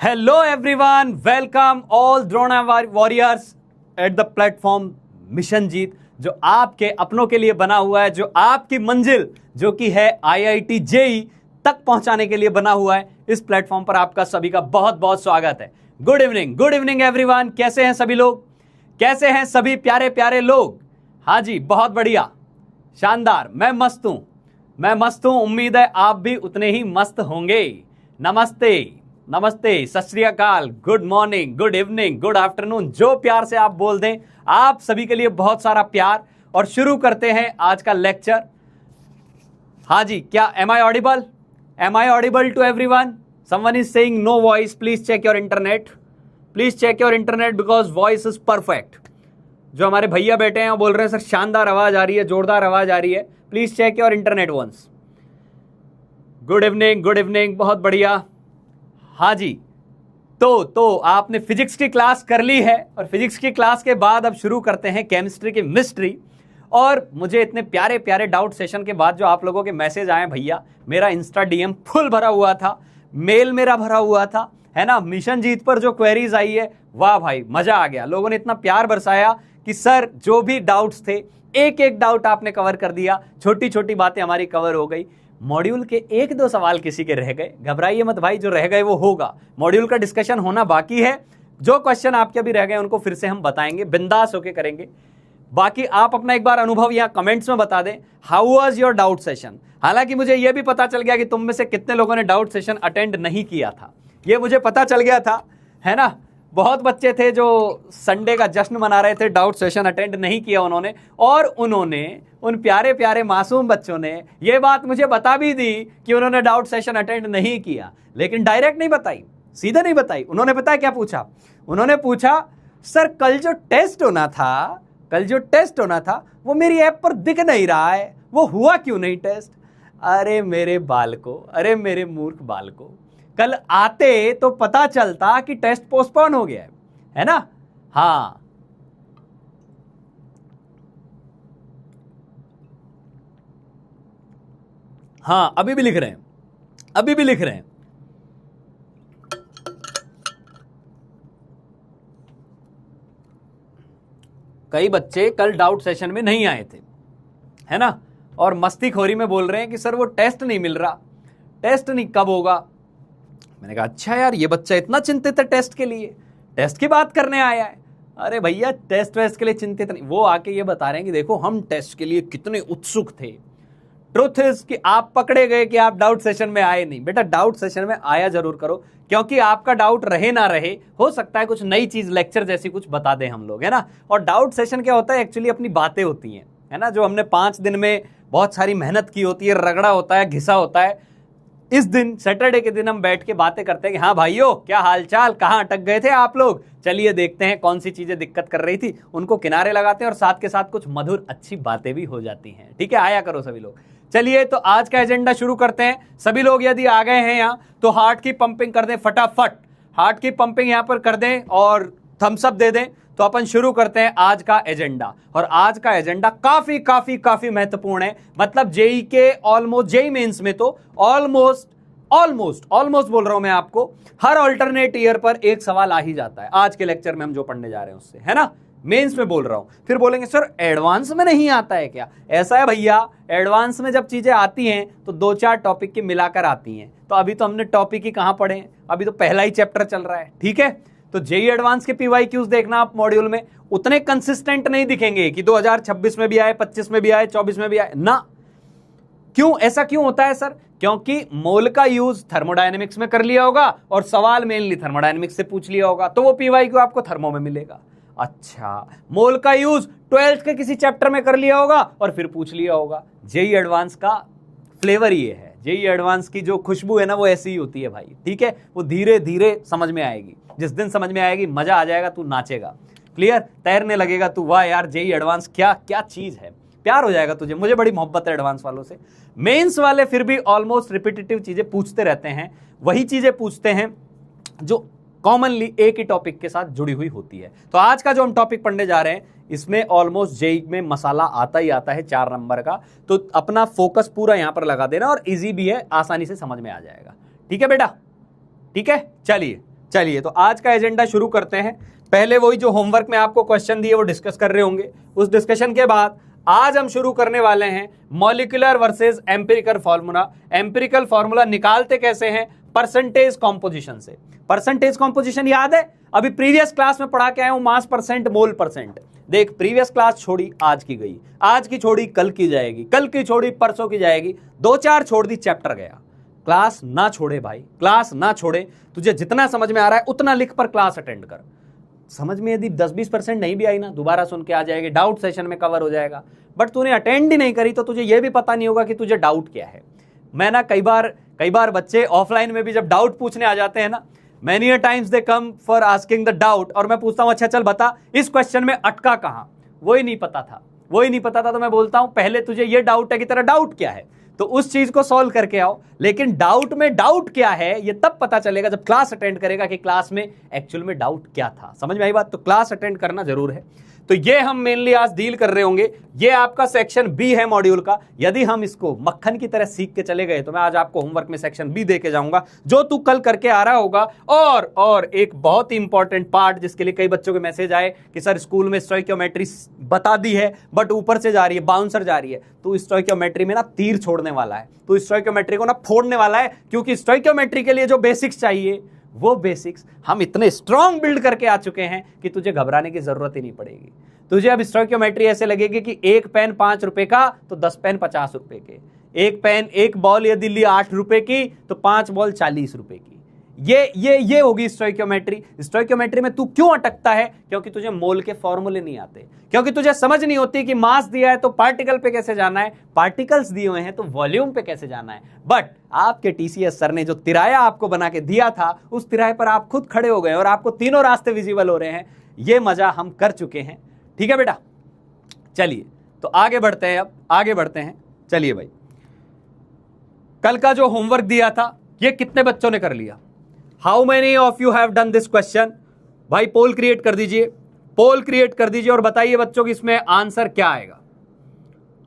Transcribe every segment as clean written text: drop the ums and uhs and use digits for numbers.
Hello everyone, welcome all Drona Warriors at the platform mission Jeet, जो आपके अपनों के लिए बना हुआ है, जो आपकी मंजिल जो कि है IIT JEE तक पहुंचाने के लिए बना हुआ है। इस प्लेटफॉर्म पर आपका सभी का बहुत बहुत स्वागत है। Good evening everyone. कैसे हैं सभी लोग? कैसे हैं सभी प्यारे प्यारे लोग? हाँ जी, बहुत बढ़िया, शानदार। मैं मस्त हूं। उम्मीद है आप भी उतने ही मस्त होंगे। नमस्ते, सत श्री अकाल, good morning, good evening, good afternoon, जो प्यार से आप बोल दें। आप सभी के लिए बहुत सारा प्यार। और शुरू करते हैं आज का लेक्चर। हाँ जी, क्या am I audible to everyone? Someone is saying no voice, please check your internet because voice is perfect. जो हमारे भैया बैठे हैं वो बोल रहे हैं सर शानदार आवाज आ रही है, जोरदार आवाज आ रही है। Please check your internet once. Good evening, बहुत बढ़िया। हाँ जी, तो आपने फिजिक्स की क्लास कर ली है और फिजिक्स की क्लास के बाद अब शुरू करते हैं केमिस्ट्री की मिस्ट्री। और मुझे इतने प्यारे प्यारे डाउट सेशन के बाद जो आप लोगों के मैसेज आए भैया, मेरा इंस्टा डीएम फुल भरा हुआ था, मेल मेरा भरा हुआ था, है ना। मिशन जीत पर जो क्वेरीज आई है, वाह भाई मजा आ गया। लोगों ने इतना प्यार बरसाया कि सर जो भी डाउट्स थे एक एक डाउट आपने कवर कर दिया, छोटी छोटी बातें हमारी कवर हो गई। मॉड्यूल के एक दो सवाल किसी के रह गए, घबराइए मत भाई, जो रह गए वो होगा। मॉड्यूल का डिस्कशन होना बाकी है। जो क्वेश्चन आपके अभी रह गए उनको फिर से हम बताएंगे, बिंदास होके करेंगे। बाकी आप अपना एक बार अनुभव यहाँ कमेंट्स में बता दें, how was your doubt session. हालांकि मुझे यह भी पता चल गया कि तुम में से कितने लोगों ने डाउट सेशन अटेंड नहीं किया था, ये मुझे पता चल गया था, है ना। बहुत बच्चे थे जो संडे का जश्न मना रहे थे, डाउट सेशन अटेंड नहीं किया उन्होंने। और उन्होंने, उन प्यारे प्यारे मासूम बच्चों ने ये बात मुझे बता भी दी कि उन्होंने डाउट सेशन अटेंड नहीं किया, लेकिन डायरेक्ट नहीं बताई, सीधे नहीं बताई। उन्होंने पता क्या पूछा? उन्होंने पूछा सर कल जो टेस्ट होना था वो मेरी ऐप पर दिख नहीं रहा है, वो हुआ क्यों नहीं टेस्ट? अरे मेरे बालको, अरे मेरे मूर्ख बालको, कल आते तो पता चलता कि टेस्ट पोस्टपोन हो गया है ना। हाँ, अभी भी लिख रहे हैं। कई बच्चे कल डाउट सेशन में नहीं आए थे, है ना, और मस्तीखोरी में बोल रहे हैं कि सर वो टेस्ट नहीं मिल रहा, टेस्ट नहीं कब होगा। मैंने कहा अच्छा यार, ये बच्चा इतना चिंतित है टेस्ट के लिए, टेस्ट की बात करने आया है। अरे भैया टेस्ट वेस्ट के लिए चिंतित नहीं, वो आके ये बता रहे हैं कि देखो हम टेस्ट के लिए कितने उत्सुक थे। ट्रुथ इज कि आप पकड़े गए कि आप डाउट सेशन में आए नहीं। बेटा डाउट सेशन में आया जरूर करो, क्योंकि आपका डाउट रहे ना रहे, हो सकता है कुछ नई चीज लेक्चर जैसी कुछ बता दें हम लोग, है ना। और डाउट सेशन क्या होता है, एक्चुअली अपनी बातें होती हैं, है ना, जो हमने 5 दिन में बहुत सारी मेहनत की होती है, रगड़ा होता है, घिसा होता है। इस दिन सैटरडे के दिन हम बैठ के बातें करते हैं कि हाँ भाइयों क्या हालचाल, कहाँ अटक गए थे आप लोग, चलिए देखते हैं कौन सी चीजें दिक्कत कर रही थी, उनको किनारे लगाते हैं और साथ के साथ कुछ मधुर अच्छी बातें भी हो जाती हैं। ठीक है, आया करो सभी लोग। चलिए तो आज का एजेंडा शुरू करते हैं। सभी लोग यदि आ गए हैं यहाँ तो हार्ट की पंपिंग कर दें फटाफट, हार्ट की पंपिंग यहाँ पर कर दें और थम्स अप दे दें। तो अपन शुरू करते हैं आज का एजेंडा। और आज का एजेंडा काफी काफी काफी महत्वपूर्ण है। मतलब जेई के ऑलमोस्ट, जेई मेंस में तो ऑलमोस्ट बोल रहा हूं मैं आपको, हर अल्टरनेट ईयर पर एक सवाल आ ही जाता है। आज के लेक्चर में हम जो पढ़ने जा रहे हैं उससे, है ना, मेंस में बोल रहा हूं। फिर बोलेंगे सर एडवांस में नहीं आता है क्या? ऐसा है भैया, एडवांस में जब चीजें आती हैं तो 2-4 टॉपिक की मिलाकर आती हैं। तो अभी तो हमने टॉपिक ही कहां पढ़े हैं, अभी तो पहला ही चैप्टर चल रहा है। ठीक है, तो जेई एडवांस के पीवाईक्यूज देखना आप मॉड्यूल में, उतने कंसिस्टेंट नहीं दिखेंगे कि 2026 में भी आए, 25 में भी आए, 24 में भी आए ना। क्यों, ऐसा क्यों होता है सर? क्योंकि मोल का यूज थर्मोडायनेमिक्स में कर लिया होगा और सवाल मेनली थर्मोडायनेमिक्स से पूछ लिया होगा, तो वो पीवाईक्यू आपको थर्मो में मिलेगा। अच्छा, मोल का यूज 12th के किसी चैप्टर में कर लिया होगा और फिर पूछ लिया होगा। जेई एडवांस का फ्लेवर ये है, जेई एडवांस की जो खुशबू है ना वो ऐसी ही होती है भाई। ठीक है, वो धीरे धीरे समझ में आएगी, जिस दिन समझ में आएगी मजा आ जाएगा, तू नाचेगा, क्लियर, तैरने लगेगा तू, वाह यार जेई एडवांस क्या क्या चीज है, प्यार हो जाएगा तुझे। मुझे बड़ी मोहब्बत है एडवांस वालों से। मेंस वाले फिर भी ऑलमोस्ट रिपीटेटिव चीजें पूछते रहते हैं, वही चीजें पूछते हैं जो कॉमनली एक ही टॉपिक के साथ जुड़ी हुई होती है। तो आज का जो हम टॉपिक पढ़ने जा रहे हैं इसमें ऑलमोस्ट जेई में मसाला आता ही आता है 4 नंबर का। तो अपना फोकस पूरा यहां पर लगा देना और इजी भी है, आसानी से समझ में आ जाएगा। ठीक है बेटा, ठीक है, चलिए चलिए तो आज का एजेंडा शुरू करते हैं। पहले वही जो होमवर्क में आपको क्वेश्चन दिए वो डिस्कस कर रहे होंगे। उस डिस्कशन के बाद आज हम शुरू करने वाले हैं molecular versus empirical formula. Empirical formula निकालते कैसे हैं? परसेंटेज कॉम्पोजिशन से। परसेंटेज कॉम्पोजिशन याद है? अभी प्रीवियस क्लास में पढ़ा के आया हूं, मास परसेंट, मोल परसेंट। देख, प्रीवियस क्लास छोड़ी, आज की गई, आज की छोड़ी कल की जाएगी, कल की छोड़ी परसों की जाएगी, 2-4 छोड़ दी, चैप्टर गया। क्लास ना छोड़े भाई, क्लास ना छोड़े। तुझे जितना समझ में आ रहा है उतना लिख पर क्लास अटेंड कर। समझ में यदि 10-20% नहीं भी आई ना, दोबारा सुन के आ जाएगी, डाउट सेशन में कवर हो जाएगा। बट तूने अटेंड ही नहीं करी तो तुझे यह भी पता नहीं होगा कि तुझे डाउट क्या है। मैं ना कई बार बच्चे ऑफलाइन में भी जब डाउट पूछने आ जाते हैं ना, Many a times they come for asking the doubt, और मैं पूछता हूं अच्छा चल बता इस क्वेश्चन में अटका कहां, वही नहीं पता था तो मैं बोलता हूं पहले तुझे ये डाउट है कि तेरा डाउट क्या है, तो उस चीज को सॉल्व करके आओ। लेकिन डाउट में डाउट क्या है ये तब पता चलेगा जब क्लास अटेंड करेगा कि क्लास में एक्चुअल में डाउट क्या था। समझ में आई बात? तो क्लास अटेंड करना जरूर है। तो ये हम मेनली आज डील कर रहे होंगे। ये आपका सेक्शन बी है मॉड्यूल का। यदि हम इसको मक्खन की तरह सीख के चले गए तो मैं आज आपको होमवर्क में सेक्शन बी दे के जाऊंगा, जो तू कल करके आ रहा होगा। और एक बहुत ही इंपॉर्टेंट पार्ट जिसके लिए कई बच्चों के मैसेज आए कि सर स्कूल में स्टोइकियोमेट्री बता दी है बट ऊपर से जा रही है, बाउंसर जा रही है। तो स्टोइकियोमेट्री में ना तीर छोड़ने वाला है, तो स्टोइकियोमेट्री को ना फोड़ने वाला है, क्योंकि स्टोइकियोमेट्री के लिए जो बेसिक्स चाहिए वो बेसिक्स हम इतने स्ट्रॉन्ग बिल्ड करके आ चुके हैं कि तुझे घबराने की जरूरत ही नहीं पड़ेगी। तुझे अब स्टोइकियोमेट्री ऐसे लगेगी कि एक पेन 5 रुपए का तो 10 पेन 50 रुपए के, एक पेन एक बॉल यदि ली 8 रुपए की तो 5 बॉल 40 रुपए की। ये होगी स्टोइकियोमेट्री। स्टोइकियोमेट्री में तू क्यों अटकता है? क्योंकि तुझे मोल के फॉर्मूले नहीं आते, क्योंकि तुझे समझ नहीं होती कि मास दिया है तो पार्टिकल पे कैसे जाना है, पार्टिकल्स दिए हुए हैं तो वॉल्यूम पे कैसे जाना है। बट आपके टीसीएस सर ने जो तिराया आपको बना के दिया था, उस तिराए पर आप खुद खड़े हो गए और आपको तीनों रास्ते विजिबल हो रहे हैं। ये मजा हम कर चुके हैं। ठीक है बेटा, चलिए तो आगे बढ़ते हैं। अब आगे बढ़ते हैं। चलिए भाई, कल का जो होमवर्क दिया था ये कितने बच्चों ने कर लिया? How many of you have done this question? भाई पोल क्रिएट कर दीजिए, पोल क्रिएट कर दीजिए और बताइए बच्चों की इसमें आंसर क्या आएगा।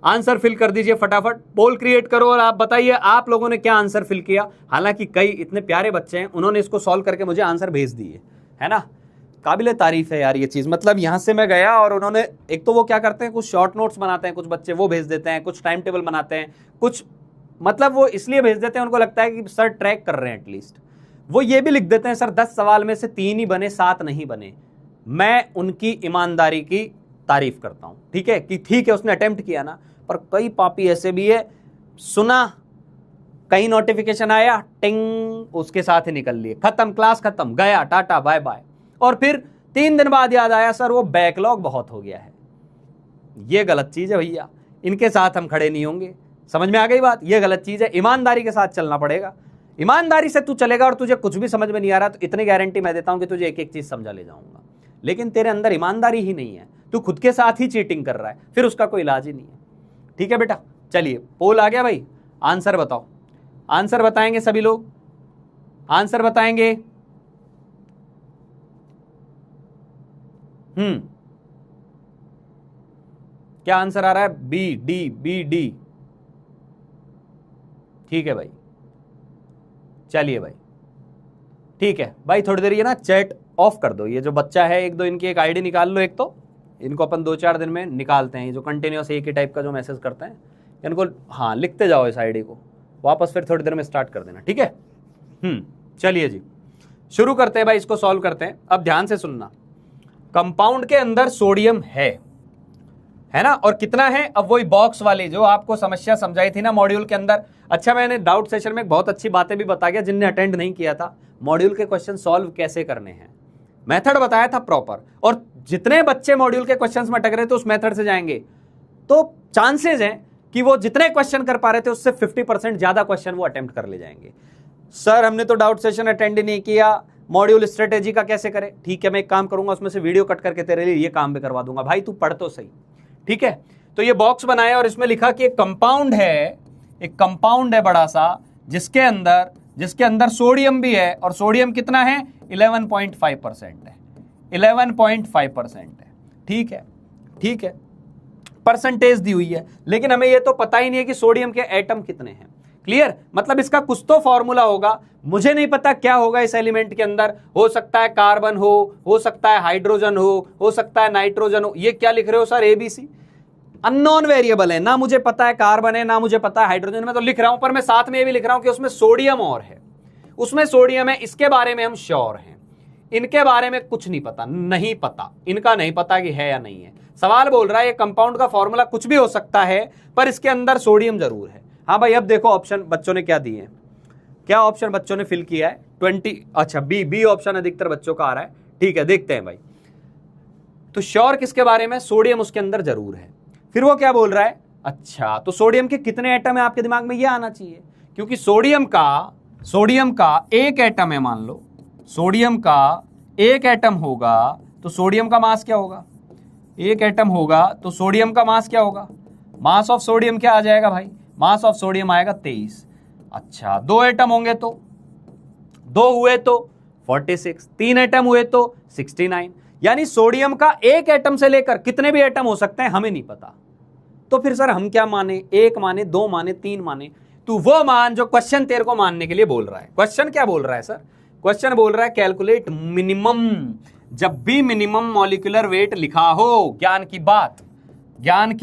आंसर फिल कर दीजिए फटाफट, पोल क्रिएट करो और आप बताइए आप लोगों ने क्या आंसर फिल किया। हालांकि कई इतने प्यारे बच्चे हैं, उन्होंने इसको सॉल्व करके मुझे आंसर भेज दिए, है ना। काबिले तारीफ है यार ये चीज। मतलब यहां से मैं गया और उन्होंने, एक तो वो क्या करते हैं, कुछ शॉर्ट नोट्स बनाते हैं, कुछ बच्चे वो भेज देते हैं, कुछ टाइम टेबल बनाते हैं, कुछ मतलब वो इसलिए भेज देते हैं, उनको लगता है कि सर ट्रैक कर रहे हैं। एटलीस्ट वो ये भी लिख देते हैं सर 10 सवाल में से 3 ही बने, 7 नहीं बने। मैं उनकी ईमानदारी की तारीफ करता हूं, ठीक है, कि ठीक है उसने अटेम्प्ट किया ना। पर कई पापी ऐसे भी है, सुना, कहीं नोटिफिकेशन आया, टिंग, उसके साथ ही निकल लिए, खत्म, क्लास खत्म, गया, टाटा बाय बाय। और फिर 3 दिन बाद याद आया सर वो बैकलॉग बहुत हो गया है। ये गलत चीज है भैया, इनके साथ हम खड़े नहीं होंगे। समझ में आ गई बात? ये गलत चीज है। ईमानदारी के साथ चलना पड़ेगा। ईमानदारी से तू चलेगा और तुझे कुछ भी समझ में नहीं आ रहा तो इतनी गारंटी मैं देता हूं कि तुझे एक एक चीज समझा ले जाऊंगा। लेकिन तेरे अंदर ईमानदारी ही नहीं है, तू खुद के साथ ही चीटिंग कर रहा है, फिर उसका कोई इलाज ही नहीं है। ठीक है बेटा, चलिए पोल आ गया भाई, आंसर बताओ। आंसर बताएंगे सभी लोग, आंसर बताएंगे। क्या आंसर आ रहा है? B D. ठीक है भाई, चलिए भाई, ठीक है भाई। थोड़ी देर ये ना चैट ऑफ कर दो। ये जो बच्चा है, एक दो इनकी एक आईडी निकाल लो। एक तो इनको अपन 2-4 दिन में निकालते हैं, ये जो कंटिन्यूस एक ही टाइप का जो मैसेज करते हैं इनको, हाँ लिखते जाओ इस आईडी को, वापस फिर थोड़ी देर में स्टार्ट कर देना। ठीक है, चलिए जी शुरू करते हैं भाई, इसको सॉल्व करते हैं। अब ध्यान से सुनना, कंपाउंड के अंदर सोडियम है ना, और कितना है? अब वही बॉक्स वाली जो आपको समस्या समझाई थी ना मॉड्यूल के अंदर। अच्छा, मैंने डाउट सेशन में बहुत अच्छी बातें भी बता गया जिनने अटेंड नहीं किया था। मॉड्यूल के क्वेश्चन सॉल्व कैसे करने हैं, मेथड बताया था प्रॉपर। और जितने बच्चे मॉड्यूल के क्वेश्चंस में अटक रहे थे उस मेथड से जाएंगे तो चांसेस हैं कि वो जितने क्वेश्चन कर पा रहे थे उससे 50% ज्यादा क्वेश्चन वो अटेम्प्ट कर ले जाएंगे। सर हमने तो डाउट सेशन अटेंड ही नहीं किया, मॉड्यूल स्ट्रेटेजी का कैसे करें? ठीक है, मैं एक काम करूंगा, उसमें से वीडियो कट करके तेरे लिए ये काम भी करवा दूंगा। भाई तू पढ़ तो सही। ठीक है, तो ये बॉक्स बनाया और इसमें लिखा कि एक कंपाउंड है बड़ा सा, जिसके अंदर सोडियम भी है, और सोडियम कितना है? 11.5% है, 11.5% है। ठीक है, परसेंटेज दी हुई है, लेकिन हमें ये तो पता ही नहीं है कि सोडियम के एटम कितने हैं। क्लियर, मतलब इसका कुछ तो फॉर्मूला होगा, मुझे नहीं पता क्या होगा इस एलिमेंट के अंदर, हो सकता है कार्बन हो सकता है हाइड्रोजन हो सकता है नाइट्रोजन हो। ये क्या लिख रहे हो सर, एबीसी अननोन वेरिएबल है, ना मुझे पता है कार्बन है ना मुझे पता है हाइड्रोजन। मैं तो लिख रहा हूं, पर मैं साथ में ये भी लिख रहा हूं कि उसमें सोडियम और है, उसमें सोडियम है, इसके बारे में हम श्योर हैं, इनके बारे में कुछ नहीं पता, नहीं पता, इनका नहीं पता कि है या नहीं है। सवाल बोल रहा है ये कंपाउंड का फॉर्मूला कुछ भी हो सकता है, पर इसके अंदर सोडियम जरूर है। हाँ भाई, अब देखो ऑप्शन बच्चों ने क्या दिए हैं, क्या ऑप्शन बच्चों ने फिल किया है 20, अच्छा बी ऑप्शन अधिकतर बच्चों का आ रहा है। ठीक है, देखते हैं भाई। तो श्योर किसके बारे में, सोडियम उसके अंदर जरूर है। फिर वो क्या बोल रहा है, अच्छा तो सोडियम के कितने एटम है आपके दिमाग में, ये आना चाहिए, क्योंकि सोडियम का एक एटम है, मान लो सोडियम का एक एटम होगा तो सोडियम का मास क्या होगा, एक एटम होगा तो सोडियम का मास क्या होगा, मास ऑफ सोडियम क्या आ जाएगा भाई, मास ऑफ सोडियम आएगा 23। अच्छा, दो एटम होंगे तो, दो हुए तो 46, तीन एटम हुए तो 69, यानी सोडियम का एक एटम से लेकर कितने भी एटम हो सकते हैं हमें नहीं पता। तो फिर सर हम क्या माने, एक माने, दो माने, तीन माने, तू वो मान जो क्वेश्चन तेरे को मानने के लिए बोल रहा है। क्वेश्चन क्या बोल रहा है सर, क्वेश्चन बोल रहा है कैलकुलेट मिनिमम, जब भी मिनिमम मॉलिक्यूलर वेट लिखा हो, ज्ञान की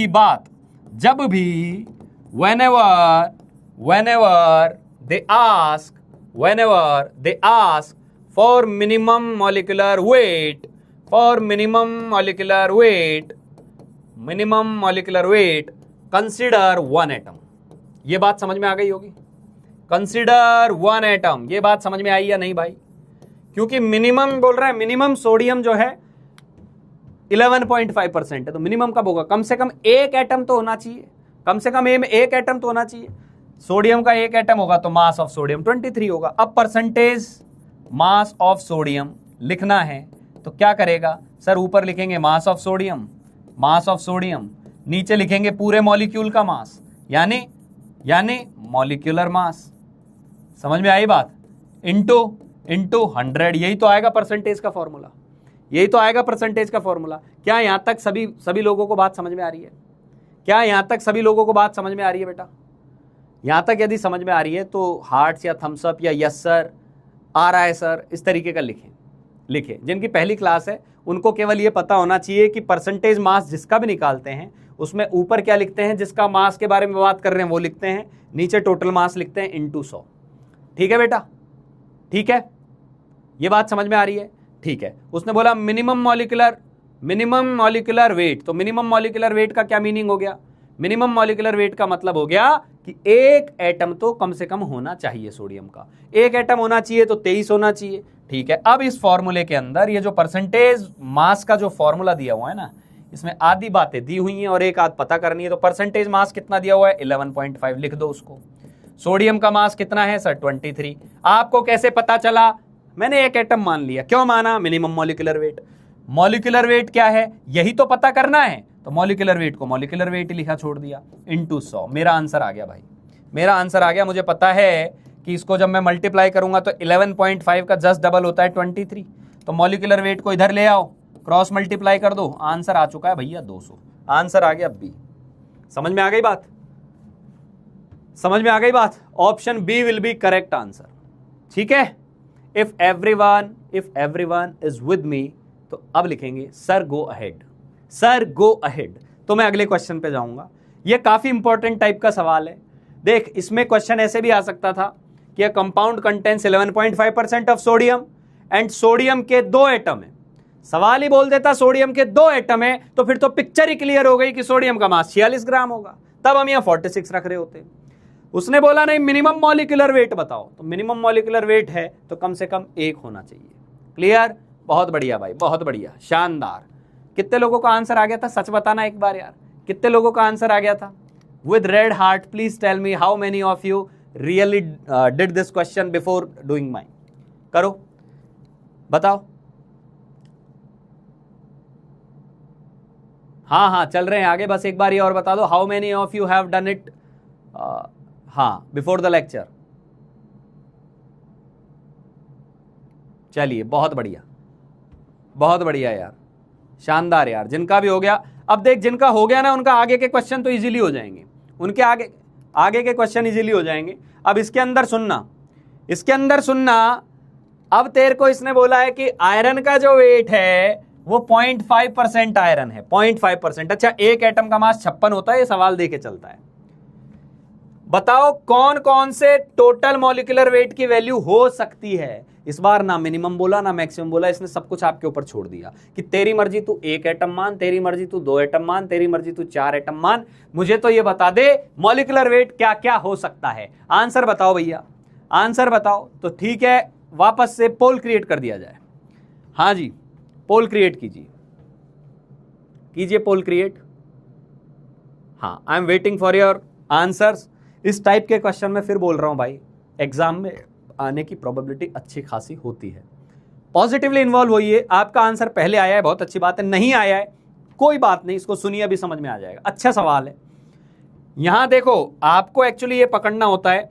बात, जब भी whenever they ask for minimum molecular weight, consider one atom। ये बात समझ में आ गई होगी, कंसिडर वन एटम, ये बात समझ में आई या नहीं भाई, क्योंकि मिनिमम बोल रहा है, मिनिमम सोडियम जो है 11.5% है, तो मिनिमम कब होगा, कम से कम एक एटम तो होना चाहिए, कम से कम एक एटम तो होना चाहिए। सोडियम का एक एटम होगा तो मास ऑफ सोडियम 23 होगा। अब परसेंटेज मास ऑफ सोडियम लिखना है तो क्या करेगा सर, ऊपर लिखेंगे मास ऑफ सोडियम, नीचे लिखेंगे पूरे मॉलिक्यूल का मास, यानी मॉलिक्यूलर मास, समझ में आई बात, इनटू 100, यही तो आएगा परसेंटेज का फॉर्मूला, क्या यहां तक सभी लोगों को बात समझ में आ रही है, बेटा? यहां तक यदि समझ में आ रही है तो हार्ट्स या थम्स अप या यस सर, आ रहा है सर, इस तरीके का लिखे। जिनकी पहली क्लास है उनको केवल ये पता होना चाहिए कि परसेंटेज मास जिसका भी निकालते हैं उसमें ऊपर क्या लिखते हैं, जिसका मास के बारे में बात कर रहे हैं वो लिखते हैं, नीचे टोटल मास लिखते हैं इनटू 100। ठीक है बेटा, ठीक है, ये बात समझ में आ रही है? ठीक है। उसने बोला मिनिमम मॉलिक्यूलर वेट, तो मिनिमम मॉलिक्यूलर वेट का क्या मीनिंग हो गया, मिनिमम मॉलिक्यूलर वेट का मतलब हो गया कि एक एटम तो कम से कम होना चाहिए, सोडियम का एक एटम होना चाहिए तो 23 होना चाहिए। ठीक है, अब इस फॉर्मूले के अंदर ये जो परसेंटेज मास का जो फॉर्मूला दिया हुआ है ना, इसमें आधी बातें दी हुई हैं और एक आध पता करनी है। तो परसेंटेज मास कितना दिया हुआ है 11.5, लिख दो उसको। सोडियम का मास कितना है सर 23। आपको कैसे पता चला, मैंने एक एटम मान लिया, क्यों माना, मिनिमम मॉलिक्यूलर वेट क्या है यही तो पता करना है, तो मॉलिक्यूलर वेट को मॉलिक्यूलर वेट ही लिखा, छोड़ दिया, इनटू 100। मेरा आंसर आ गया भाई, मेरा आंसर आ गया। मुझे पता है कि इसको जब मैं मल्टीप्लाई करूंगा तो 11.5 का जस्ट डबल होता है 23, तो मॉलिक्यूलर वेट को इधर ले आओ, क्रॉस मल्टीप्लाई कर दो, आंसर आ चुका है भैया 200, आंसर आ गया बी। समझ में आ गई बात, option B will be correct answer. ठीक है, if everyone is with me, तो अब लिखेंगे सर गो अहेड। तो मैं अगले क्वेश्चन पे जाऊंगा। ये काफी इंपॉर्टेंट टाइप का सवाल है। देख, इसमें क्वेश्चन ऐसे भी आ सकता था कि a compound contains 11.5% of sodium and sodium के 2 एटम है। सवाल ही बोल देता सोडियम के 2 एटम है, तो फिर तो पिक्चर ही क्लियर हो गई कि सोडियम का मास 46 ग्राम होगा, तब हम यहां 46 रख रहे होते। उसने बोला नहीं मिनिमम मॉलिक्यूलर वेट बताओ, तो मिनिमम मॉलिक्यूलर वेट है तो कम से कम 1 होना चाहिए। क्लियर, बहुत बढ़िया भाई, बहुत बढ़िया, शानदार। कितने लोगों का आंसर आ गया था, सच बताना एक बार यार, कितने लोगों का आंसर आ गया था? With red heart please tell me how many of you really did this question before doing my. करो, बताओ। हाँ, चल रहे हैं आगे, बस एक बार ये और बता दो, how many of you have done it हाँ बिफोर द लेक्चर। चलिए, बहुत बढ़िया यार, शानदार यार, जिनका भी हो गया। अब देख, जिनका हो गया ना, उनका आगे के क्वेश्चन तो इजीली हो जाएंगे, उनके आगे आगे के क्वेश्चन इजीली हो जाएंगे। अब इसके अंदर सुनना, इसके अंदर सुनना। अब तेरे को इसने बोला है कि आयरन का जो वेट है वो 0.5% आयरन है, 0.5%। अच्छा, एक एटम का मास 56 होता है, ये सवाल देके चलता है। बताओ कौन कौन से टोटल मॉलिक्यूलर वेट की वैल्यू हो सकती है। इस बार ना मिनिमम बोला ना मैक्सिमम बोला, इसने सब कुछ आपके ऊपर छोड़ दिया कि तेरी मर्जी तू 1 एटम मान, तेरी मर्जी तू 2 एटम मान, तेरी मर्जी तू 4 एटम मान, मुझे तो ये बता दे मॉलिक्यूलर वेट क्या क्या हो सकता है। आंसर बताओ भैया, आंसर बताओ। तो ठीक है, वापस से पोल क्रिएट कर दिया जाए। हाँ जी, पोल क्रिएट कीजिए, कीजिए पोल क्रिएट। हाँ, I am waiting for your answers. इस टाइप के क्वेश्चन में फिर बोल रहा हूं भाई, एग्जाम में आने की प्रोबेबिलिटी अच्छी खासी होती है। पॉजिटिवली इन्वॉल्व होइए। आपका आंसर पहले आया है, बहुत अच्छी बात है। नहीं आया है कोई बात नहीं, इसको सुनिए, अभी समझ में आ जाएगा। अच्छा सवाल है। यहां देखो, आपको एक्चुअली ये पकड़ना होता है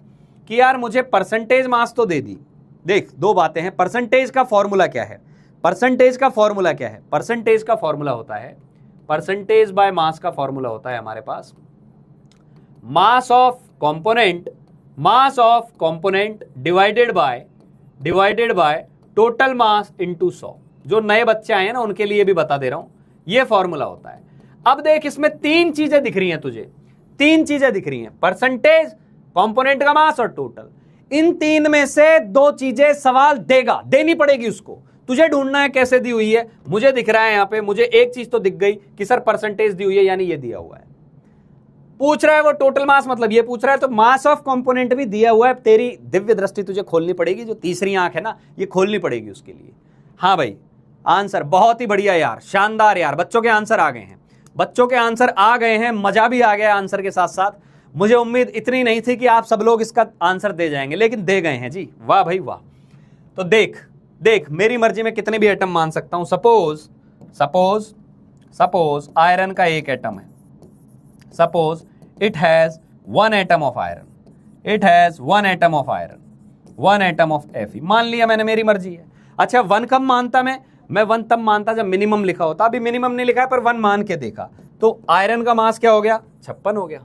कि यार मुझे परसेंटेज मास तो दे दी। देख, दो बातें हैं। परसेंटेज का फॉर्मूला क्या है? परसेंटेज का फॉर्मूला क्या है? परसेंटेज का फॉर्मूला होता है, परसेंटेज बाय मास का फॉर्मूला होता है हमारे पास mass of component, mass of component divided by total mass into 100। जो नए बच्चे आए हैं ना, उनके लिए भी बता दे रहा हूं, ये फॉर्मूला होता है। अब देख, इसमें 3 चीजें दिख रही हैं तुझे, 3 चीजें दिख रही हैं, परसेंटेज, कंपोनेंट का मास और टोटल। इन 3 में से 2 चीजें सवाल देगा, देनी पड़ेगी उसको। तुझे ढूंढना है कैसे दी हुई है। मुझे दिख रहा है यहां पे, मुझे एक चीज तो दिख गई कि सर परसेंटेज दी हुई है, यानी ये दिया हुआ है। पूछ रहा है वो टोटल मास, मतलब ये पूछ रहा है, तो मास ऑफ कंपोनेंट भी दिया हुआ है। तेरी दिव्य दृष्टि तुझे खोलनी पड़ेगी, जो तीसरी आंख है ना, ये खोलनी पड़ेगी उसके लिए। हाँ भाई, आंसर बहुत ही बढ़िया यार, शानदार यार। बच्चों के आंसर आ गए हैं, बच्चों के आंसर आ गए हैं, मजा भी आ गया आंसर के साथ साथ। मुझे उम्मीद इतनी नहीं थी कि आप सब लोग इसका आंसर दे जाएंगे, लेकिन दे गए हैं जी, वाह भाई वाह। तो देख देख, मेरी मर्जी में कितने भी एटम मान सकता हूं। सपोज आयरन का एक एटम है, suppose it has 1 atom of iron, it has 1 atom of iron, 1 atom of Fe। मान लिया मैंने, मेरी मर्जी है। अच्छा, 1 कब मानता मैं 1 तब मानता जब मिनिमम लिखा होता। अभी मिनिमम नहीं लिखा है, पर 1 मान के देखा तो आयरन का मास क्या हो गया? 56 हो गया।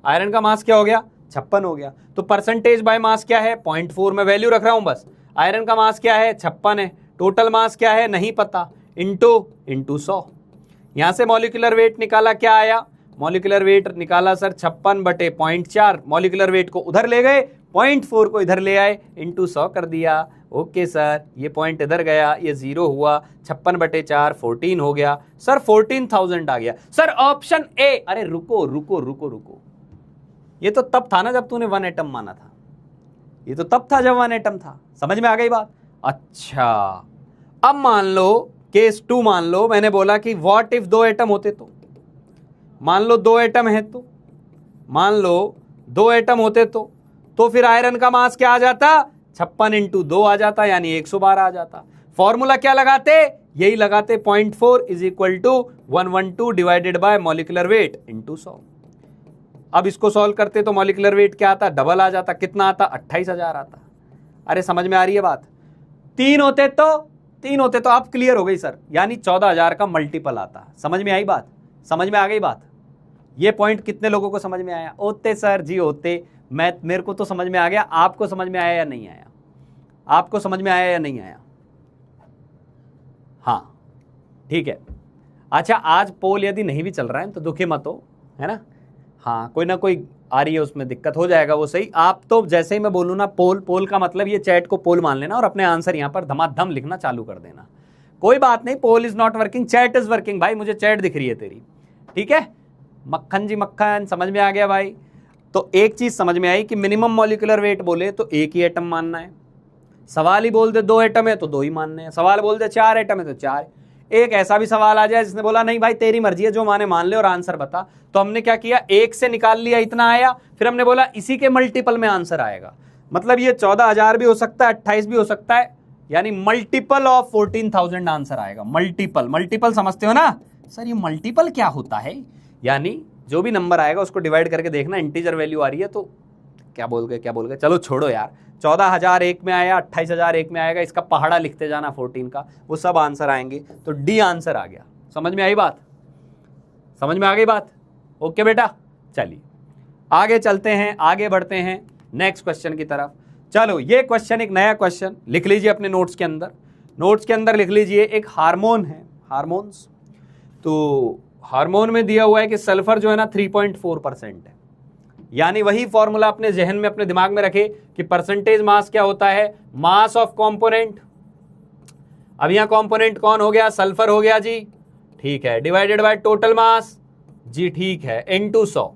आयरन का मास क्या हो गया? 56 हो गया। तो परसेंटेज बाय मास क्या है? 0.4 में वैल्यू रख रहा हूं बस। आयरन का मास क्या है? 56 है। टोटल मास क्या है? नहीं पता, इंटू 100। यहां से मॉलिक्यूलर वेट निकाला, क्या आया? मॉलिक्यूलर वेट निकाला सर 56/0.4। मॉलिक्यूलर वेट को उधर ले गए, 0.4 को इधर ले आए, इंटू 100 कर दिया। ओके सर, ये पॉइंट इधर गया, ये 0 हुआ, 56/4 14 हो गया सर, 14,000 आ गया सर। Option A. अरे रुको रुको रुको रुको, ये तो तब था ना जब तूने 1 एटम माना था, ये तो तब था जब 1 एटम था। समझ में आ गई बात? अच्छा, अब मान लो केस 2, मान लो मैंने बोला कि व्हाट इफ 2 एटम होते तो। मान लो 2 एटम है, तो मान लो 2 एटम होते तो फिर आयरन का मास क्या आ जाता? 56 इंटू 2 आ जाता, यानी 112 आ जाता। फॉर्मूला क्या लगाते? यही लगाते, 0.4 is equal to 112 divided by molecular weight into 100। अब इसको सॉल्व करते तो मॉलिक्यूलर वेट क्या आता? डबल आ जाता। कितना आता? 28,000 आता। अरे समझ में आ रही है बात? 3 होते तो आप क्लियर हो गई सर, यानी 14,000 का मल्टीपल आता। समझ में आई बात? समझ में आ गई बात? ये पॉइंट कितने लोगों को समझ में आया? ओते सर जी ओते। मेरे को तो समझ में आ गया, आपको समझ में आया या नहीं आया? आपको समझ में आया या नहीं आया? हाँ ठीक है। अच्छा, आज पोल यदि नहीं भी चल रहा है तो दुखी मत हो, है ना? हाँ, कोई ना कोई आ रही है, उसमें दिक्कत हो जाएगा, वो सही। आप तो जैसे ही मैं बोलूँ ना पोल का मतलब ये चैट को पोल मान लेना और अपने आंसर यहाँ पर धमाधम लिखना चालू कर देना। कोई बात नहीं, poll is not working, chat is working. भाई मुझे चैट दिख रही है तेरी, ठीक है? मक्खन जी मक्खन, समझ में आ गया भाई? तो एक चीज समझ में आई कि मिनिमम मॉलिक्यूलर वेट बोले तो एक ही एटम मानना है। सवाल ही बोल दे 2 एटम है तो 2 ही मानने हैं। सवाल बोल दे 4 एटम है तो 4। एक ऐसा भी सवाल आ जाए जिसने बोला नहीं भाई तेरी मर्जी है, जो माने मान ले और आंसर बता, तो हमने क्या किया? 1 से निकाल लिया, इतना आया, फिर हमने बोला इसी के मल्टीपल में आंसर आएगा। मतलब ये 14,000 भी हो सकता है, 28 भी हो सकता है, यानी मल्टीपल ऑफ 14,000 आंसर आएगा। मल्टीपल समझते हो ना सर? ये मल्टीपल क्या होता है? यानी जो भी नंबर आएगा उसको डिवाइड करके देखना, इंटीजर वैल्यू आ रही है तो क्या बोल गए, चलो छोड़ो यार। 14,000 एक में आया, 28,000 एक में आएगा, इसका पहाड़ा लिखते जाना 14 का, वो सब आंसर आएंगे। तो डी आंसर आ गया। समझ में आई बात? समझ में आ गई बात? ओके बेटा, चलिए आगे चलते हैं, आगे बढ़ते हैं नेक्स्ट क्वेश्चन की तरफ। चलो ये क्वेश्चन, एक नया क्वेश्चन लिख लीजिए अपने नोट्स के अंदर। नोट्स के अंदर लिख लीजिए, एक हार्मोन है, हार्मोन्स। तो हार्मोन में दिया हुआ है कि सल्फर जो है ना 3.4% है, यानी वही फॉर्मूला अपने जहन में, अपने दिमाग में रखे कि परसेंटेज मास क्या होता है, मास ऑफ कंपोनेंट। अब यहां कंपोनेंट कौन हो गया, सल्फर हो गया जी, ठीक है, डिवाइडेड बाय टोटल मास जी, ठीक है, इनटू 100।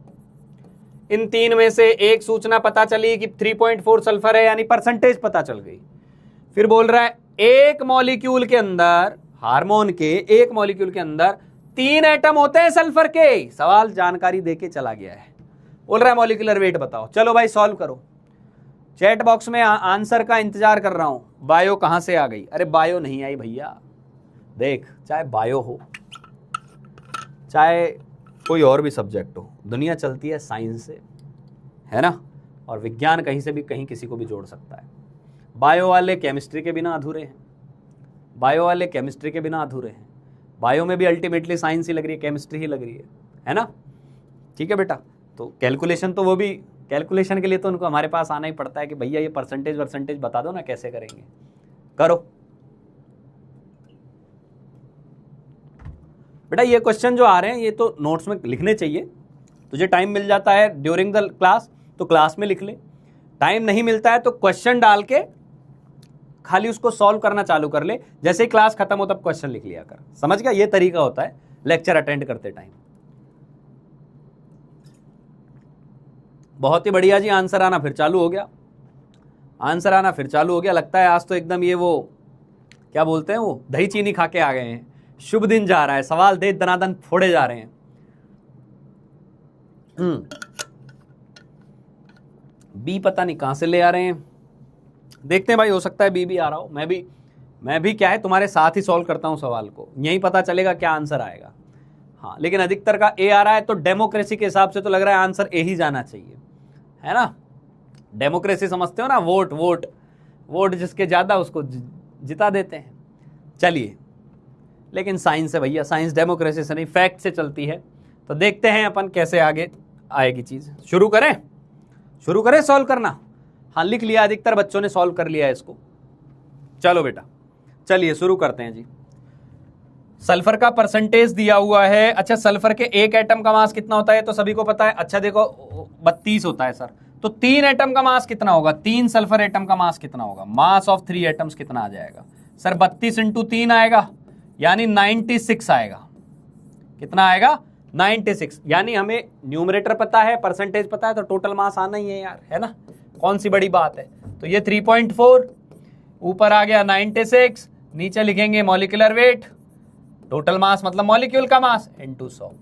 इन तीन में से एक सूचना पता चली कि 3.4 सल्फर है, यानी परसेंटेज पता चल गई। फिर बोल रहा है एक मॉलिक्यूल के अंदर, हार्मोन के एक मॉलिक्यूल के अंदर 3 एटम होते हैं सल्फर के। सवाल जानकारी देके चला गया है, बोल रहा है मॉलिक्यूलर वेट बताओ। चलो भाई सॉल्व करो, चैट बॉक्स में आंसर का इंतजार कर रहा हूं। बायो कहां से आ गई, अरे बायो नहीं आई भैया, देख, चाहे बायो हो चाहे कोई और भी सब्जेक्ट हो, दुनिया चलती है साइंस से, है ना, और विज्ञान कहीं से भी कहीं किसी को भी जोड़ सकता है। बायो वाले केमिस्ट्री के बिना अधूरे हैं, बायो वाले केमिस्ट्री के बिना अधूरे हैं। बायो में भी अल्टीमेटली साइंस ही लग रही है, केमिस्ट्री ही लग रही है ना। ठीक है बेटा, तो कैलकुलेशन तो वो भी, कैलकुलेशन के लिए तो उनको हमारे पास आना ही पड़ता है कि भैया ये परसेंटेज बता दो ना, कैसे करेंगे, करो बेटा। ये क्वेश्चन जो आ रहे हैं ये तो नोट्स में लिखने चाहिए। तुझे टाइम मिल जाता है ड्यूरिंग द क्लास तो क्लास में लिख ले, टाइम नहीं मिलता है तो क्वेश्चन डाल के खाली उसको सॉल्व करना चालू कर ले, जैसे ही क्लास खत्म हो तब क्वेश्चन लिख लिया कर। समझ गया, ये तरीका होता है लेक्चर अटेंड करते टाइम। बहुत ही बढ़िया जी, आंसर आना फिर चालू हो गया, आंसर आना फिर चालू हो गया। लगता है आज तो एकदम ये वो क्या बोलते हैं, वो दही चीनी खा के आ गए हैं। शुभ दिन जा रहा है, सवाल दे दनादन फोड़े जा रहे हैं। बी पता नहीं कहां से ले आ रहे हैं, देखते हैं भाई, हो सकता है बी भी आ रहा हो। मैं भी क्या है तुम्हारे साथ ही सॉल्व करता हूं सवाल को, यही पता चलेगा क्या आंसर आएगा। हाँ, लेकिन अधिकतर का ए आ रहा है, तो डेमोक्रेसी के हिसाब से तो लग रहा है आंसर ए ही जाना चाहिए, है ना। डेमोक्रेसी समझते हो ना, वोट वोट वोट जिसके ज्यादा उसको जिता देते हैं। चलिए, लेकिन साइंस है भैया, साइंस डेमोक्रेसी से नहीं फैक्ट से चलती है। तो देखते हैं अपन कैसे आगे आएगी चीज। शुरू करें सॉल्व करना। हाँ, लिख लिया, अधिकतर बच्चों ने सॉल्व कर लिया है इसको। चलो बेटा, चलिए शुरू करते हैं जी। सल्फर का परसेंटेज दिया हुआ है। अच्छा, सल्फर के एक एटम का मास कितना होता है तो सभी को पता है। अच्छा देखो, 32 होता है सर, तो 3 एटम का मास कितना होगा, 3 सल्फर एटम का मास कितना होगा, मास ऑफ 3 एटम्स कितना आ जाएगा सर, 32 इंटू 3 आएगा, यानी 96 आएगा। कितना आएगा, 96। यानी हमें न्यूमरेटर पता है, परसेंटेज पता है, तो टोटल मास आना ही है यार, है ना, कौन सी बड़ी बात है। तो ये 3.4 ऊपर आ गया 96, नीचे लिखेंगे मॉलिक्यूलर वेट, टोटल मास मतलब मॉलिक्यूल का मास इनटू 100।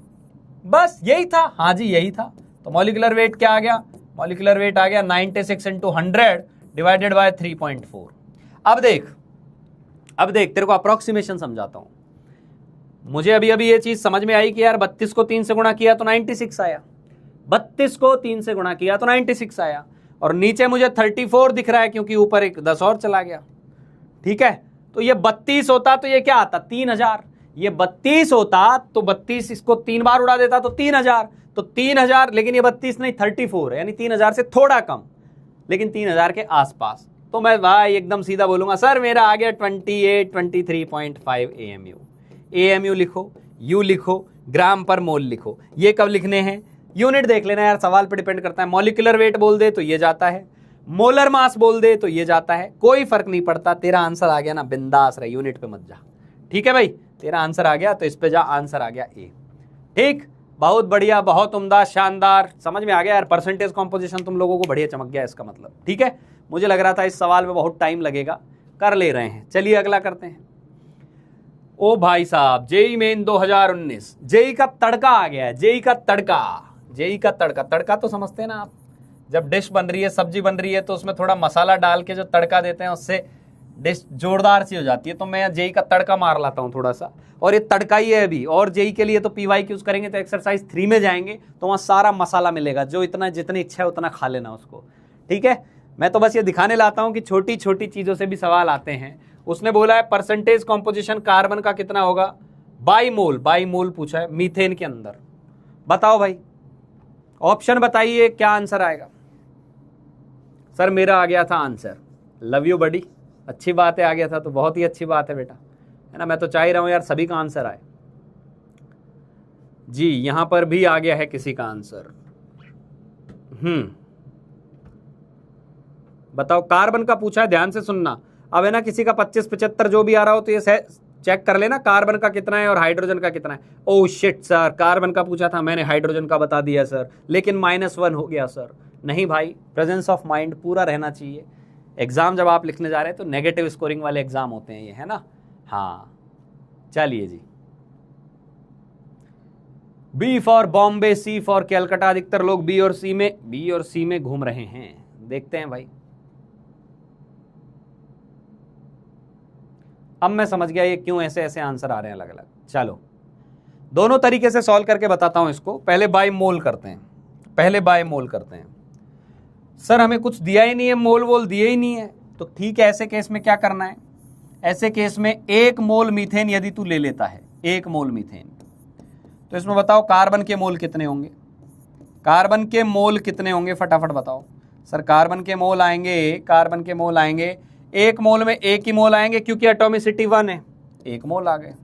बस यही था, हाँ जी यही था। तो मॉलिक्यूलर वेट क्या आ गया, मॉलिक्यूलर वेट आ गया 96 इंटू 100 डिवाइडेड बाय 3.4। अब देख तेरे को अप्रोक्सीमेशन समझाता हूं। मुझे अभी ये चीज समझ में आई कि यार 32 को 3 से गुणा किया तो 96 आया, 32 को 3 से गुणा किया तो 96 आया, और नीचे मुझे 34 दिख रहा है क्योंकि ऊपर एक 10 और चला गया। ठीक है, तो ये 32 होता तो ये क्या आता, 3000। ये 32 होता तो 32 इसको 3 बार उड़ा देता तो 3000, तो 3000, लेकिन ये 32 नहीं 34 है, यानी 3000 से थोड़ा कम, लेकिन 3000 के आसपास। तो मैं भाई एकदम सीधा बोलूंगा, सर मेरा आ गया 23.5 AMU। AMU लिखो, यू लिखो, ग्राम पर मोल लिखो। ये कब लिखने हैं, यूनिट देख लेना यार, सवाल पे डिपेंड करता है। मॉलिक्यूलर वेट बोल दे तो ये जाता है, मोलर मास बोल दे तो ये जाता है, कोई फर्क नहीं पड़ता। तेरा आंसर आ गया ना, बिंदास रहे, यूनिट पे मत जा। ठीक है भाई, तेरा आंसर आ गया तो इस पे जा, आंसर आ गया ए। ठीक, बहुत बढ़िया, बहुत उम्दा, शानदार, समझ में आ गया यार। परसेंटेज कॉम्पोजिशन तुम लोगों को बढ़िया चमक गया इसका मतलब। ठीक है, मुझे लग रहा था इस सवाल में बहुत टाइम लगेगा, कर ले रहे हैं। चलिए अगला करते हैं। ओ भाई साहब, जेई मेन 2019, जेई का तड़का आ गया है, जेई का तड़का। जेई का तड़का तो समझते हैं ना आप, जब डिश बन रही है, सब्जी बन रही है, तो उसमें थोड़ा मसाला डाल के जो तड़का देते हैं उससे डिश जोरदार सी हो जाती है। तो मैं जेई का तड़का मार लाता हूँ थोड़ा सा, और ये तड़का ही है अभी। और जेई के लिए तो PY यूज करेंगे, तो एक्सरसाइज 3 में जाएंगे तो वहाँ सारा मसाला मिलेगा, जो इतना जितनी इच्छा है उतना खा लेना उसको। ठीक है, मैं तो बस ये दिखाने लाता हूँ कि छोटी छोटी चीज़ों से भी सवाल आते हैं। उसने बोला है परसेंटेज कॉम्पोजिशन कार्बन का कितना होगा, बाई मोल पूछा है मीथेन के अंदर। बताओ भाई ऑप्शन बताइए क्या आंसर आएगा। सर मेरा आ गया था आंसर, लव यू बडी, अच्छी बात है, आ गया था तो बहुत ही अच्छी बात है बेटा, है ना। मैं तो चाह ही रहा हूं यार सभी का आंसर आए। जी यहां पर भी आ गया है किसी का आंसर। बताओ, कार्बन का पूछा है, ध्यान से सुनना। अब है ना किसी का 25 75 जो भी आ रहा हो तो ये चेक कर लेना कार्बन का कितना है और हाइड्रोजन का कितना है। ओह शिट सर, कार्बन का पूछा था मैंने, हाइड्रोजन का बता दिया सर, लेकिन -1 हो गया सर। नहीं भाई, प्रेजेंस ऑफ माइंड पूरा रहना चाहिए। एग्जाम जब आप लिखने जा रहे हैं तो नेगेटिव स्कोरिंग वाले एग्जाम होते हैं ये, है ना। हाँ चलिए जी, B for Bombay, C for Calcutta. अधिकतर लोग बी और सी में घूम रहे हैं, देखते हैं भाई। अब मैं समझ गया ये क्यों ऐसे ऐसे आंसर आ रहे हैं अलग अलग। चलो दोनों तरीके से सॉल्व करके बताता हूं इसको। पहले बाय मोल करते हैं। सर हमें कुछ दिया ही नहीं है, मोल वोल दिए ही नहीं है, तो ठीक है, ऐसे केस में क्या करना है। ऐसे केस में 1 मोल मीथेन यदि तू ले लेता है, 1 मोल मीथेन, तो इसमें बताओ कार्बन के मोल कितने होंगे। फटाफट बताओ। सर कार्बन के मोल आएंगे 1 मोल में 1 ही मोल आएंगे क्योंकि एटॉमिसिटी 1 है, 1 मोल आ गए।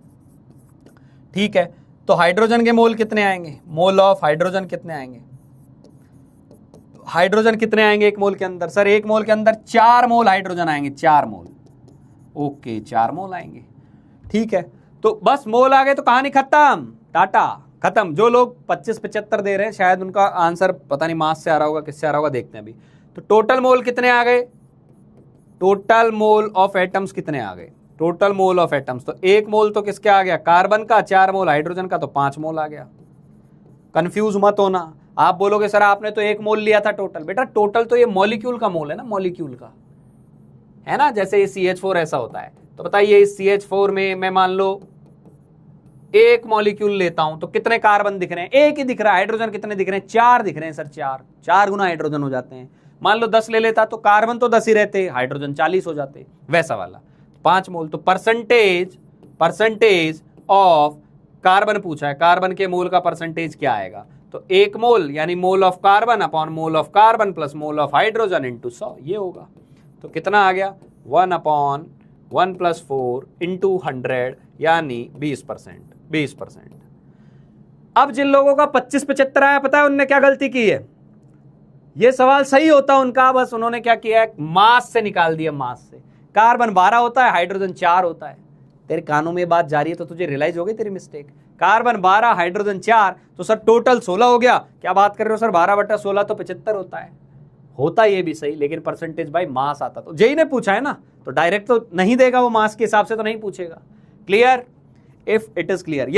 ठीक है, तो हाइड्रोजन के मोल कितने आएंगे, मोल ऑफ हाइड्रोजन कितने आएंगे, 1 मोल के अंदर। सर 1 मोल के अंदर 4 मोल हाइड्रोजन आएंगे, 4 मोल। ओके 4 मोल आएंगे, ठीक है। तो बस मोल आ गए तो कहानी खत्म, टाटा खत्म। जो लोग 25 75 दे रहे हैं शायद उनका आंसर पता नहीं मास से आ रहा होगा, किससे आ रहा होगा, देखते हैं अभी। तो टोटल मोल कितने आ गए, टोटल मोल ऑफ एटम्स कितने आ गए, टोटल मोल ऑफ एटम्स। तो 1 मोल तो किसके आ गया, कार्बन का, 4 मोल हाइड्रोजन का, तो 5 मोल आ गया। कंफ्यूज मत होना। आप बोलोगे सर आपने तो 1 मोल लिया था टोटल। बेटा टोटल तो ये मॉलिक्यूल का मोल है ना, मॉलिक्यूल का, है ना। जैसे ये CH4 ऐसा होता है, तो बताइए इस CH4 में मैं मान लो 1 मॉलिक्यूल लेता हूं तो कितने कार्बन दिख रहे हैं, 1 ही दिख रहा है। हाइड्रोजन कितने दिख रहे हैं, 4 दिख रहे हैं सर, 4 गुना हाइड्रोजन हो जाते हैं। मान लो 10 ले लेता तो कार्बन तो 10 ही रहते, हाइड्रोजन 40 हो जाते, वैसा वाला 5 मोल। तो परसेंटेज ऑफ कार्बन पूछा है, कार्बन के मोल का परसेंटेज क्या आएगा। तो 1 मोल यानी mole of carbon upon mole of carbon plus mole of hydrogen into 100, ये होगा। तो कितना आ गया, 1/1 + 4 इंटू 100 यानी 20%। अब जिन लोगों का 25 75 आया, पता है उनने क्या गलती की है। ये सवाल सही होता उनका, बस उन्होंने क्या किया है, मास से निकाल दिया, मास से। कार्बन 12 होता है, हाइड्रोजन 4 होता है। तेरे कानों में बात जा रही है तो तुझे रियलाइज हो गई तेरी मिस्टेक। कार्बन 12 हाइड्रोजन 4, तो सर टोटल 16 हो गया। क्या बात कर रहे हो सर, 12/16 तो 75 होता है। होता ये भी सही, लेकिन परसेंटेज बाय मास आता। तो जेई ने पूछा है ना, तो डायरेक्ट तो नहीं देगा वो, मास के हिसाब से तो नहीं पूछेगा। Clear, if it is clear,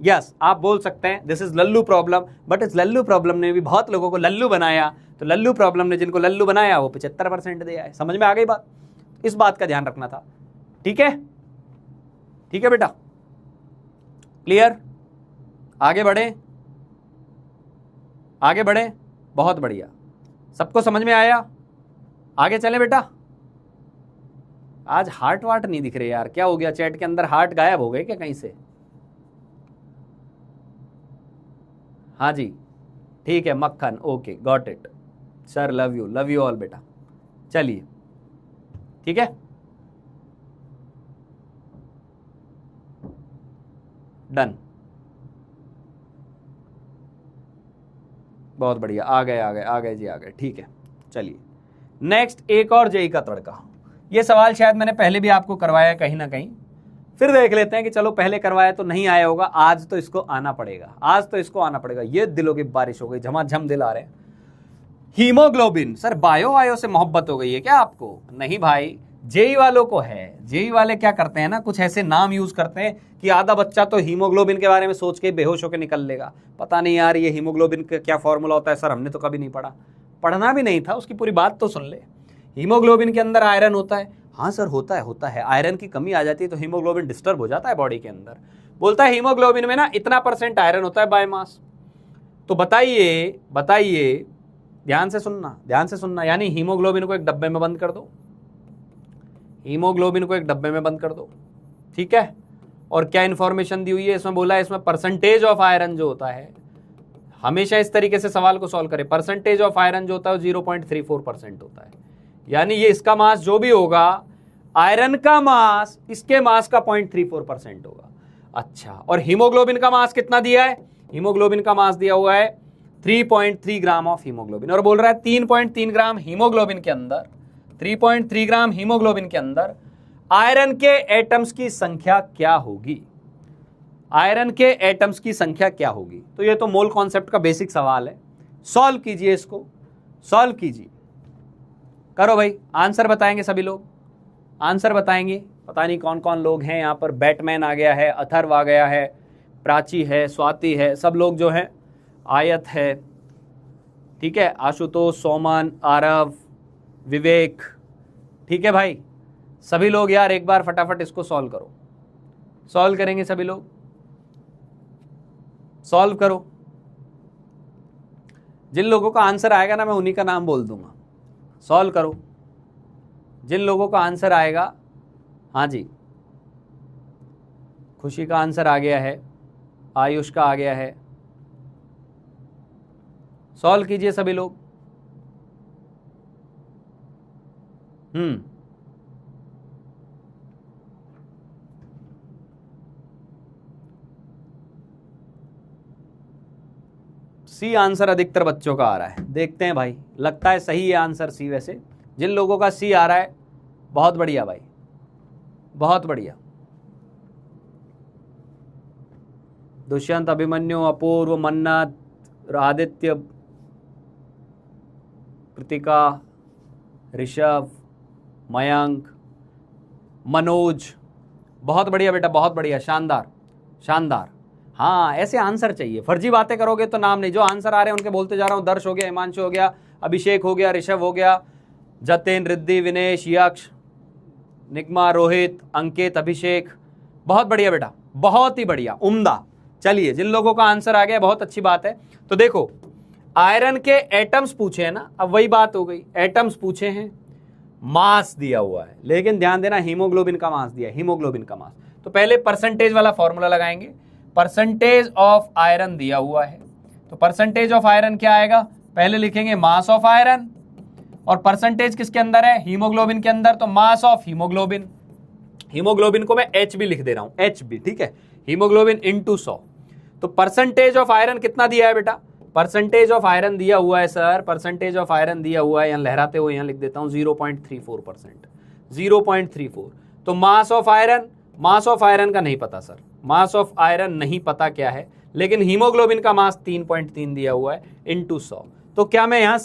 yes आप बोल सकते हैं this is Lallu problem, but इस लल्लू प्रॉब्लम ने भी बहुत लोगों को लल्लू बनाया। तो लल्लू प्रॉब्लम ने जिनको लल्लू बनाया वो 75% दिया है। समझ में आ गई बात, इस बात का ध्यान रखना था। ठीक है बेटा, क्लियर। आगे बढ़े, बहुत बढ़िया, सबको समझ में आया। आगे चले बेटा। आज हार्ट वार्ट नहीं दिख रहे यार, क्या हो गया, चैट के अंदर हार्ट गायब हो गए क्या कहीं से। हाँ जी ठीक है, मक्खन, okay got it sir, love you all बेटा। चलिए ठीक है, डन, बहुत बढ़िया, आ गए जी, ठीक है। चलिए नेक्स्ट, एक और जेई का तड़का। ये सवाल शायद मैंने पहले भी आपको करवाया कहीं ना कहीं, फिर देख लेते हैं कि चलो पहले करवाया तो नहीं आया होगा, आज तो इसको आना पड़ेगा। ये दिलों की बारिश हो गई, झमाझम दिल आ रहे हैं। हीमोग्लोबिन, सर बायो से मोहब्बत हो गई है क्या आपको। नहीं भाई, जेई वालों को है। जेई वाले क्या करते हैं ना, कुछ ऐसे नाम यूज करते हैं कि आधा बच्चा तो हीमोग्लोबिन के बारे में सोच के बेहोश होकर निकल लेगा। पता नहीं यार ये हीमोग्लोबिन का क्या फॉर्मूला होता है, सर हमने तो कभी नहीं पढ़ा, पढ़ना भी नहीं था, उसकी पूरी बात तो सुन ले। हीमोग्लोबिन के अंदर आयरन होता है, हाँ सर होता है। आयरन की कमी आ जाती है तो हीमोग्लोबिन डिस्टर्ब हो जाता है बॉडी के अंदर। बोलता है हीमोग्लोबिन में ना इतना % आयरन होता है बाय मास। तो बताइए, ध्यान से सुनना, यानी हीमोग्लोबिन को एक डब्बे में बंद कर दो, ठीक है। और क्या इंफॉर्मेशन दी हुई है इसमें, बोला है इसमें परसेंटेज ऑफ आयरन जो होता है, हमेशा इस तरीके से सवाल को सॉल्व करें। परसेंटेज ऑफ आयरन जो होता है 0.34% होता है, यानी ये इसका मास जो भी होगा, आयरन का मास इसके मास का 0.34% होगा। अच्छा, और हीमोग्लोबिन का मास कितना दिया है? हीमोग्लोबिन का मास दिया हुआ है 3.3 ग्राम ऑफ हीमोग्लोबिन, और बोल रहा है 3.3 ग्राम हीमोग्लोबिन के अंदर, 3.3 ग्राम हीमोग्लोबिन के अंदर आयरन के एटम्स की संख्या क्या होगी? आयरन के एटम्स की संख्या क्या होगी? तो ये तो मोल कॉन्सेप्ट का बेसिक सवाल है। सॉल्व कीजिए, इसको सॉल्व कीजिए, करो भाई। आंसर बताएंगे सभी लोग, आंसर बताएंगे। पता नहीं कौन कौन लोग हैं यहाँ पर। बैटमैन आ गया है, अथर्व आ गया है, प्राची है, स्वाति है, सब लोग जो है, आयत है, ठीक है, आशुतोष, सोमन, आरव, विवेक, ठीक है भाई, सभी लोग यार एक बार फटाफट इसको सॉल्व करो। सॉल्व करेंगे सभी लोग, सॉल्व करो। जिन लोगों का आंसर आएगा ना, मैं उन्हीं का नाम बोल दूंगा। सॉल्व करो जिन लोगों का आंसर आएगा। हाँ जी, खुशी का आंसर आ गया है, आयुष का आ गया है। सॉल्व कीजिए सभी लोग। सी आंसर अधिकतर बच्चों का आ रहा है, देखते हैं भाई, लगता है सही है आंसर सी। वैसे जिन लोगों का सी आ रहा है, बहुत बढ़िया भाई, बहुत बढ़िया। दुष्यंत, अभिमन्यु, अपूर्व, मन्नत, आदित्य, कृतिका, ऋषभ, मयंक, मनोज, बहुत बढ़िया बेटा, बहुत बढ़िया, शानदार शानदार। हाँ, ऐसे आंसर चाहिए, फर्जी बातें करोगे तो नाम नहीं। जो आंसर आ रहे हैं उनके बोलते जा रहा हूँ। दर्श हो गया, हिमांशु हो गया, अभिषेक हो गया, ऋषभ हो गया, जतिन, रिद्धि, विनेश, यक्ष, निगमा, रोहित, अंकित, अभिषेक, बहुत बढ़िया बेटा, बहुत ही बढ़िया, उम्दा। चलिए, जिन लोगों का आंसर आ गया बहुत अच्छी बात है। तो देखो, आयरन के एटम्स पूछे हैं ना, अब वही बात हो गई, एटम्स पूछे हैं, मास दिया हुआ है, लेकिन ध्यान देना हीमोग्लोबिन का मास दिया है, हीमोग्लोबिन का मास। तो पहले परसेंटेज वाला फॉर्मूला लगाएंगे। परसेंटेज ऑफ आयरन दिया हुआ है, तो परसेंटेज ऑफ आयरन क्या आएगा? पहले लिखेंगे मास ऑफ आयरन, और परसेंटेज किसके अंदर है? हीमोग्लोबिन के अंदर, तो मास ऑफ हीमोग्लोबिन। हीमोग्लोबिन को मैं एच भी लिख दे रहा हूं, एच भी, ठीक है, हीमोग्लोबिन इंटू 100। तो परसेंटेज ऑफ आयरन कितना दिया है बेटा? परसेंटेज ऑफ आयरन दिया हुआ है सर, परसेंटेज ऑफ आयरन दिया हुआ है, यहां लहराते हुए यहां लिख देता हूं 0.34%, 0.34। तो मास of iron, mass of iron का नहीं पता सर, मास ऑफ आयरन नहीं पता क्या है, लेकिन हीमोग्लोबिन का मास 3.3 दिया हुआ है इंटू 100। तो क्या मैं यहां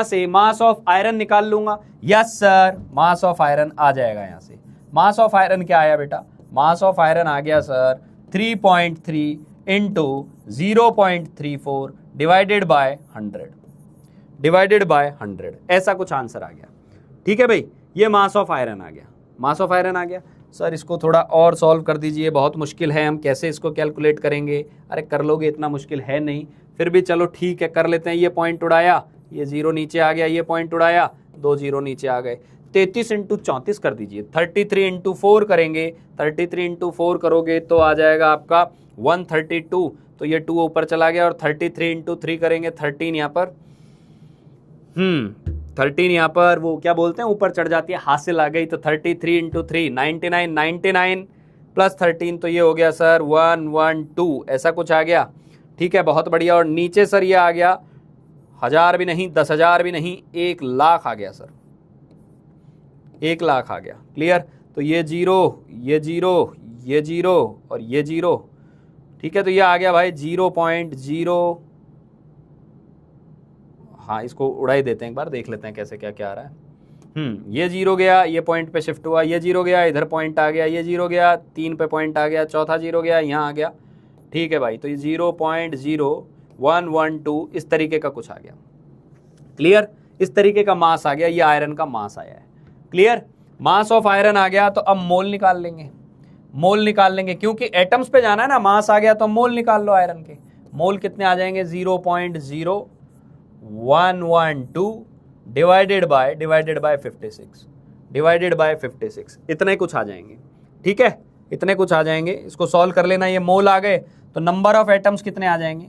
से मास ऑफ आयरन निकाल लूंगा? Yes sir, mass of iron आ जाएगा यहां से। मास ऑफ आयरन क्या आया बेटा? मास ऑफ आयरन आ गया sir 3.3 into 0.34 divided by 100, divided by 100, ऐसा कुछ आंसर आ गया। ठीक है भाई, ये मास ऑफ आयरन आ गया, मास ऑफ आयरन आ गया। सर इसको थोड़ा और सॉल्व कर दीजिए, बहुत मुश्किल है, हम कैसे इसको कैलकुलेट करेंगे? अरे कर लोगे, इतना मुश्किल है नहीं, फिर भी चलो ठीक है, कर लेते हैं। ये पॉइंट उड़ाया, ये 0 नीचे आ गया, ये पॉइंट उड़ाया, 2 0 नीचे आ गए। 33 इंटू 34 कर दीजिए, 33 इंटू 4 करेंगे, 33 इंटू 4 करोगे तो आ जाएगा आपका 132, तो ये 2 ऊपर चला गया, और 33 इंटू 3 करेंगे, 13 यहाँ पर 13 यहाँ पर वो क्या बोलते हैं, ऊपर चढ़ जाती है, हासिल आ गई। तो 33 इंटू 3 99, 99 प्लस 13, तो ये हो गया सर 112, ऐसा कुछ आ गया। ठीक है, बहुत बढ़िया। और नीचे सर ये आ गया 1000 भी नहीं, 10,000 भी नहीं, 1 लाख आ गया सर, 1 लाख आ गया। क्लियर? तो ये 0, ये 0, ये 0 और ये 0। ठीक है, तो ये आ गया भाई 0.0। हाँ, इसको उड़ाई देते हैं, एक बार देख लेते हैं कैसे क्या क्या आ रहा है। ये 0 गया, ये पॉइंट पे शिफ्ट हुआ, ये 0 गया, इधर पॉइंट आ गया, ये 0 गया, 3 पे पॉइंट आ गया, चौथा 0 गया, यहाँ आ गया। ठीक है भाई, तो ये 0.0112 इस तरीके का कुछ आ गया। क्लियर? इस तरीके का मास आ गया, ये आयरन का मास आया है। क्लियर? मास ऑफ आयरन आ गया, तो अब मोल निकाल लेंगे, मोल निकाल लेंगे, क्योंकि एटम्स पे जाना है ना। मास आ गया तो मोल निकाल लो आयरन के। मोल कितने आ जाएंगे? 0.0112 डिवाइडेड बाय 56, डिवाइडेड बाय 56, इतने कुछ आ जाएंगे। ठीक है, इतने कुछ आ जाएंगे। इसको सॉल्व कर लेना। ये मोल आ गए तो नंबर ऑफ एटम्स कितने आ जाएंगे?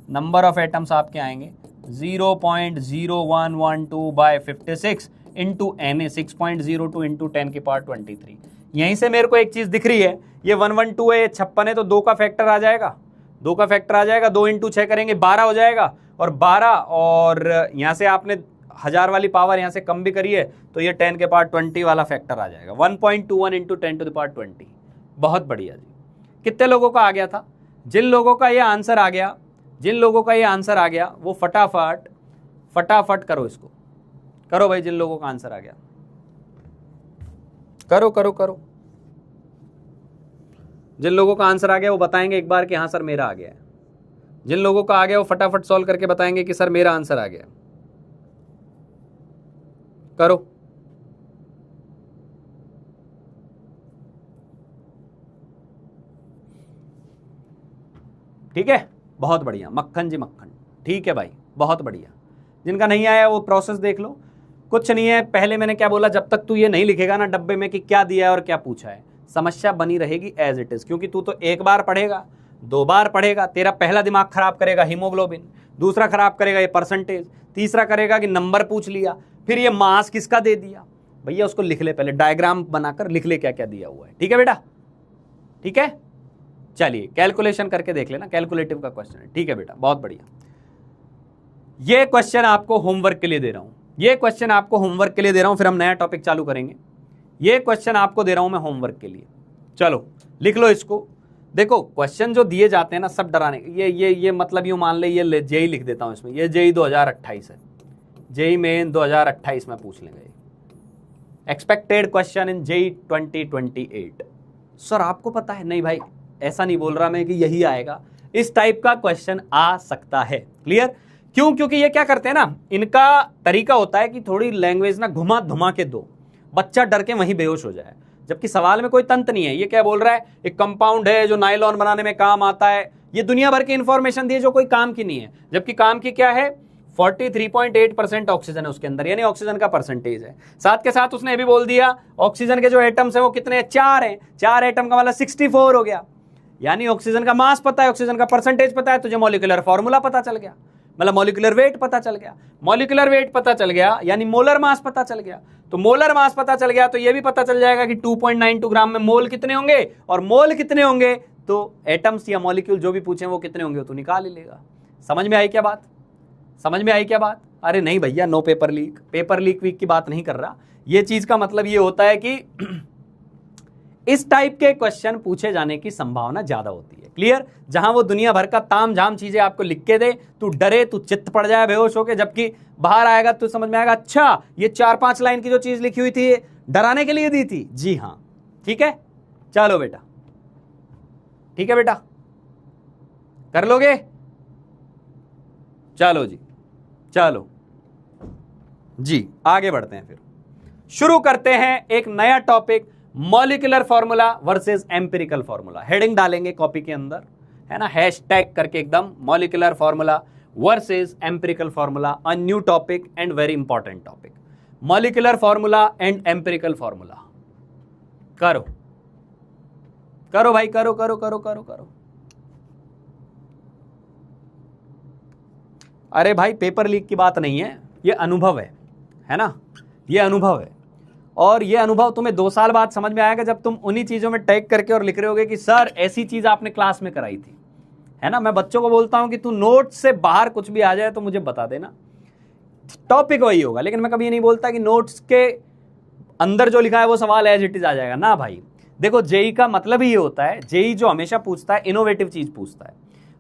नंबर ऑफ एटम्स आपके आएंगे 0.0112 बाय 56 इंटू Na 6.02 इंटू 10 की पावर 23। यहीं से मेरे को एक चीज दिख रही है, ये 112 है, ये 56 है, तो 2 का फैक्टर आ जाएगा, 2 का फैक्टर आ जाएगा, 2 इंटू 6 करेंगे 12 हो जाएगा, और 12 और यहाँ से आपने 1000 वाली पावर यहाँ से कम भी करी है तो ये 10 के पावर 20 वाला फैक्टर आ जाएगा, 1.21 इंटू 10 टू द पावर 20। बहुत बढ़िया जी। कितने लोगों का आ गया था? जिन लोगों का ये आंसर आ गया, जिन लोगों का ये आंसर आ गया वो फटाफट करो इसको, करो भाई, जिन लोगों का आंसर आ गया करो करो करो। जिन लोगों का आंसर आ गया वो बताएंगे एक बार कि हाँ सर मेरा आ गया है। जिन लोगों का आ गया वो फटाफट सॉल्व करके बताएंगे कि सर मेरा आंसर आ गया। करो। ठीक है, बहुत बढ़िया मक्खन जी मक्खन, ठीक है भाई, बहुत बढ़िया। जिनका नहीं आया वो प्रोसेस देख लो, कुछ नहीं है। पहले मैंने क्या बोला, जब तक तू ये नहीं लिखेगा ना डब्बे में कि क्या दिया है और क्या पूछा है, समस्या बनी रहेगी एज इट इज। क्योंकि तू तो एक बार पढ़ेगा, 2 बार पढ़ेगा, तेरा पहला दिमाग खराब करेगा हीमोग्लोबिन, दूसरा खराब करेगा ये परसेंटेज, तीसरा करेगा कि नंबर पूछ लिया, फिर ये मास किसका दे दिया। भैया उसको लिख ले, पहले डायग्राम बनाकर लिख ले क्या क्या दिया हुआ है। ठीक है बेटा, ठीक है। चलिए कैलकुलेशन करके देख लेना, कैलकुलेटिव का क्वेश्चन है। ठीक है बेटा, बहुत बढ़िया। ये क्वेश्चन आपको होमवर्क के लिए दे रहा हूं, ये क्वेश्चन आपको होमवर्क के लिए दे रहा हूं, फिर हम नया टॉपिक चालू करेंगे। ये क्वेश्चन आपको दे रहा हूं मैं होमवर्क के लिए। चलो लिख लो इसको। देखो क्वेश्चन जो दिए जाते हैं ना सब डराने, ये मतलब यूं मान ले, ये जेई लिख देता हूं इसमें, ये जेई 2028 है, जेई मेन 2028 में पूछ लेंगे। Expected question in JEE 2028। Sir आपको पता है? नहीं भाई, ऐसा नहीं बोल रहा मैं कि यही आएगा, इस टाइप का क्वेश्चन आ सकता है। क्लियर? क्यों? क्योंकि ये क्या करते हैं ना, इनका तरीका होता है कि थोड़ी लैंग्वेज ना घुमा धुमा के दो, बच्चा डर के वहीं बेहोश हो जाए। जबकि सवाल में कोई तंत्र नहीं है। ये क्या बोल रहा है, एक कंपाउंड है जो नायलॉन बनाने में काम आता है, ये दुनिया भर की इंफॉर्मेशन दी है जो कोई काम की नहीं है। जबकि काम की क्या है, 43.8% ऑक्सीजन है उसके अंदर, यानी ऑक्सीजन का परसेंटेज है। साथ के साथ उसने ये भी बोल दिया ऑक्सीजन के जो एटम्स हैं वो कितने हैं, 4 हैं। 4 एटम का मतलब 64 हो गया। यानी ऑक्सीजन का मास पता है, ऑक्सीजन का परसेंटेज पता है, तुझे मॉलिक्यूलर फॉर्मूला पता चल गया, मतलब मॉलिक्यूलर वेट पता चल गया। मॉलिक्यूलर वेट पता चल गया यानी मोलर मास पता चल गया। तो मोलर मास पता चल गया तो ये भी पता चल जाएगा कि 2.92 ग्राम में मोल कितने होंगे, और मोल कितने होंगे तो एटम्स या मॉलिक्यूल जो भी पूछे वो कितने होंगे तो निकाल ही लेगा। समझ में आई क्या बात? समझ में आई क्या बात? अरे नहीं भैया, no paper leak, paper leak week की बात नहीं कर रहा। ये चीज का मतलब ये होता है कि इस टाइप के क्वेश्चन पूछे जाने की संभावना ज्यादा होती है। क्लियर? जहां वो दुनिया भर का ताम झाम चीजें आपको लिख के दे, तू डरे, तू चित्त पड़ जाए बेहोश होके, जबकि बाहर आएगा तो समझ में आएगा अच्छा ये 4-5 लाइन की जो चीज लिखी हुई थी डराने के लिए दी थी। जी हां, ठीक है। चलो बेटा, ठीक है बेटा, कर लोगे? चलो जी, चलो जी, आगे बढ़ते हैं। फिर शुरू करते हैं एक नया topic, molecular formula versus empirical formula. Heading डालेंगे कॉपी के अंदर, है ना, हैशटैग करके एकदम, molecular formula versus empirical formula, a new topic and very important topic. Molecular formula and empirical formula. करो करो भाई, करो करो करो करो करो। अरे भाई पेपर लीक की बात नहीं है, ये अनुभव है ना, ये अनुभव है। और ये अनुभव तुम्हें 2 साल बाद समझ में आएगा जब तुम उन्हीं चीजों में टैग करके और लिख रहे होगे कि सर ऐसी चीज आपने क्लास में कराई थी, है ना। मैं बच्चों को बोलता हूं कि तू नोट से बाहर कुछ भी आ जाए तो मुझे बता देना, टॉपिक वही होगा। लेकिन मैं कभी ये नहीं बोलता कि नोट्स के अंदर जो लिखा है वो सवाल एज इट इज आ जाएगा ना भाई। देखो जेई का मतलब ही ये होता है, जेई जो हमेशा पूछता है इनोवेटिव चीज पूछता है।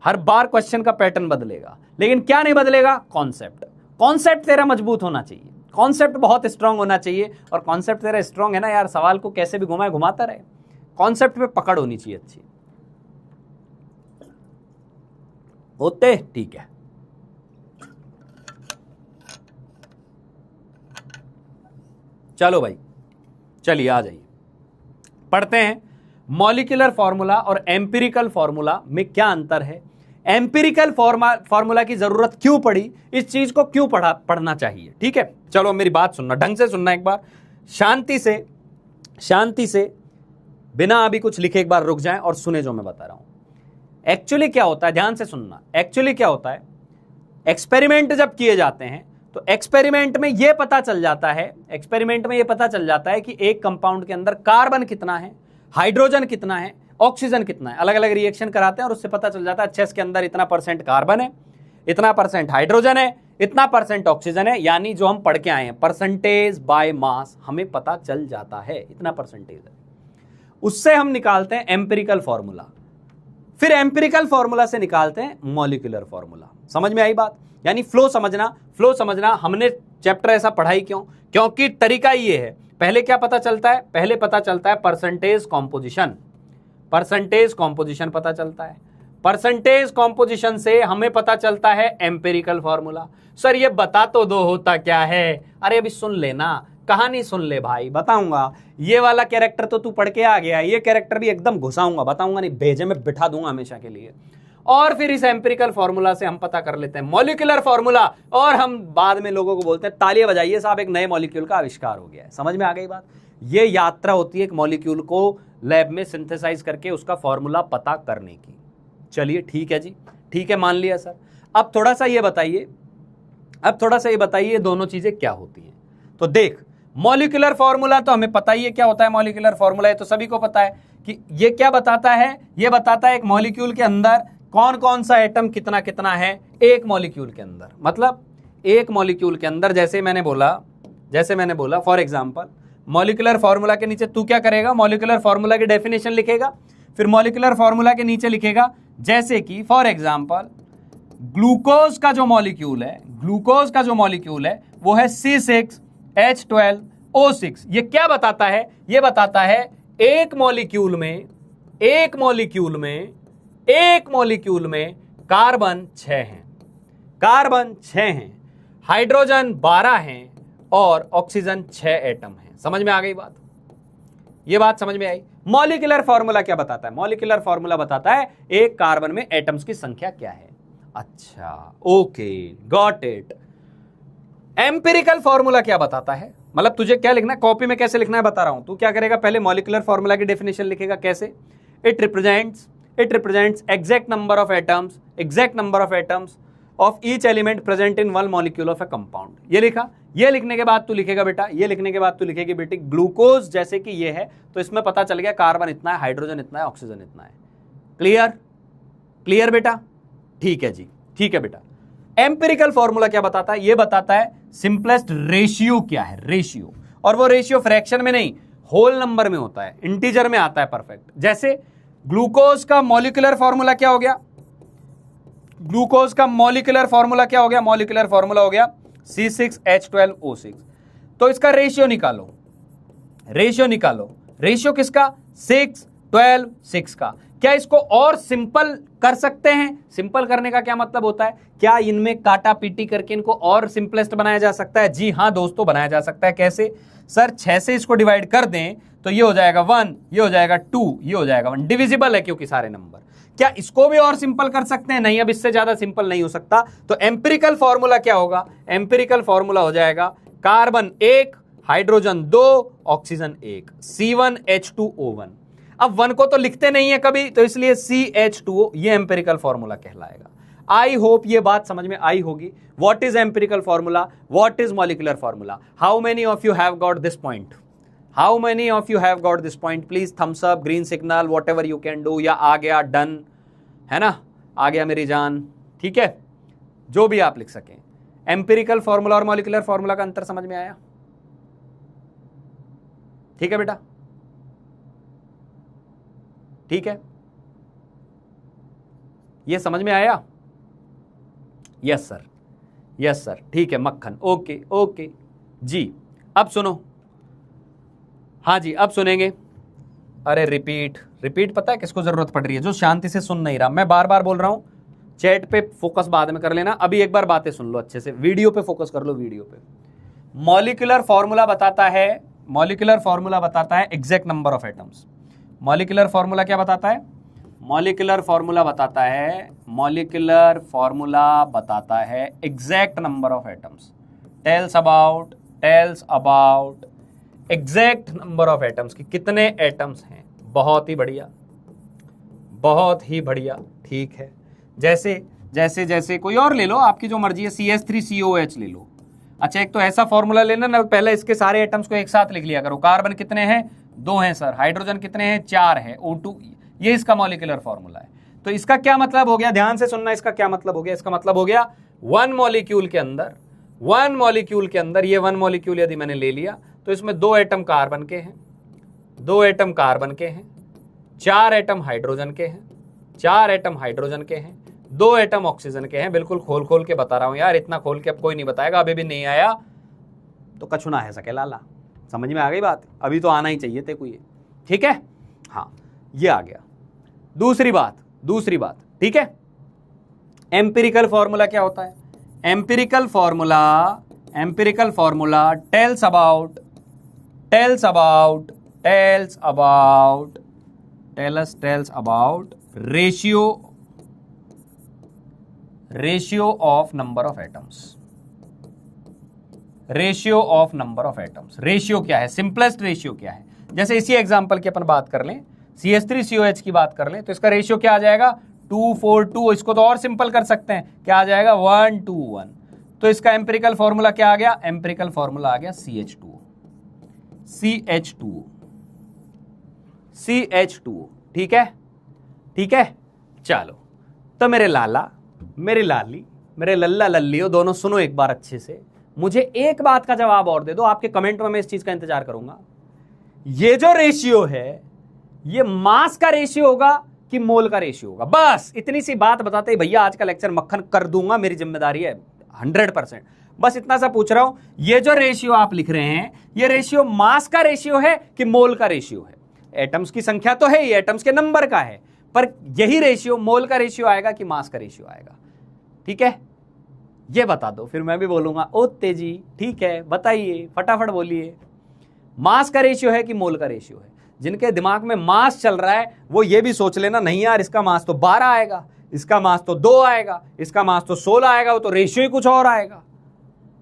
हर बार क्वेश्चन का पैटर्न बदलेगा, लेकिन क्या नहीं बदलेगा, कॉन्सेप्ट। कॉन्सेप्ट तेरा मजबूत होना चाहिए, कॉन्सेप्ट बहुत स्ट्रांग होना चाहिए। और कॉन्सेप्ट तेरा स्ट्रांग है ना यार, सवाल को कैसे भी घुमाए घुमाता रहे, कॉन्सेप्ट पे पकड़ होनी चाहिए अच्छी। होते ठीक है। चलो भाई, चलिए आ जाइए, पढ़ते हैं मॉलिक्यूलर फॉर्मूला और एम्पिरिकल फॉर्मूला में क्या अंतर है, एम्पिरिकल फॉर्मूला की जरूरत क्यों पड़ी, इस चीज को क्यों पढ़ना चाहिए। ठीक है, चलो मेरी बात सुनना, ढंग से सुनना, एक बार शांति से बिना अभी कुछ लिखे एक बार रुक जाएं और सुने जो मैं बता रहा हूं। एक्चुअली क्या होता है, ध्यान से सुनना, एक्चुअली क्या होता है, एक्सपेरिमेंट जब किए जाते हैं तो एक्सपेरिमेंट में यह पता चल जाता है, एक्सपेरिमेंट में यह पता चल जाता है कि एक कंपाउंड के अंदर कार्बन कितना है, हाइड्रोजन कितना है, ऑक्सीजन कितना है, अलग अलग रिएक्शन कराते हैं और उससे पता चल जाता है अच्छा इसके अंदर इतना % कार्बन है, इतना % हाइड्रोजन है, इतना % ऑक्सीजन है, यानी जो हम पढ़ के आए हैं परसेंटेज बाय मास हमें पता चल जाता है इतना % है। उससे हम निकालते हैं एम्पिरिकल फॉर्मूला, फिर एम्पिरिकल फॉर्मूला से निकालते हैं मॉलिक्यूलर फॉर्मूला। समझ में आई बात? यानी फ्लो समझना, फ्लो समझना। हमने चैप्टर ऐसा पढ़ाई क्यों? क्योंकि तरीका ये है, पहले क्या पता चलता है, पहले पता चलता है परसेंटेज कॉम्पोजिशन, परसेंटेज कॉम्पोजिशन पता चलता है, परसेंटेज कॉम्पोजिशन से हमें पता चलता है एम्पिरिकल फॉर्मूला। सर ये बता तो दो होता क्या है? अरे अभी सुन लेना, कहानी सुन ले भाई, बताऊंगा। ये वाला कैरेक्टर तो तू पढ़ के आ गया, ये कैरेक्टर भी एकदम घुसाऊंगा, बताऊंगा नहीं, भेजे में बिठा दूंगा हमेशा के लिए। और फिर इस एम्पिरिकल फॉर्मूला से हम पता कर लेते हैं मॉलिक्यूलर फॉर्मूला, और हम बाद में लोगों को बोलते हैं तालियां बजाइए साहब, एक नए मॉलिक्यूल का आविष्कार हो गया है। समझ में आ गई बात? ये यात्रा होती है एक मॉलिक्यूल को लैब में सिंथेसाइज करके उसका फॉर्मूला पता करने की। चलिए ठीक है जी, ठीक है, मान लिया सर। अब थोड़ा सा ये बताइए, अब थोड़ा सा ये बताइए दोनों चीजें क्या होती हैं। तो देख, मॉलिक्यूलर फॉर्मूला तो हमें पता ही है क्या होता है मॉलिक्यूलर फॉर्मूला, ये तो सभी को पता है कि ये क्या बताता है, ये बताता है एक मॉलिक्यूल के अंदर कौन कौन सा एटम कितना कितना है एक मॉलिक्यूल के अंदर। मतलब एक मॉलिक्यूल के अंदर, जैसे मैंने बोला फॉर एग्जांपल, मॉलिक्यूलर फॉर्मूला के नीचे तू क्या करेगा, मॉलिक्यूलर फॉर्मूला की डेफिनेशन लिखेगा, फिर मॉलिक्यूलर फॉर्मूला के नीचे लिखेगा जैसे कि फॉर एग्जांपल ग्लूकोज का जो मॉलिक्यूल है, ग्लूकोज का जो मॉलिक्यूल है वो है C6H12O6। ये क्या बताता है? ये बताता है एक मॉलिक्यूल में कार्बन 6 हैं, कार्बन 6 हैं, हाइड्रोजन 12 हैं और ऑक्सीजन 6 एटम हैं। समझ में आ गई बात? ये बात समझ में आई? मॉलिक्यूलर फॉर्मूला क्या बताता है? मॉलिक्यूलर फॉर्मूला बताता है एक कार्बन में एटम्स की संख्या क्या है। अच्छा, okay, got it. Empirical formula क्या बताता है? मतलब तुझे क्या लिखना है, कॉपी में कैसे लिखना है बता रहा हूं। तू क्या करेगा, पहले मॉलिक्यूलर फॉर्मूला की डेफिनेशन लिखेगा। कैसे? It represents exact number of atoms of each element present in one molecule of a compound। ये लिखा। ये लिखने के बाद तू लिखेगा बेटा, ये लिखने के बाद तू लिखेगी बेटी ग्लूकोज जैसे कि ये है, तो इसमें पता चल गया कार्बन इतना है, हाइड्रोजन इतना है, ऑक्सीजन इतना है। क्लियर? क्लियर बेटा? ठीक है जी, ठीक है बेटा। एम्पिरिकल फॉर्मूला क्या बताता है? ये बताता है सिंपलेस्ट रेशियो क्या है, रेशियो। और वो रेशियो फ्रैक्शन में नहीं, होल नंबर में होता है, इंटीजर में आता है परफेक्ट। जैसे ग्लूकोज का मॉलिक्यूलर फॉर्मूला क्या हो गया? ग्लूकोज का मॉलिक्यूलर फॉर्मूला क्या हो गया? मॉलिक्यूलर फॉर्मूला हो गया C6H12O6। तो इसका रेशियो निकालो, रेशियो निकालो। रेशियो किसका? 6, 12, 6 का। क्या इसको और सिंपल कर सकते हैं? सिंपल करने का क्या मतलब होता है? क्या इनमें काटा पीटी करके इनको और सिंपलेस्ट बनाया जा सकता है? जी हां दोस्तों, बनाया जा सकता है। कैसे? सर 6 से इसको डिवाइड कर दें तो ये हो जाएगा 1, ये हो जाएगा 2, ये हो जाएगा 1। डिविजिबल है क्योंकि सारे नंबर। क्या इसको भी और सिंपल कर सकते हैं? नहीं, अब इससे ज्यादा सिंपल नहीं हो सकता। तो एम्पिरिकल फॉर्मूला क्या होगा? एम्पिरिकल फॉर्मूला हो जाएगा कार्बन 1, हाइड्रोजन 2, ऑक्सीजन 1, C1H2O1। अब 1 को तो लिखते नहीं है कभी, तो इसलिए CH2O, ये एम्पिरिकल फॉर्मूला कहलाएगा। आई होप ये बात समझ में आई होगी। What is empirical formula, what is molecular formula? How many of you have got this point? How many of you have got this point? Please thumbs up, green signal, whatever you can do। या आ गया, done है ना, आ गया मेरी जान, ठीक है, जो भी आप लिख सकें। एम्पिरिकल फॉर्मूला और मॉलिक्यूलर फॉर्मूला का अंतर समझ में आया? ठीक है बेटा, ठीक है, ये समझ में आया? यस सर, यस सर, ठीक है मक्खन, ओके ओके जी। अब सुनो, हाँ जी अब सुनेंगे। अरे रिपीट पता है किसको जरूरत पड़ रही है? जो शांति से सुन नहीं रहा। मैं बार बार बोल रहा हूं, चैट पे फोकस बाद में कर लेना, अभी एक बार बातें सुन लो अच्छे से, वीडियो पे फोकस कर लो, वीडियो पे। मॉलिक्यूलर फॉर्मूला बताता है, मॉलिक्यूलर फॉर्मूला बताता है exact number of atoms. Molecular formula क्या बताता है? मॉलिक्यूलर फॉर्मूला बताता है, मॉलिक्यूलर फॉर्मूला बताता है exact number of atoms. Tells about exact number of atoms की, कितने एटम्स हैं। बहुत ही बढ़िया, बहुत ही बढ़िया, ठीक है। जैसे जैसे जैसे कोई और ले लो, आपकी जो मर्जी है, CH3COH ले लो। अच्छा, एक तो ऐसा फॉर्मूला लेना ना, पहले इसके सारे एटम्स को एक साथ लिख लिया करो। कार्बन कितने हैं? 2 हैं सर। हाइड्रोजन कितने हैं? 4 है। O2, ये इसका मॉलिक्यूलर फॉर्मूला है। तो इसका क्या मतलब हो गया, ध्यान से सुनना, इसका क्या मतलब हो गया? इसका मतलब हो गया 1 मॉलिक्यूल के अंदर, 1 मॉलिक्यूल के अंदर, ये 1 मॉलिक्यूल यदि मैंने ले लिया तो इसमें 2 एटम कार्बन के हैं, 2 एटम कार्बन के हैं, 4 एटम हाइड्रोजन के हैं, 4 एटम हाइड्रोजन के हैं, 2 एटम ऑक्सीजन के हैं। बिल्कुल खोल खोल के बता रहा हूं यार, इतना खोल के अब कोई नहीं बताएगा। अभी भी नहीं आया तो कछुना है सके लाला। समझ में आ गई बात? अभी तो आना ही चाहिए थे कोई, ठीक है। हाँ, ये आ गया। दूसरी बात, ठीक है, एम्पिरिकल फॉर्मूला क्या होता है? Empirical formula tells about ratio of number of atoms. Ratio क्या है? सिंपलेस्ट रेशियो क्या है? जैसे इसी एग्जांपल की अपन बात कर लें, CH3COH की बात कर लें, तो इसका रेशियो क्या आ जाएगा? 2:4:2। इसको तो और सिंपल कर सकते हैं, क्या आ जाएगा? 1:1। तो इसका एम्पिरिकल फॉर्मूला क्या आ गया? एम्पिरिकल फॉर्मूला आ गया CH2O। ठीक है। चलो, तो मेरे लाला, मेरी लाली, मेरे लल्ला लल्लियों, दोनों सुनो एक बार अच्छे से। मुझे एक बात का जवाब और दे दो, आपके कमेंट में मैं इस चीज का इंतजार करूंगा। ये जो रेशियो है, ये मास का रेशियो होगा कि मोल का रेशियो होगा? बस इतनी सी बात बताते ही भैया आज का लेक्चर मक्खन कर दूंगा, मेरी जिम्मेदारी है 100%। बस इतना सा पूछ रहा हूं, ये जो रेशियो आप लिख रहे हैं, ये रेशियो मास का रेशियो है कि मोल का रेशियो है? एटम्स की संख्या तो है ही, एटम्स के नंबर का है, पर यही रेशियो मोल का रेशियो आएगा कि मास का रेशियो आएगा? ठीक है, ये बता दो, फिर मैं भी बोलूंगा ओ तेजी। ठीक है, बताइए, फटाफट बोलिए, मास का रेशियो है कि मोल का रेशियो है? जिनके दिमाग में मास चल रहा है वो ये भी सोच लेना, नहीं यार इसका मास तो 12 आएगा, इसका मास तो 2 आएगा, इसका मास तो 16 आएगा, वो तो रेशियो ही कुछ और आएगा।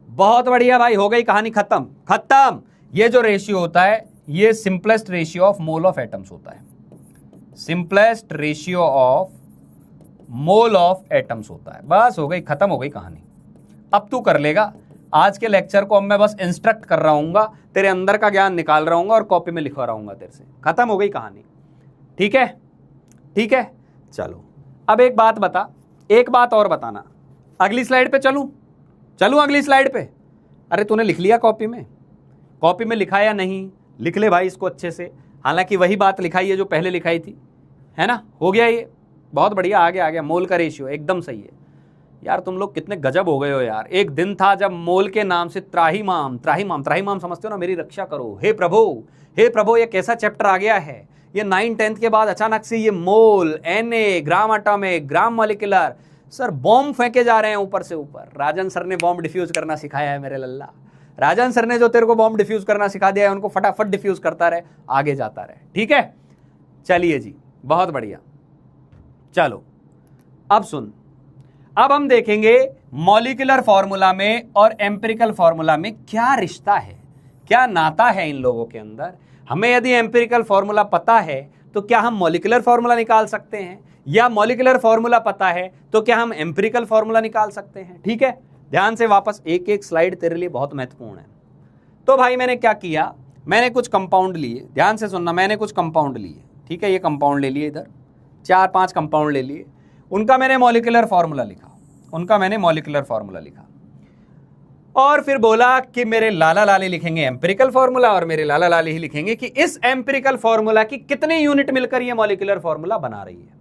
बहुत बढ़िया भाई, हो गई कहानी खत्म। ये जो रेशियो होता है, ये simplest ratio of mole of atoms होता है। Simplest ratio of mole of atoms होता है। बस हो गई, खत्म हो गई कहानी। अब तू कर लेगा। आज के लेक्चर को अब मैं बस इंस्ट्रक्ट कर रहा हूंगा, तेरे अंदर का ज्ञान निकाल रहा हूंगा और कॉपी में लिखवा रहा हूंगा तेरे से। खत्म हो गई कहानी। ठीक है, चलो अब एक बात बता, एक बात और बताना। अगली स्लाइड पे चलूं अगली स्लाइड पे? अरे तूने लिख लिया कॉपी में लिखा या नहीं? लिख ले भाई इसको अच्छे से। हालांकि वही बात लिखाई है जो पहले लिखाई थी, है ना? हो गया ये, बहुत बढ़िया, आ गया। मोल का रेशियो एकदम सही है यार। तुम लोग कितने गजब हो गए हो यार। एक दिन था जब मोल के नाम से त्राहिमाम समझते हो ना, मेरी रक्षा करो हे प्रभु, ये कैसा चैप्टर आ गया है। ये 9-10 के बाद अचानक से ये मोल, Na, gram atomic, gram molecular, sir bomb फेंके जा रहे हैं ऊपर से ऊपर। राजन सर ने बॉम्ब डिफ्यूज करना सिखाया है मेरे लल्ला। राजन सर ने जो तेरे को बॉम्ब डिफ्यूज करना सिखा दिया है, उनको फटाफट डिफ्यूज करता रहे, आगे जाता रहे। ठीक है, चलिए जी, बहुत बढ़िया। चलो अब सुन, अब हम देखेंगे मॉलिक्यूलर फॉर्मूला में और एम्पिरिकल फॉर्मूला में क्या रिश्ता है, क्या नाता है इन लोगों के अंदर। हमें यदि एम्पिरिकल फॉर्मूला पता है तो क्या हम मॉलिक्यूलर फॉर्मूला निकाल सकते हैं, या मॉलिक्यूलर फॉर्मूला पता है तो क्या हम एम्पिरिकल फॉर्मूला निकाल सकते हैं? ठीक है, ध्यान से वापस, एक स्लाइड तेरे लिए बहुत महत्वपूर्ण है। तो भाई मैंने क्या किया, मैंने कुछ कंपाउंड लिए, ध्यान से सुनना, मैंने कुछ कंपाउंड लिए। ठीक है, ये कंपाउंड ले लिए, इधर 4-5 कंपाउंड ले लिए, उनका मैंने मॉलिक्यूलर फॉर्मूला लिखा, और फिर बोला कि मेरे लाला लाली लिखेंगे एम्पिरिकल फॉर्मूला, और मेरे लाला लाली ही लिखेंगे कि इस एम्पिरिकल फॉर्मूला की कितने यूनिट मिलकर ये मॉलिक्यूलर फॉर्मूला बना रही है।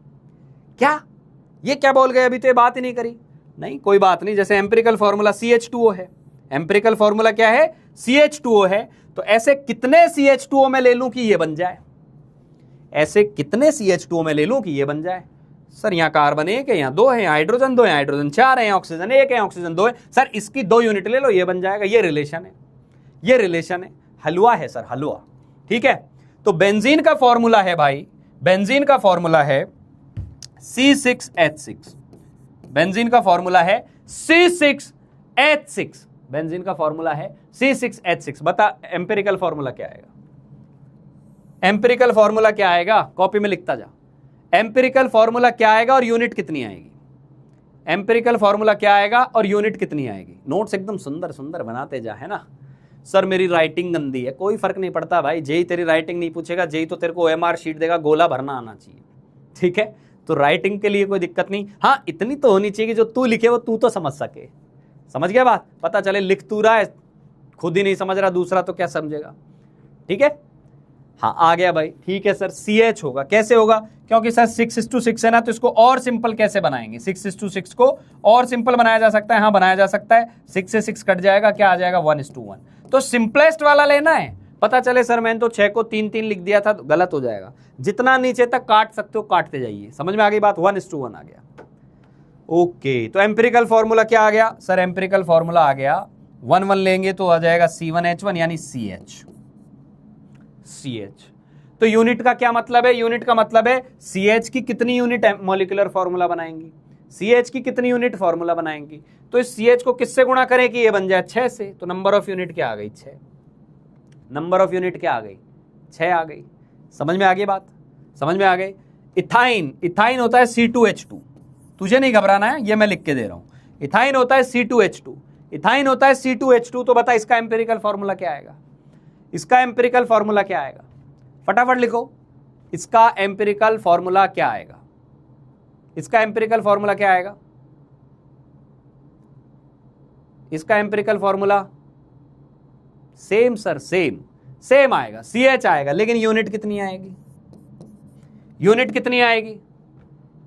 क्या ये क्या बोल गए, अभी तो ये बात ही नहीं करी। नहीं, कोई बात नहीं। जैसे एम्पिरिकल फॉर्मूला CH2O है, एम्पिरिकल फॉर्मूला क्या है? CH2O है। तो ऐसे कितने CH2O में ले लूं कि ये बन जाए? ऐसे कितने CH2O में ले लूं कि ये बन जाए? सर यहाँ कार्बन 1 है, यहाँ 2 है, यहाँ हाइड्रोजन 2 है, हाइड्रोजन 4 है, ऑक्सीजन 1 है, ऑक्सीजन 2 है। सर इसकी 2 यूनिट ले लो, ये बन जाएगा। ये रिलेशन है, हलवा है सर, हलवा। ठीक है, तो बेंजीन का फॉर्मूला है भाई, बेंजीन का फॉर्मूला है C6H6। बेंजीन का फॉर्मूला है C6H6। बेंजीन का फॉर्मूला है C6H6। बता एम्पिरिकल फॉर्मूला क्या आएगा? एम्पिरिकल फॉर्मूला क्या आएगा? कॉपी में लिखता जा। एम्पिरिकल फॉर्मूला क्या आएगा और यूनिट कितनी आएगी? एम्पिरिकल फॉर्मूला क्या आएगा और यूनिट कितनी आएगी? नोट्स एकदम सुंदर सुंदर बनाते जा, है ना। सर मेरी राइटिंग गंदी है, कोई फर्क नहीं पड़ता भाई, जेई तेरी राइटिंग नहीं पूछेगा, जेई तो तेरे को ओएमआर शीट देगा, गोला भरना आना चाहिए, ठीक है। तो राइटिंग के लिए कोई दिक्कत नहीं, हाँ इतनी तो होनी चाहिए कि जो तू लिखे वो तू तो समझ सके। समझ गया बात? पता चले लिख तू रहा है, खुद ही नहीं समझ रहा, दूसरा तो क्या समझेगा, ठीक है। हाँ आ गया भाई, ठीक है सर। CH होगा, कैसे होगा? क्योंकि सर 6:6 है ना, तो इसको और सिंपल कैसे बनाएंगे? 6:6 को और सिंपल बनाया जा सकता है, हाँ बनाया जा सकता है। 6 से 6 कट जाएगा, क्या आ जाएगा? 1:1। तो सिंपलेस्ट वाला लेना है। पता चले सर मैंने तो 6 को 3 लिख दिया था, तो गलत हो जाएगा। जितना नीचे तक काट सकते हो काटते जाइए। समझ में आ गई बात? 1:1 आ गया। ओके, तो एम्पिरिकल फॉर्मूला क्या आ गया सर? एम्पिरिकल फॉर्मूला आ गया 1 लेंगे तो आ जाएगा C1H1 यानी CH। तो यूनिट का क्या मतलब है? यूनिट का मतलब है CH की कितनी यूनिट मॉलिक्यूलर फॉर्मूला बनाएंगी, CH की कितनी यूनिट फॉर्मूला बनाएंगी। तो इस CH को किससे गुणा करें कि ये बन जाए 6 से? तो नंबर ऑफ यूनिट क्या आ गई? 6। नंबर ऑफ यूनिट क्या आ गई? 6 आ गई। समझ में आ गई बात? समझ में आ गई। इथाइन, इथाइन होता है C2H2, तुझे नहीं घबराना है, ये मैं लिख के दे रहा हूं। इथाइन होता है C2H2, इथाइन होता है C2H2। तो बता इसका एम्पिरिकल फॉर्मूला क्या आएगा? इसका एम्पिरिकल फॉर्मूला क्या आएगा? फटाफट लिखो, इसका एम्पिरिकल फॉर्मूला क्या आएगा? इसका एम्पिरिकल फॉर्मूला क्या आएगा? इसका empirical formula same sir, same आएगा, CH आएगा, लेकिन यूनिट कितनी आएगी? यूनिट कितनी आएगी?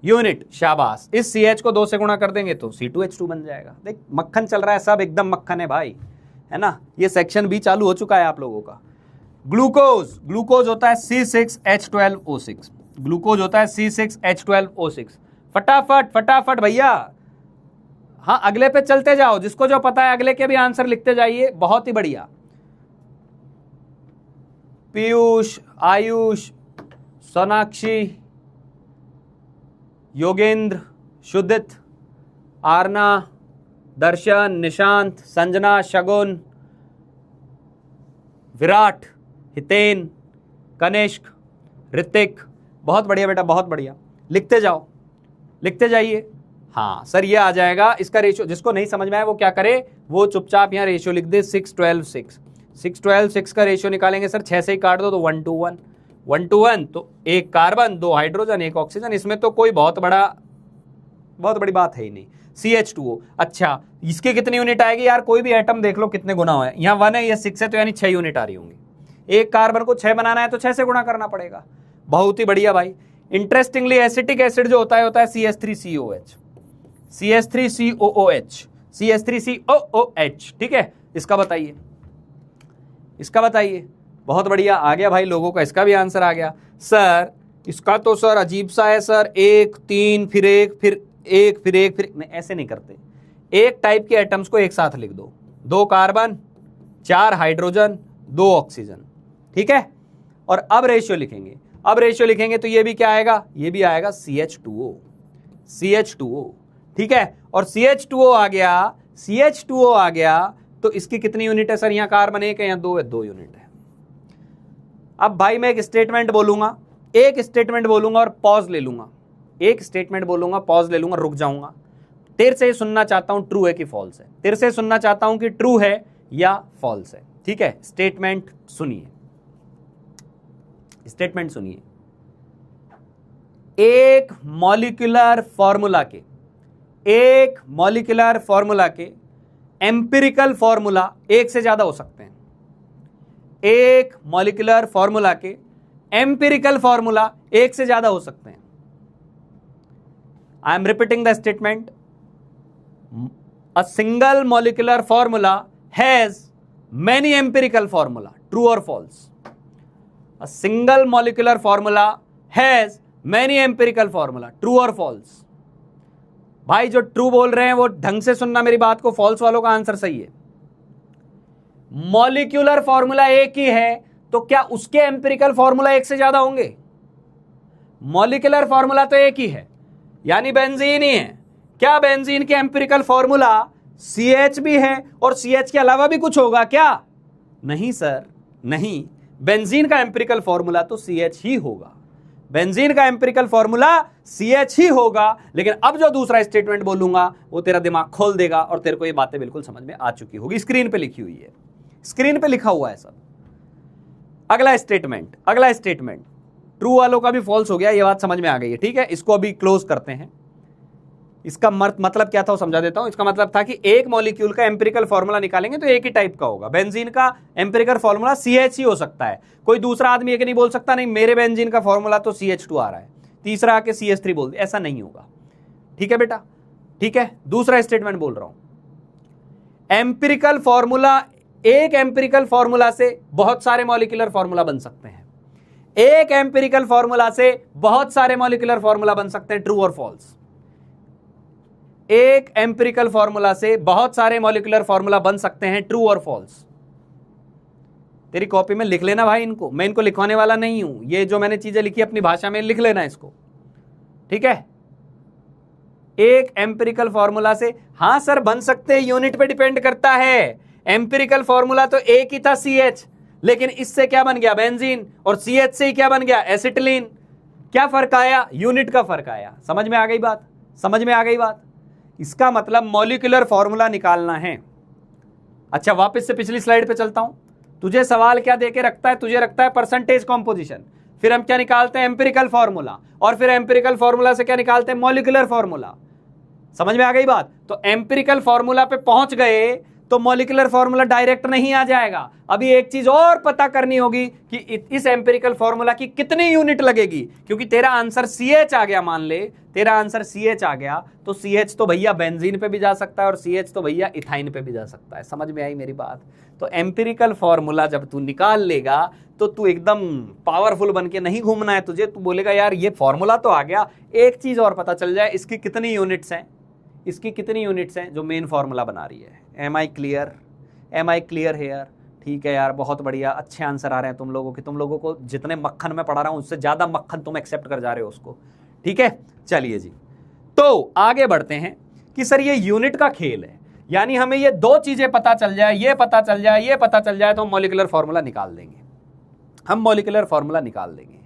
यूनिट, शाबाश, इस CH को 2 से गुणा कर देंगे तो C2H2 बन जाएगा। देख मक्खन चल रहा है, सब एकदम मक्खन है भाई, है ना। ये सेक्शन भी चालू हो चुका है आप लोगों का। ग्लूकोज, ग्लूकोज होता है C6H12O6, ग्लूकोज होता है C6H12O6। फटाफट फटाफट भैया, हाँ अगले पे चलते जाओ, जिसको जो पता है अगले के भी आंसर लिखते जाइए, बहुत ही बढ़िया। पीयूष, आयुष, सोनाक्षी, योगेंद्र, शुद्धित, आरना, दर्शन, निशांत, संजना, शगुन, विराट, हितेन, कनिष्क, ऋतिक, बहुत बढ़िया बेटा, बहुत बढ़िया। लिखते जाओ, लिखते जाइए। हाँ सर ये आ जाएगा। इसका रेशियो जिसको नहीं समझ में आए वो क्या करे, वो चुपचाप यहाँ रेशियो लिख दे 6:12:6। 6:12:6 का रेशियो निकालेंगे सर, 6 से ही काट दो तो 1:1, 1:1। तो एक कार्बन, 2 हाइड्रोजन, 1 ऑक्सीजन, इसमें तो कोई बहुत बड़ी बात है ही नहीं। CH2O। अच्छा इसकी कितनी यूनिट आएगी यार? कोई भी एटम देख लो कितने गुना हुआ है, यहाँ 1 है, ये 6 है, तो यानी 6 यूनिट आ रही होंगी। एक कार्बन को 6 बनाना है तो 6 से गुणा करना पड़ेगा। बहुत ही बढ़िया भाई। इंटरेस्टिंगली एसिटिक एसिड जो होता है CH3COOH, CH3COOH, CH3COOH, ठीक है। इसका बताइए, इसका बताइए। बहुत बढ़िया, आ गया भाई लोगों का, इसका भी आंसर आ गया। सर इसका तो सर अजीब सा है सर, 1 3 फिर 1 फिर 1 फिर 1 फिर नहीं, ऐसे नहीं करते। एक टाइप के एटम्स को एक साथ लिख दो, 2 कार्बन, 4 हाइड्रोजन, 2 ऑक्सीजन, ठीक है। और अब रेशियो लिखेंगे, अब रेशियो लिखेंगे तो ये भी क्या आएगा? ये भी आएगा CH2O, CH2O, ठीक है। और CH2O आ गया, CH2O आ गया, तो इसकी कितनी यूनिट है सर? यहाँ कार्बन 1 है, यहाँ 2 है, 2 यूनिट है। अब भाई मैं एक स्टेटमेंट बोलूंगा, एक स्टेटमेंट बोलूंगा और पॉज ले लूंगा, एक स्टेटमेंट बोलूंगा, पॉज ले लूंगा, रुक जाऊंगा। तेरे से सुनना चाहता हूं ट्रू है कि फॉल्स है, तेरे से सुनना चाहता हूं कि ट्रू है या फॉल्स है, ठीक है। स्टेटमेंट सुनिए, स्टेटमेंट सुनिए। एक मॉलिक्यूलर फॉर्मूला के एम्पिरिकल फॉर्मूला एक से ज्यादा हो सकते हैं। एक मॉलिक्यूलर फॉर्मूला के एम्पिरिकल फॉर्मूला एक से ज्यादा हो सकते हैं। I am repeating the statement. A single molecular formula has many empirical formula, true और false. A single molecular formula has many empirical formula, true और फॉल्स। भाई जो ट्रू बोल रहे हैं वो ढंग से सुनना मेरी बात को, फॉल्स वालों का आंसर सही है। मॉलिक्यूलर फॉर्मूला एक ही है तो क्या उसके एम्पिरिकल फॉर्मूला एक से ज्यादा होंगे? मॉलिक्यूलर फॉर्मूला तो एक ही है, यानी बेंजीन ही है। क्या बेंजीन के एम्पिरिकल फॉर्मूला CH भी है और CH के अलावा भी कुछ होगा क्या? नहीं सर, नहीं, बेंजीन का एम्पिरिकल फॉर्मूला तो CH ही होगा। बेंजीन का एम्पिरिकल फॉर्मूला CH ही होगा। लेकिन अब जो दूसरा स्टेटमेंट बोलूंगा वो तेरा दिमाग खोल देगा और तेरे को ये बातें बिल्कुल समझ में आ चुकी होगी। स्क्रीन पे लिखी हुई है, स्क्रीन पे लिखा हुआ है सब। अगला स्टेटमेंट ट्रू वालों का भी फॉल्स हो गया, ये बात समझ में आ गई है, ठीक है। इसको अभी क्लोज करते हैं। इसका मतलब क्या था वो समझा देता हूं। इसका मतलब था कि एक मॉलिक्यूल का एम्पिरिकल फॉर्मूला निकालेंगे तो एक ही टाइप का होगा। बेंजीन का एम्पिरिकल फॉर्मूला CH ही हो सकता है। कोई दूसरा आदमी एक नहीं बोल सकता नहीं मेरे बेंजीन का फॉर्मूला तो CH2 आ रहा है, तीसरा आके CH3 बोल दे, ऐसा नहीं होगा। ठीक है बेटा, ठीक है। दूसरा स्टेटमेंट बोल रहा हूं, एम्पिरिकल फॉर्मूला, एक एम्पिरिकल फॉर्मूला से बहुत सारे मॉलिक्यूलर फॉर्मूला बन सकते हैं। एक एम्पिरिकल फॉर्मूला से बहुत सारे मॉलिक्यूलर फॉर्मूला बन सकते हैं, ट्रू और फॉल्स। एक एम्पिरिकल फॉर्मूला से बहुत सारे मॉलिक्यूलर फॉर्मूला बन सकते हैं, ट्रू और फॉल्स। तेरी कॉपी में लिख लेना भाई इनको, मैं इनको लिखवाने वाला नहीं हूं। ये जो मैंने चीजें लिखी अपनी भाषा में लिख लेना इसको, ठीक है। एक एम्पिरिकल फॉर्मूला से, हां सर बन सकते हैं, यूनिट पे डिपेंड करता है। एम्पिरिकल फॉर्मूला तो एक ही था CH, लेकिन इससे क्या बन गया बेंजीन, और CH से ही क्या बन गया एसिटिलीन। क्या फर्क आया, यूनिट का फर्क आया। समझ में आ गई बात, समझ में आ गई बात। इसका मतलब मॉलिक्यूलर फॉर्मूला निकालना है। अच्छा वापस से पिछली स्लाइड पे चलता हूं। तुझे सवाल क्या देके रखता है, तुझे रखता है परसेंटेज कॉम्पोजिशन, फिर हम क्या निकालते हैं एम्पिरिकल फॉर्मूला, और फिर एम्पिरिकल फॉर्मूला से क्या निकालते हैं मॉलिक्यूलर फॉर्मूला। समझ में आ गई बात। तो एम्पिरिकल फॉर्मूला पे पहुंच गए तो मॉलिक्यूलर फॉर्मूला डायरेक्ट नहीं आ जाएगा। अभी एक चीज और पता करनी होगी कि इस एम्पिरिकल फॉर्मूला की कितनी यूनिट लगेगी, क्योंकि तेरा आंसर CH आ गया। मान ले तेरा आंसर CH आ गया तो CH तो भैया बेंजीन पे भी जा सकता है और CH तो भैया इथाइन पे भी जा सकता है। समझ में आई मेरी बात। तो एम्पिरिकल फॉर्मूला जब तू निकाल लेगा तो तू एकदम पावरफुल बन के नहीं घूमना है तुझे। तू बोलेगा यार ये फॉर्मूला तो आ गया, एक चीज और पता चल जाए इसकी कितनी यूनिट्स हैं, इसकी कितनी यूनिट्स हैं जो मेन फॉर्मूला बना रही है। Am I clear here. ठीक है यार, बहुत बढ़िया, अच्छे आंसर आ रहे हैं तुम लोगों के। तुम लोगों को जितने मक्खन मैं पढ़ा रहा हूं उससे ज्यादा मक्खन तुम एक्सेप्ट कर जा रहे हो उसको, ठीक है। चलिए जी, तो आगे बढ़ते हैं कि सर ये यूनिट का खेल है, यानी हमें ये दो चीजें पता चल जाए, ये पता चल जाए, ये पता चल जाए तो हम मॉलिक्यूलर फॉर्मूला निकाल देंगे, हम मॉलिक्यूलर फॉर्मूला निकाल देंगे।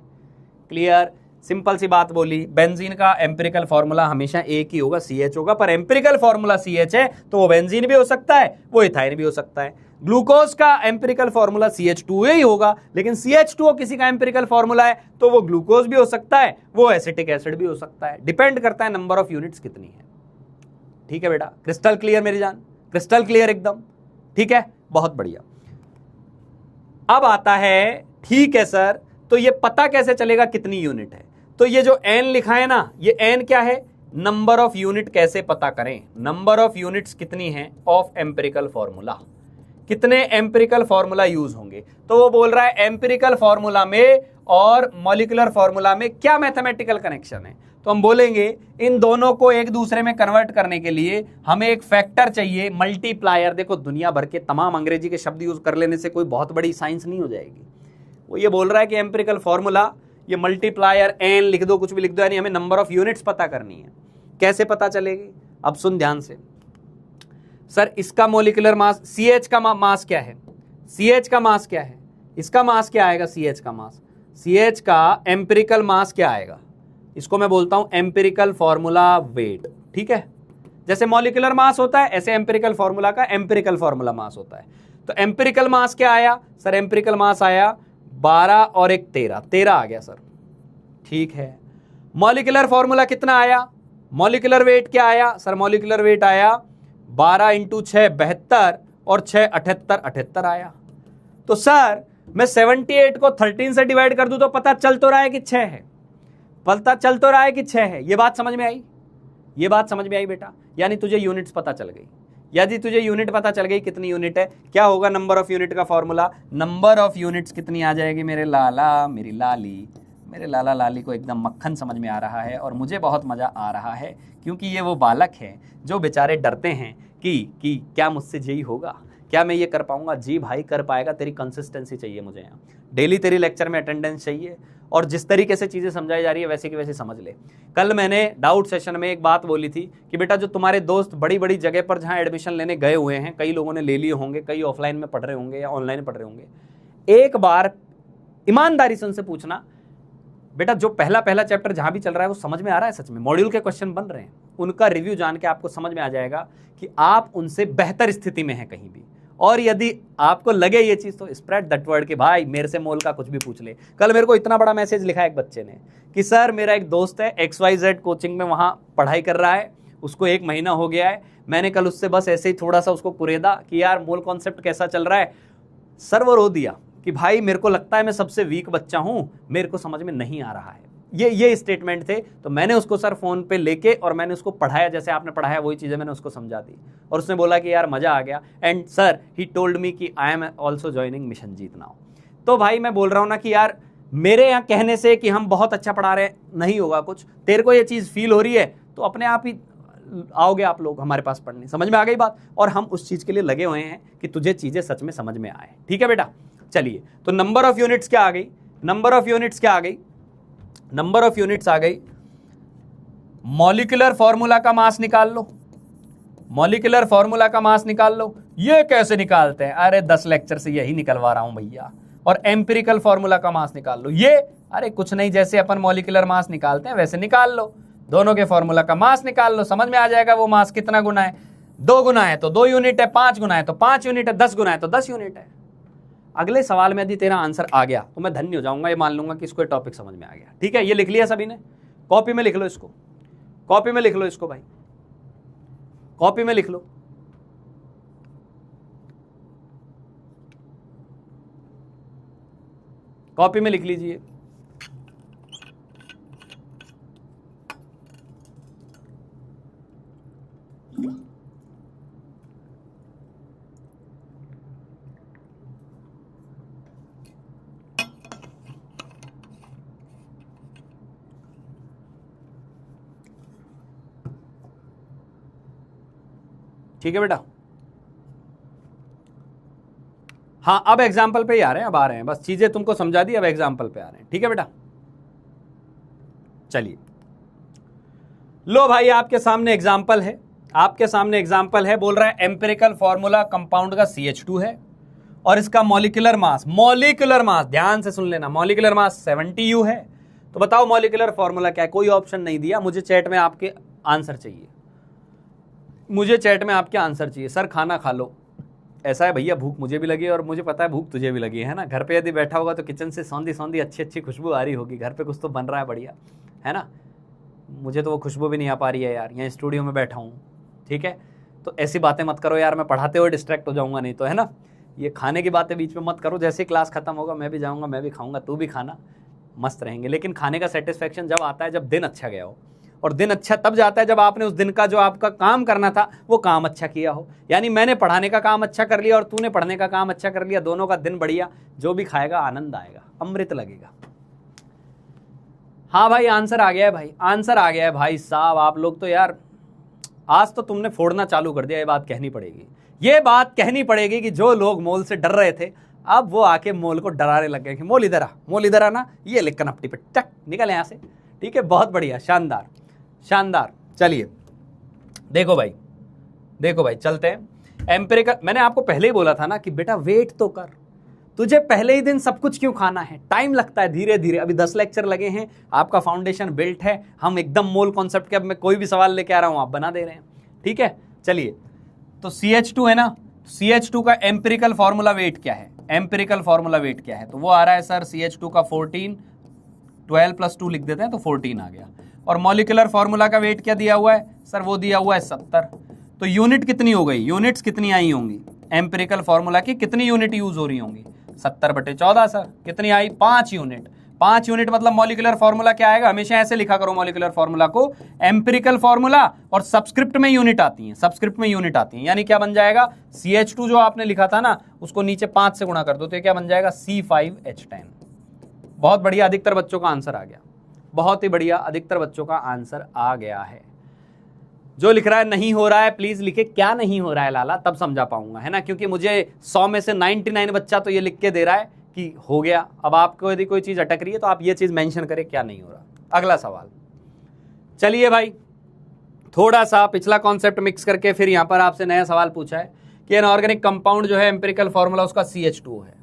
क्लियर, सिंपल सी बात बोली। बेंजीन का एम्पिरिकल फॉर्मूला हमेशा एक ही होगा, CH होगा, पर एम्पिरिकल फॉर्मूला CH है तो वो बेंजीन भी हो सकता है, वो इथाइन भी हो सकता है। ग्लूकोज का एम्पिरिकल फॉर्मूला CH2 ही होगा, लेकिन CH2 किसी का एम्पिरिकल फॉर्मूला है तो वो ग्लूकोज भी हो सकता है, वो एसिटिक एसिड भी हो सकता है। डिपेंड करता है नंबर ऑफ यूनिट्स कितनी है। ठीक है बेटा, क्रिस्टल क्लियर मेरी जान, क्रिस्टल क्लियर एकदम, ठीक है, बहुत बढ़िया। अब आता है, ठीक है सर, तो ये पता कैसे चलेगा कितनी यूनिट है। तो ये जो n लिखा है ना, ये n क्या है, नंबर ऑफ यूनिट कैसे पता करें, नंबर ऑफ यूनिट्स कितनी है ऑफ एम्पिरिकल फॉर्मूला, कितने एम्पिरिकल फॉर्मूला यूज होंगे। तो वो बोल रहा है एम्पिरिकल फॉर्मूला में और मॉलिक्यूलर फॉर्मूला में क्या मैथमेटिकल कनेक्शन है। तो हम बोलेंगे इन दोनों को एक दूसरे में कन्वर्ट करने के लिए हमें एक फैक्टर चाहिए, मल्टीप्लायर। देखो दुनिया भर के तमाम अंग्रेजी के शब्द यूज कर लेने से कोई बहुत बड़ी साइंस नहीं हो जाएगी। वो ये बोल रहा है कि एम्पिरिकल फॉर्मूला, ये मल्टीप्लायर n लिख दो, कुछ भी लिख दो, यानी हमें नंबर ऑफ यूनिट्स पता करनी है। कैसे पता चलेगी, अब सुन ध्यान से। सर इसका मॉलिक्यूलर मास, CH का मास क्या है, CH का मास क्या है, इसका मास क्या आएगा, CH का मास, CH का एम्पिरिकल मास क्या आएगा, इसको मैं बोलता हूं एम्पिरिकल फॉर्मूला वेट। ठीक है, जैसे मॉलिक्यूलर मास होता है ऐसे एम्पिरिकल फॉर्मूला का एम्पिरिकल फॉर्मूला मास होता है। तो एम्पिरिकल मास क्या आया सर, एम्पिरिकल मास आया 12 और 1 13 आ गया सर। ठीक है, मॉलिक्यूलर फॉर्मूला कितना आया, मॉलिक्यूलर वेट क्या आया सर, मॉलिक्यूलर वेट आया 12 × 6 72 और 6 78 आया। तो सर मैं 78 को 13 से डिवाइड कर दूं तो पता चल तो रहा है कि 6 है, पता चल तो रहा है कि 6 है। ये बात समझ में आई, ये बात समझ में आई बेटा। यानी तुझे यूनिट्स पता चल गई, यदि तुझे यूनिट पता चल गई कितनी यूनिट है, क्या होगा नंबर ऑफ यूनिट का फॉर्मूला, नंबर ऑफ यूनिट्स कितनी आ जाएगी मेरे लाला, मेरी लाली, मेरे लाला लाली को एकदम मक्खन समझ में आ रहा है और मुझे बहुत मजा आ रहा है, क्योंकि ये वो बालक हैं जो बेचारे डरते हैं कि क्या मुझसे यही होगा, क्या मैं ये कर पाऊंगा। जी भाई कर पाएगा, तेरी कंसिस्टेंसी चाहिए मुझे यहाँ, डेली तेरी लेक्चर में अटेंडेंस चाहिए, और जिस तरीके से चीज़ें समझाई जा रही है वैसे की वैसे समझ ले। कल मैंने डाउट सेशन में एक बात बोली थी कि बेटा जो तुम्हारे दोस्त बड़ी बड़ी जगह पर जहाँ एडमिशन लेने गए हुए हैं, कई लोगों ने ले लिए होंगे, कई ऑफलाइन में पढ़ रहे होंगे या ऑनलाइन पढ़ रहे होंगे, एक बार ईमानदारी से उनसे पूछना बेटा जो पहला पहला चैप्टर जहां भी चल रहा है वो समझ में आ रहा है, सच में मॉड्यूल के क्वेश्चन बन रहे हैं, उनका रिव्यू जान के आपको समझ में आ जाएगा कि आप उनसे बेहतर स्थिति में हैं कहीं भी। और यदि आपको लगे ये चीज तो स्प्रेड दैट वर्ड कि भाई मेरे से मोल का कुछ भी पूछ ले। कल मेरे को इतना बड़ा मैसेज लिखा एक बच्चे ने कि सर मेरा एक दोस्त है XYZ कोचिंग में वहां पढ़ाई कर रहा है, उसको 1 महीना हो गया है, मैंने कल उससे बस ऐसे ही थोड़ा सा उसको कुरेदा कि यार मोल कॉन्सेप्ट कैसा चल रहा है। सर वो रो दिया कि भाई मेरे को लगता है मैं सबसे वीक बच्चा हूं, मेरे को समझ में नहीं आ रहा है। ये स्टेटमेंट थे। तो मैंने उसको सर फोन पे लेके और मैंने उसको पढ़ाया, जैसे आपने पढ़ाया वही चीजें मैंने उसको समझा दी और उसने बोला कि यार मजा आ गया। And sir he told me कि I am also joining mission Jeet now. तो भाई मैं बोल रहा हूं ना कि यार मेरे यहाँ कहने से कि हम बहुत अच्छा पढ़ा रहे हैं नहीं होगा कुछ, तेरे को ये चीज फील हो रही है तो अपने आप ही आओगे आप लोग हमारे पास पढ़ने। समझ में आ गई बात? और हम उस चीज के लिए लगे हुए हैं कि तुझे चीजें सच में समझ में आए। ठीक है बेटा, चलिए तो नंबर ऑफ यूनिट्स क्या आ गई? नंबर ऑफ यूनिट्स क्या आ गई? नंबर ऑफ यूनिट्स आ गई, मॉलिक्यूलर फॉर्मूला का मास निकाल लो। मॉलिक्यूलर फॉर्मूला का मास निकाल लो। ये कैसे निकालते हैं? अरे 10 लेक्चर से यही निकलवा रहा हूं भैया। और एम्पिरिकल फॉर्मूला का मास निकाल लो। ये अरे कुछ नहीं, जैसे अपन मॉलिक्यूलर मास निकालते हैं वैसे निकाल लो। दोनों के फॉर्मूला का मास निकाल लो, समझ में आ जाएगा वो मास कितना गुना है। 2 गुना है तो 2 यूनिट है, 5 गुना है तो 5 यूनिट है, 10 गुना है तो 10 यूनिट है। अगले सवाल में यदि तेरा आंसर आ गया तो मैं धन्य हो जाऊंगा, ये मान लूंगा कि इसको टॉपिक समझ में आ गया। ठीक है, ये लिख लिया सभी ने? कॉपी में लिख लो इसको, कॉपी में लिख लो इसको भाई, कॉपी में लिख लो। कॉपी में लिख लीजिए। ठीक है बेटा, हाँ अब एग्जाम्पल पे ही आ रहे हैं, अब आ रहे हैं, बस चीजें तुमको समझा दी, अब एग्जाम्पल पे आ रहे हैं। ठीक है बेटा, चलिए लो भाई आपके सामने एग्जाम्पल है, आपके सामने एग्जाम्पल है। बोल रहा है एम्पिरिकल फॉर्मूला कंपाउंड का CH2 है और इसका मॉलिक्यूलर मास, मॉलिक्यूलर मास ध्यान से सुन लेना, मॉलिक्यूलर मास 70U है। तो बताओ मॉलिक्यूलर फॉर्मूला क्या है? कोई ऑप्शन नहीं दिया, मुझे चैट में आपके आंसर चाहिए, मुझे चैट में आपके आंसर चाहिए। सर खाना खा लो, ऐसा है भैया भूख मुझे भी लगी और मुझे पता है भूख तुझे भी लगी है ना। घर पे यदि बैठा होगा तो किचन से सौंधी सौंधी अच्छी अच्छी खुशबू आ रही होगी, घर पे कुछ तो बन रहा है बढ़िया, है ना। मुझे तो वो खुशबू भी नहीं आ पा रही है यार, यहाँ स्टूडियो में बैठा हूँ। ठीक है, तो ऐसी बातें मत करो यार, मैं पढ़ाते हुए डिस्ट्रैक्ट हो जाऊंगा नहीं तो, है ना। ये खाने की बातें बीच में मत करो, जैसे क्लास खत्म होगा मैं भी जाऊँगा, मैं भी खाऊंगा, तू भी खाना, मस्त रहेंगे। लेकिन खाने का सेटिस्फैक्शन जब आता है जब दिन अच्छा गया हो, और दिन अच्छा तब जाता है जब आपने उस दिन का जो आपका काम करना था वो काम अच्छा किया हो। यानी मैंने पढ़ाने का काम अच्छा कर लिया और तूने पढ़ने का काम अच्छा कर लिया, दोनों का दिन बढ़िया, जो भी खाएगा आनंद आएगा, अमृत लगेगा। हाँ भाई आंसर आ गया है, भाई आंसर आ गया है भाई साहब। आप लोग तो यार आज तो तुमने फोड़ना चालू कर दिया, ये बात कहनी पड़ेगी, ये बात कहनी पड़ेगी कि जो लोग मोल से डर रहे थे अब वो आके मोल को डराने लग गए कि मोल इधर आ, मोल इधर आना, ये लिख कनपटी पे टक निकल यहाँ से। ठीक है, बहुत बढ़िया, शानदार शानदार। चलिए देखो भाई, देखो भाई चलते हैं एम्पिरिकल। मैंने आपको पहले ही बोला था ना कि बेटा वेट तो कर, तुझे पहले ही दिन सब कुछ क्यों खाना है, टाइम लगता है धीरे धीरे। अभी 10 लेक्चर लगे हैं, आपका फाउंडेशन बिल्ट है, हम एकदम मोल कॉन्सेप्ट के, अब मैं कोई भी सवाल लेके आ रहा हूं आप बना दे रहे हैं। ठीक है, चलिए तो CH2 है ना, CH2 का एम्पिरिकल फॉर्मूला वेट क्या है? एम्पिरिकल फॉर्मूला वेट क्या है? तो वो आ रहा है सर CH2 का 14, 12 + 2 लिख देते हैं तो 14 आ गया। और मॉलिक्यूलर फॉर्मूला का वेट क्या दिया हुआ है सर? वो दिया हुआ है 70। तो यूनिट कितनी हो गई, यूनिट्स कितनी आई होंगी? एम्पिरिकल फॉर्मूला की कितनी यूनिट यूज हो रही होंगी? 70/14 सर। कितनी आई? 5 यूनिट। 5 यूनिट मतलब मॉलिक्यूलर फॉर्मूला क्या आएगा? हमेशा ऐसे लिखा करो मॉलिक्यूलर फॉर्मूला को, एम्पिरिकल फॉर्मूला और सबस्क्रिप्ट में यूनिट आती है, सबस्क्रिप्ट में यूनिट आती है। यानी क्या बन जाएगा? CH2 जो आपने लिखा था ना उसको नीचे 5 से गुणा कर दो तो क्या बन जाएगा? C5H10। बहुत बढ़िया, अधिकतर बच्चों का आंसर आ गया, बहुत ही बढ़िया, अधिकतर बच्चों का आंसर आ गया है। जो लिख रहा है नहीं हो रहा है प्लीज लिखे क्या नहीं हो रहा है लाला, तब समझा पाऊंगा, है ना। क्योंकि मुझे 100 में से 99 बच्चा तो ये लिख के दे रहा है कि हो गया। अब आपको यदि कोई चीज अटक रही है तो आप ये चीज मेंशन करें क्या नहीं हो रहा। अगला सवाल, चलिए भाई थोड़ा सा पिछला कॉन्सेप्ट मिक्स करके फिर यहां पर आपसे नया सवाल पूछा है कि इनऑर्गेनिक कंपाउंड जो है एम्पिरिकल फॉर्मूला उसका CH2O है,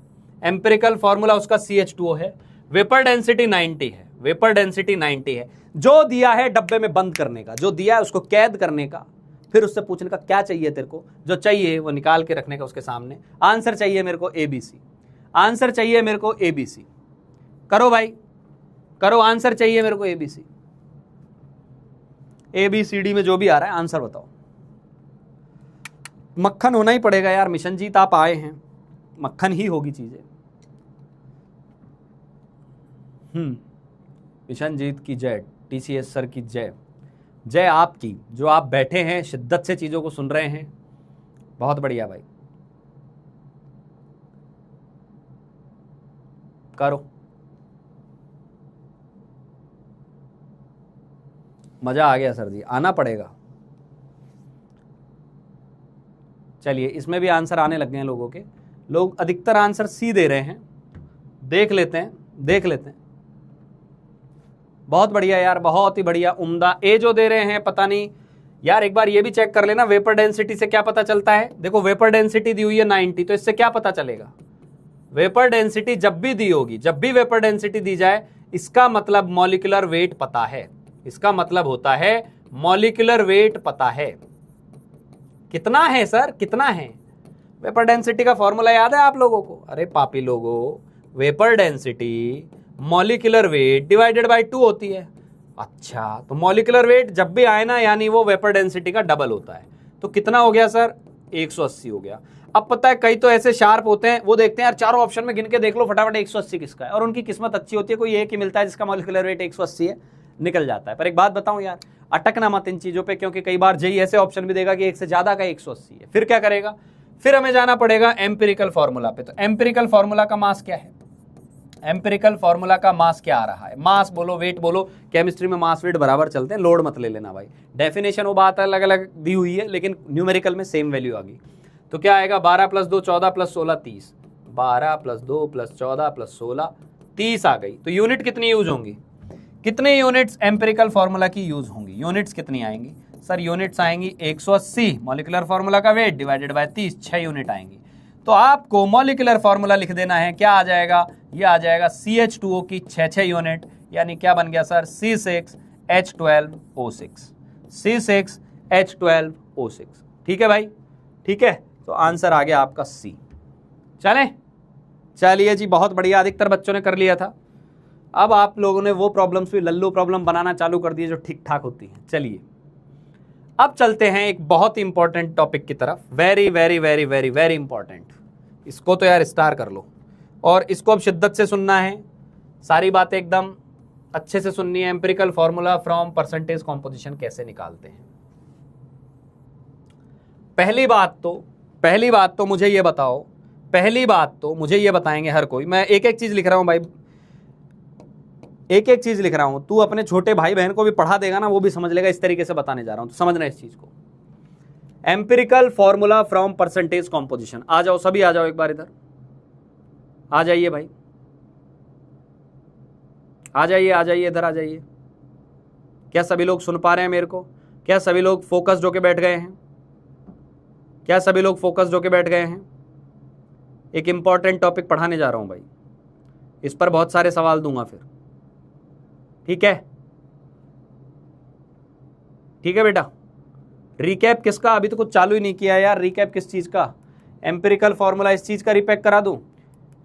एम्पिरिकल फॉर्मूला उसका CH2O है, वेपर डेंसिटी 90 है, वेपर डेंसिटी 90 है। जो दिया है डब्बे में बंद करने का, जो दिया है उसको कैद करने का, फिर उससे पूछने का क्या चाहिए तेरे को, जो चाहिए वो निकाल के रखने का उसके सामने। आंसर चाहिए मेरे को ABC, आंसर चाहिए मेरे को ABC। करो भाई करो, आंसर चाहिए मेरे को ABC, ABCD में जो भी आ रहा है आंसर बताओ। मक्खन होना ही पड़ेगा यार, मिशन जीत आप आए हैं, मक्खन ही होगी चीजें। मिशन जीत की जय, TCS सर की जय, जय आपकी, जो आप बैठे हैं शिद्दत से चीजों को सुन रहे हैं। बहुत बढ़िया भाई, करो, मजा आ गया सर जी, आना पड़ेगा। चलिए इसमें भी आंसर आने लग गए हैं लोगों के, लोग अधिकतर आंसर C दे रहे हैं, देख लेते हैं देख लेते हैं। बहुत बढ़िया यार, बहुत ही बढ़िया, उम्दा। ए जो दे रहे हैं पता नहीं यार, एक बार ये भी चेक कर लेना वेपर डेंसिटी से क्या पता चलता है। देखो वेपर डेंसिटी दी हुई है 90, तो इससे क्या पता चलेगा। वेपर डेंसिटी जब भी दी होगी, जब भी वेपर डेंसिटी दी जाए, इसका मतलब मॉलिक्यूलर वेट पता है, इसका मतलब होता है मॉलिक्यूलर वेट पता है। कितना है सर, कितना है? वेपर डेंसिटी का फॉर्मूला याद है आप लोगों को? अरे पापी लोगों, vapour density molecular weight divided by 2 होती है। अच्छा, तो मॉलिक्यूलर वेट जब भी आए ना, यानी वो वेपर डेंसिटी का डबल होता है। तो कितना हो गया सर? 180 हो गया। अब पता है कई तो ऐसे शार्प होते हैं, वो देखते हैं यार चारों ऑप्शन में गिन के देख लो फटाफट 180 किसका है, और उनकी किस्मत अच्छी होती है, कोई एक ही मिलता है जिसका मॉलिक्यूलर वेट 180 है, निकल जाता है। पर एक बात बताऊं यार, अटकना मत इन चीजों पे, क्योंकि कई बार जेई ऐसे ऑप्शन भी देगा कि एक से ज्यादा का 180 है। फिर क्या करेगा? फिर हमें जाना पड़ेगा एम्पिरिकल फॉर्मूला पे। तो एम्पिरिकल फॉर्मूला का मास क्या है? एम्पिरिकल फॉर्मूला का मास क्या आ रहा है? मास बोलो, वेट बोलो, केमिस्ट्री में मास वेट बराबर चलते हैं, लोड मत ले लेना भाई। डेफिनेशन वो बात अलग अलग दी हुई है, लेकिन न्यूमेरिकल में सेम वैल्यू आ गई। तो क्या आएगा? 12 + 2 14 + 16 30। 12 + 2 + 14 + 16 30 आ गई। तो यूनिट कितनी यूज होंगी? कितने यूनिट्स एम्पिरिकल फॉर्मूला की यूज होंगी? यूनिट्स कितनी आएंगी सर? यूनिट्स आएंगी 180 मॉलिक्यूलर फॉर्मूला का वेट डिवाइडेड बाय 30, 6 यूनिट आएंगी। तो आपको मॉलिक्यूलर फॉर्मूला लिख देना है, क्या आ जाएगा? ये आ जाएगा CH2O की 6 यूनिट, यानी क्या बन गया सर? C6H12O6, C6H12O6। ठीक है भाई, ठीक है। तो आंसर आ गया आपका C। चलिए जी, बहुत बढ़िया, अधिकतर बच्चों ने कर लिया था। अब आप लोगों ने वो प्रॉब्लम्स भी लल्लू प्रॉब्लम बनाना चालू कर दिए जो ठीक ठाक होती हैं। चलिए अब चलते हैं एक बहुत ही इंपॉर्टेंट टॉपिक की तरफ, very very very very very important. इसको तो यार स्टार कर लो, और इसको अब शिद्दत से सुनना है, सारी बातें एकदम अच्छे से सुननी है। Empirical formula from percentage composition कैसे निकालते हैं? पहली बात तो मुझे ये बताओ, पहली बात तो मुझे ये बताएंगे हर कोई। मैं एक एक चीज लिख रहा हूं भाई, एक एक चीज लिख रहा हूं। तू अपने छोटे भाई बहन को भी पढ़ा देगा ना, वो भी समझ लेगा, इस तरीके से बताने जा रहा हूं, तो समझना इस चीज को। Empirical formula from percentage composition. आ जाओ सभी, आ जाओ एक बार इधर आ जाइए भाई, आ जाइए इधर आ जाइए। क्या सभी लोग सुन पा रहे हैं मेरे को? क्या सभी लोग फोकस्ड होके बैठ गए हैं? क्या सभी लोग फोकस्ड होके बैठ गए हैं? एक इंपॉर्टेंट टॉपिक पढ़ाने जा रहा हूं भाई, इस पर बहुत सारे सवाल दूंगा फिर। ठीक है, ठीक है बेटा। रिकैप किसका? अभी तो कुछ चालू ही नहीं किया यार। रिकैप किस चीज का? एम्पिरिकल फॉर्मूला, इस चीज का रिकैप करा दूं?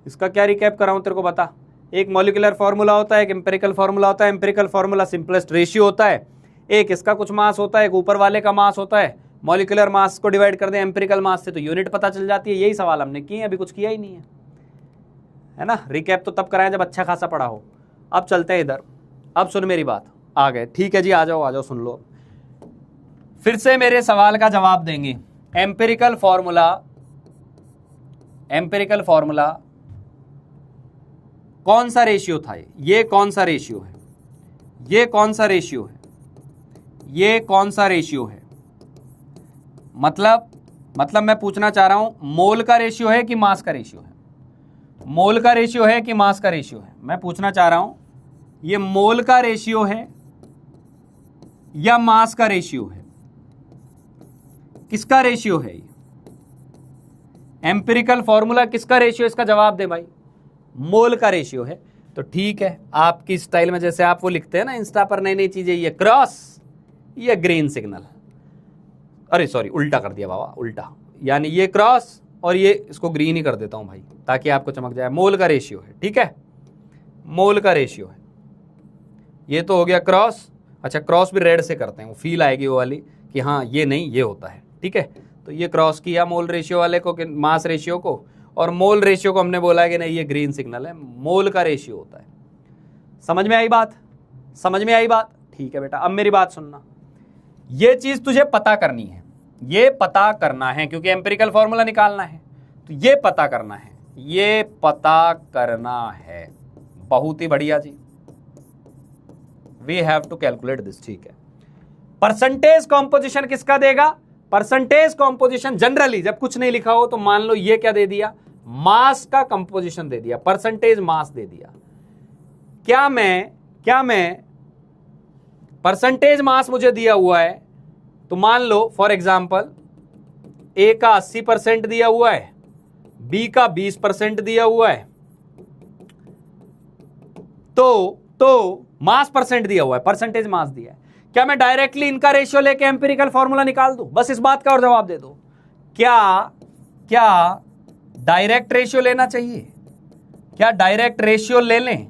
इसका क्या रिकैप कराऊं तेरे को बता। एक मॉलिक्यूलर फॉर्मूला होता है, एक एम्पिरिकल फॉर्मूला होता है। एम्पिरिकल फॉर्मूला सिंपलेस्ट रेशियो होता है, एक इसका कुछ मास होता है, एक ऊपर वाले का मास होता है। मॉलिक्यूलर मास को डिवाइड कर दें एम्पिरिकल मास से तो यूनिट पता चल जाती है। यही सवाल हमने किए, अभी कुछ किया ही नहीं है ना। रिकैप तो तब कराएं जब अच्छा खासा पढ़ा हो। अब चलते हैं इधर, अब सुन मेरी बात। आ गए? ठीक है जी, आ जाओ सुन लो। फिर से मेरे सवाल का जवाब देंगे। एम्पिरिकल फॉर्मूला कौन सा रेशियो था? ये कौन सा रेशियो है? ये कौन सा रेशियो है? ये कौन सा रेशियो है? मतलब मैं पूछना चाह रहा हूं, मोल का रेशियो है कि मास का रेशियो है? मोल का रेशियो है कि मास का रेशियो है? मैं पूछना चाह रहा हूं, ये मोल का रेशियो है या मास का रेशियो है? किसका रेशियो है ये? एम्पिरिकल फॉर्मूला किसका रेशियो? इसका जवाब दे भाई। मोल का रेशियो है। तो ठीक है, आपकी स्टाइल में जैसे आप वो लिखते हैं ना इंस्टा पर नई नई चीजें, ये क्रॉस, ये ग्रीन सिग्नल, अरे सॉरी उल्टा कर दिया बाबा, उल्टा, यानी ये क्रॉस और ये इसको ग्रीन ही कर देता हूं भाई ताकि आपको चमक जाए। मोल का रेशियो है, ठीक है, मोल का रेशियो है। ये तो हो गया क्रॉस। अच्छा, क्रॉस भी रेड से करते हैं, वो फील आएगी वो वाली कि हाँ ये नहीं ये होता है, ठीक है। तो ये क्रॉस किया मोल रेशियो वाले को, मास रेशियो को, और मोल रेशियो को हमने बोला कि नहीं ये ग्रीन सिग्नल है, मोल का रेशियो होता है। समझ में आई बात? समझ में आई बात? ठीक है बेटा, अब मेरी बात सुनना, ये चीज तुझे पता करनी है, ये पता करना है क्योंकि एम्पिरिकल फॉर्मूला निकालना है, तो ये पता करना है, ये पता करना है। बहुत ही बढ़िया जी, we have to calculate this, ठीक है। परसेंटेज कॉम्पोजिशन किसका देगा? परसेंटेज कॉम्पोजिशन जनरली जब कुछ नहीं लिखा हो तो मान लो ये क्या दे दिया, मास का कंपोजिशन दे दिया, परसेंटेज मास दे दिया। क्या मैं परसेंटेज मास मुझे दिया हुआ है, तो मान लो फॉर एग्जांपल ए का 80% दिया हुआ है, बी का 20% दिया हुआ है, तो मास परसेंट दिया हुआ है, परसेंटेज मास दिया है। क्या मैं डायरेक्टली इनका रेशियो लेके एम्पिरिकल फॉर्मूला निकाल दूं? बस इस बात का और जवाब दे दो। क्या डायरेक्ट रेशियो लेना चाहिए? क्या डायरेक्ट रेशियो ले लें?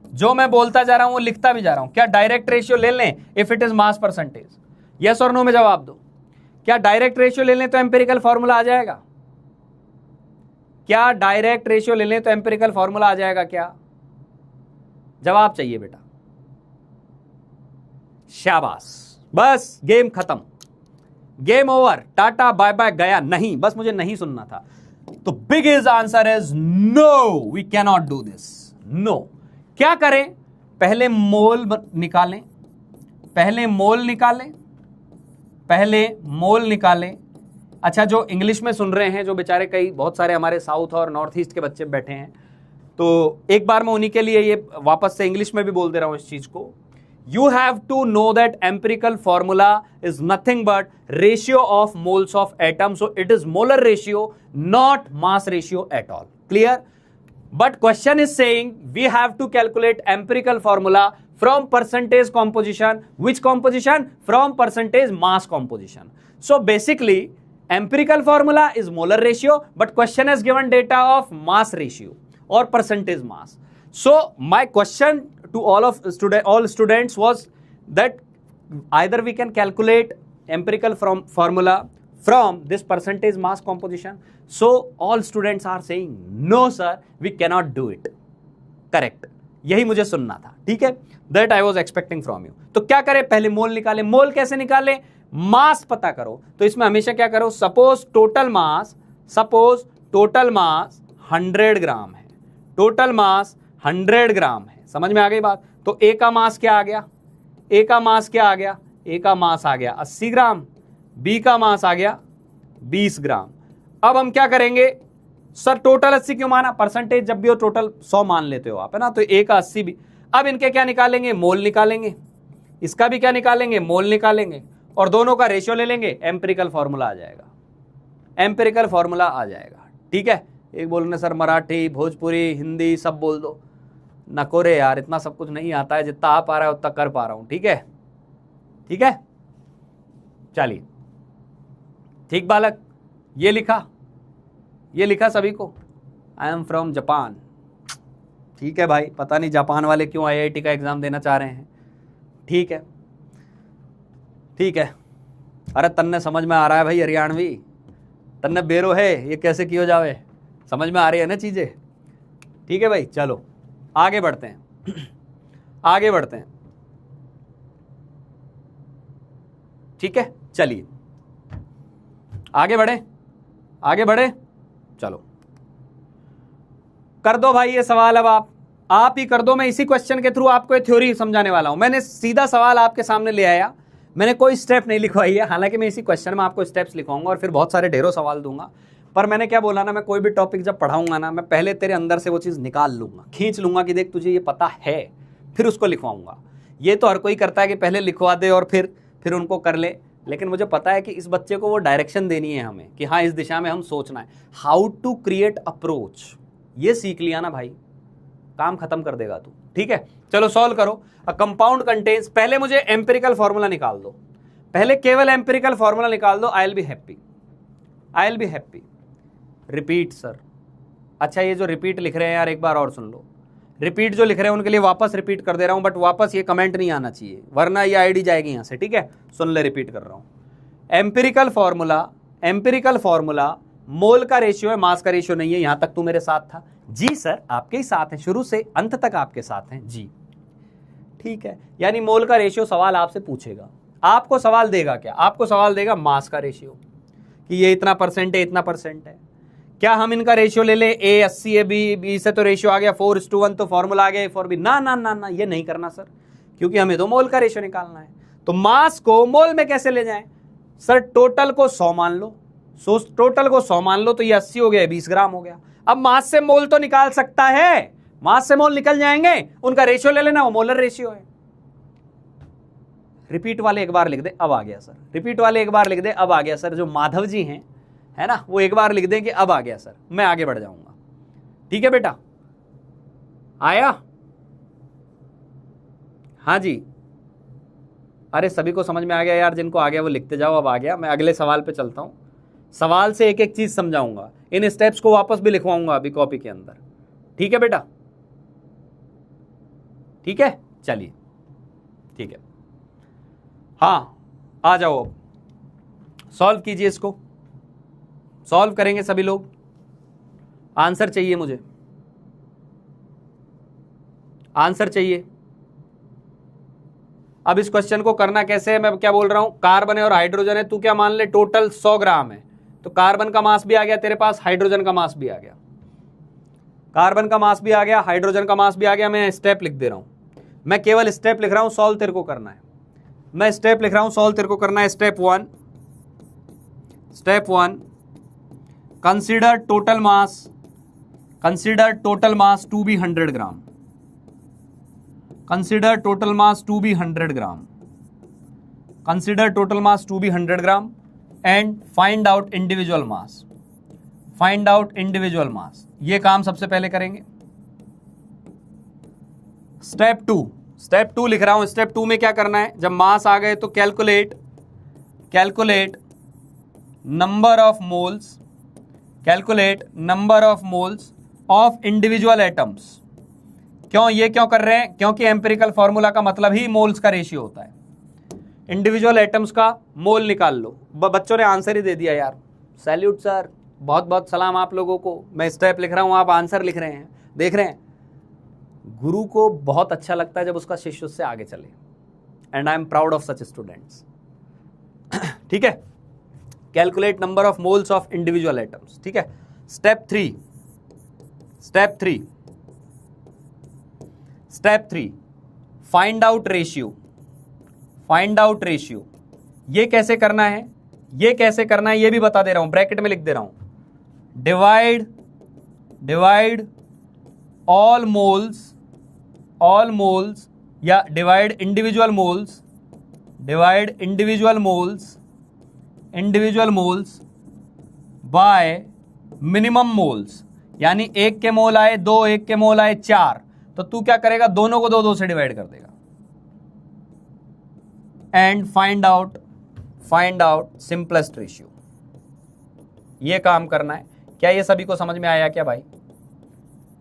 जो मैं बोलता जा रहा हूं वो लिखता भी जा रहा हूं। क्या डायरेक्ट रेशियो ले लें if it is mass percentage? Yes और नो में जवाब दो। क्या डायरेक्ट रेशियो ले लें तो एम्पिरिकल फॉर्मूला आ जाएगा? क्या डायरेक्ट रेशियो ले लें तो एम्पिरिकल फॉर्मूला आ जाएगा? क्या जवाब चाहिए बेटा? शाबाश, बस गेम खत्म, game over, tata bye bye, गया नहीं, बस मुझे नहीं सुनना था। तो big is answer is no, we can not do this, no. क्या करें? पहले मोल निकालें, पहले मोल निकालें। अच्छा, जो इंग्लिश में सुन रहे हैं, जो बेचारे कई बहुत सारे हमारे साउथ और नॉर्थ ईस्ट के बच्चे बैठे हैं, तो एक बार मैं उन्हीं के लिए ये वापस से इंग्लिश में भी बोल दे रहा हूं इस चीज को। You have to know that empirical formula is nothing but ratio of moles of atom. So it is molar ratio, not mass ratio at all. Clear? But question is saying we have to calculate empirical formula from percentage composition. Which composition? From percentage mass composition. So basically, empirical formula is molar ratio, but question has given data of mass ratio or percentage mass. So my question to all students was that either we can calculate empirical formula from this percentage mass composition. So all students are saying no sir, we cannot do it. Correct, यही मुझे सुनना था, ठीक है, that I was expecting from you. तो क्या करें? पहले मोल निकालें। मोल कैसे निकालें? मास पता करो। तो इसमें हमेशा क्या करो, सपोज टोटल मास 100 ग्राम है, टोटल मास 100 ग्राम है। समझ में आ गई बात? तो ए का मास क्या आ गया? ए का मास क्या आ गया? ए का मास आ गया 80 ग्राम, बी का मास आ गया 20 ग्राम। अब हम क्या करेंगे सर, टोटल 80 क्यों माना? परसेंटेज जब भी हो टोटल 100 मान लेते हो आप, है ना, तो ए का 80 भी। अब इनके क्या निकालेंगे? मोल निकालेंगे, इसका भी क्या निकालेंगे? मोल निकालेंगे, और दोनों का रेशियो ले लेंगे, एम्पिरिकल फॉर्मूला आ जाएगा, एम्पिरिकल फॉर्मूला आ जाएगा, ठीक है। एक बोलने सर मराठी, भोजपुरी, हिंदी सब बोल दो, नको रे यार, इतना सब कुछ नहीं आता है, जितना आ पा रहा है उतना कर पा रहा हूं, ठीक है, ठीक है। चलिए, ठीक बालक, ये लिखा सभी को, आई एम फ्रॉम जापान। ठीक है भाई, पता नहीं जापान वाले क्यों आईआईटी का एग्जाम देना चाह रहे हैं, ठीक है, ठीक है। अरे तन्ने समझ में आ रहा है भाई हरियाणवी, तन्ने बेरो है, ये कैसे किया जावे, समझ में आ रही है ना चीजें, ठीक है भाई। चलो आगे बढ़ते हैं, आगे बढ़ते हैं, ठीक है। चलिए आगे बढ़े, आगे बढ़े, चलो कर दो भाई ये सवाल। अब आप ही कर दो, मैं इसी क्वेश्चन के थ्रू आपको ये थ्योरी समझाने वाला हूं। मैंने सीधा सवाल आपके सामने ले आया, मैंने कोई स्टेप नहीं लिखवाई है, हालांकि मैं इसी क्वेश्चन में आपको स्टेप्स लिखवाऊंगा और फिर बहुत सारे ढेरों सवाल दूंगा। पर मैंने क्या बोला ना, मैं कोई भी टॉपिक जब पढ़ाऊंगा ना, मैं पहले तेरे अंदर से वो चीज़ निकाल लूंगा, खींच लूंगा कि देख तुझे ये पता है, फिर उसको लिखवाऊंगा। ये तो हर कोई करता है कि पहले लिखवा दे और फिर उनको कर ले, लेकिन मुझे पता है कि इस बच्चे को वो डायरेक्शन देनी है हमें कि हाँ इस दिशा में हम सोचना है। हाउ टू क्रिएट अप्रोच, ये सीख लिया ना भाई, काम खत्म कर देगा तू। ठीक है, चलो सॉल्व करो। अ कंपाउंड कंटेन्स, पहले मुझे एम्पिरिकल फॉर्मूला निकाल दो, पहले केवल एम्पिरिकल फॉर्मूला निकाल दो। I will be happy, I will be happy. Repeat sir, अच्छा ये जो रिपीट लिख रहे हैं यार एक बार और सुन लो। रिपीट जो लिख रहे हैं उनके लिए वापस रिपीट कर दे रहा हूं, बट वापस ये कमेंट नहीं आना चाहिए वरना ये आईडी जाएगी यहां से। ठीक है, सुन ले, रिपीट कर रहा हूं। एम्पिरिकल फॉर्मूला, एम्पिरिकल फॉर्मूला मोल का रेशियो है, मास का रेशियो नहीं है। यहां तक तू मेरे साथ था? जी सर आपके ही साथ है, शुरू से अंत तक आपके साथ हैं जी। ठीक है, यानी मोल का रेशियो सवाल आपसे पूछेगा, आपको सवाल देगा क्या? आपको सवाल देगा मास का रेशियो, कि ये इतना परसेंट है, इतना परसेंट है। क्या हम इनका रेशियो ले ले, A 80 है, B से तो रेशियो आ गया 4:1, तो फॉर्मूला आ गया A4B? ना ना ना ना, ये नहीं करना सर, क्योंकि हमें तो मोल का रेशियो निकालना है। तो मास को मोल में कैसे ले जाएं? सर टोटल को 100 मान लो, टोटल को 100 मान लो, तो ये 80 हो गया, 20 ग्राम हो गया। अब मास से मोल तो निकाल सकता है, मास से मोल निकल जाएंगे, उनका रेशियो ले लेना, वो मोलर रेशियो है। रिपीट वाले एक बार लिख दे, अब आ गया सर। रिपीट वाले एक बार लिख दे, अब आ गया सर। जो माधव जी हैं, है ना, वो एक बार लिख दें कि अब आ गया सर, मैं आगे बढ़ जाऊंगा। ठीक है बेटा, आया? हाँ जी, अरे सभी को समझ में आ गया यार, जिनको आ गया वो लिखते जाओ, अब आ गया। मैं अगले सवाल पे चलता हूं, सवाल से एक एक चीज समझाऊंगा, इन स्टेप्स को वापस भी लिखवाऊंगा अभी कॉपी के अंदर। ठीक है बेटा, ठीक है, चलिए ठीक है। हाँ आ जाओ, अब सॉल्व कीजिए इसको, सॉल्व करेंगे सभी लोग। आंसर चाहिए मुझे, आंसर चाहिए। अब इस क्वेश्चन को करना कैसे है, मैं क्या बोल रहा हूं, कार्बन है और हाइड्रोजन है, तू क्या मान ले, टोटल 100 ग्राम है, तो कार्बन का मास भी आ गया तेरे पास, हाइड्रोजन का मास भी आ गया, कार्बन का मास भी आ गया, हाइड्रोजन का मास भी आ गया। मैं स्टेप लिख दे रहा हूं, मैं केवल स्टेप लिख रहा हूं, सॉल्व तेरे को करना है। मैं स्टेप लिख रहा हूं, सॉल्व तेरे को करना है। Step 1, step 1, consider total mass, consider total mass to be 100 gram, consider total mass to be 100 gram, consider total mass to be 100 gram and find out individual mass, find out individual mass। ये काम सबसे पहले करेंगे। Step 2, step 2 लिख रहा हूं। Step 2 में क्या करना है, जब मास आ गए तो calculate, calculate number of moles, calculate number of moles of individual atoms. क्यों, ये क्यों कर रहे हैं, क्योंकि एम्पिरिकल फॉर्मूला का मतलब ही मोल्स का रेशियो होता है। इंडिविजुअल एटम्स का मोल निकाल लो। बच्चों ने आंसर ही दे दिया यार, सैल्यूट सर, बहुत बहुत सलाम आप लोगों को। मैं स्टेप लिख रहा हूं, आप आंसर लिख रहे हैं, देख रहे हैं। गुरु को बहुत अच्छा लगता है जब उसका शिष्य उससे आगे चले, and I am proud of such students. ठीक है, calculate number of moles of individual atoms. ठीक है, step 3, step 3, step 3, find out ratio, find out ratio. ये कैसे करना है, ये कैसे करना है ये भी बता दे रहा हूं, ब्रैकेट में लिख दे रहा हूं। Divide, divide all moles, all moles, या divide individual moles, divide individual moles, individual moles by minimum moles. यानी 1 के मोल आए 2, 1 के मोल आए 4, तो तू क्या करेगा, दोनों को 2-2 से डिवाइड कर देगा। And find out, find out simplest ratio. ये काम करना है। क्या ये सभी को समझ में आया क्या भाई?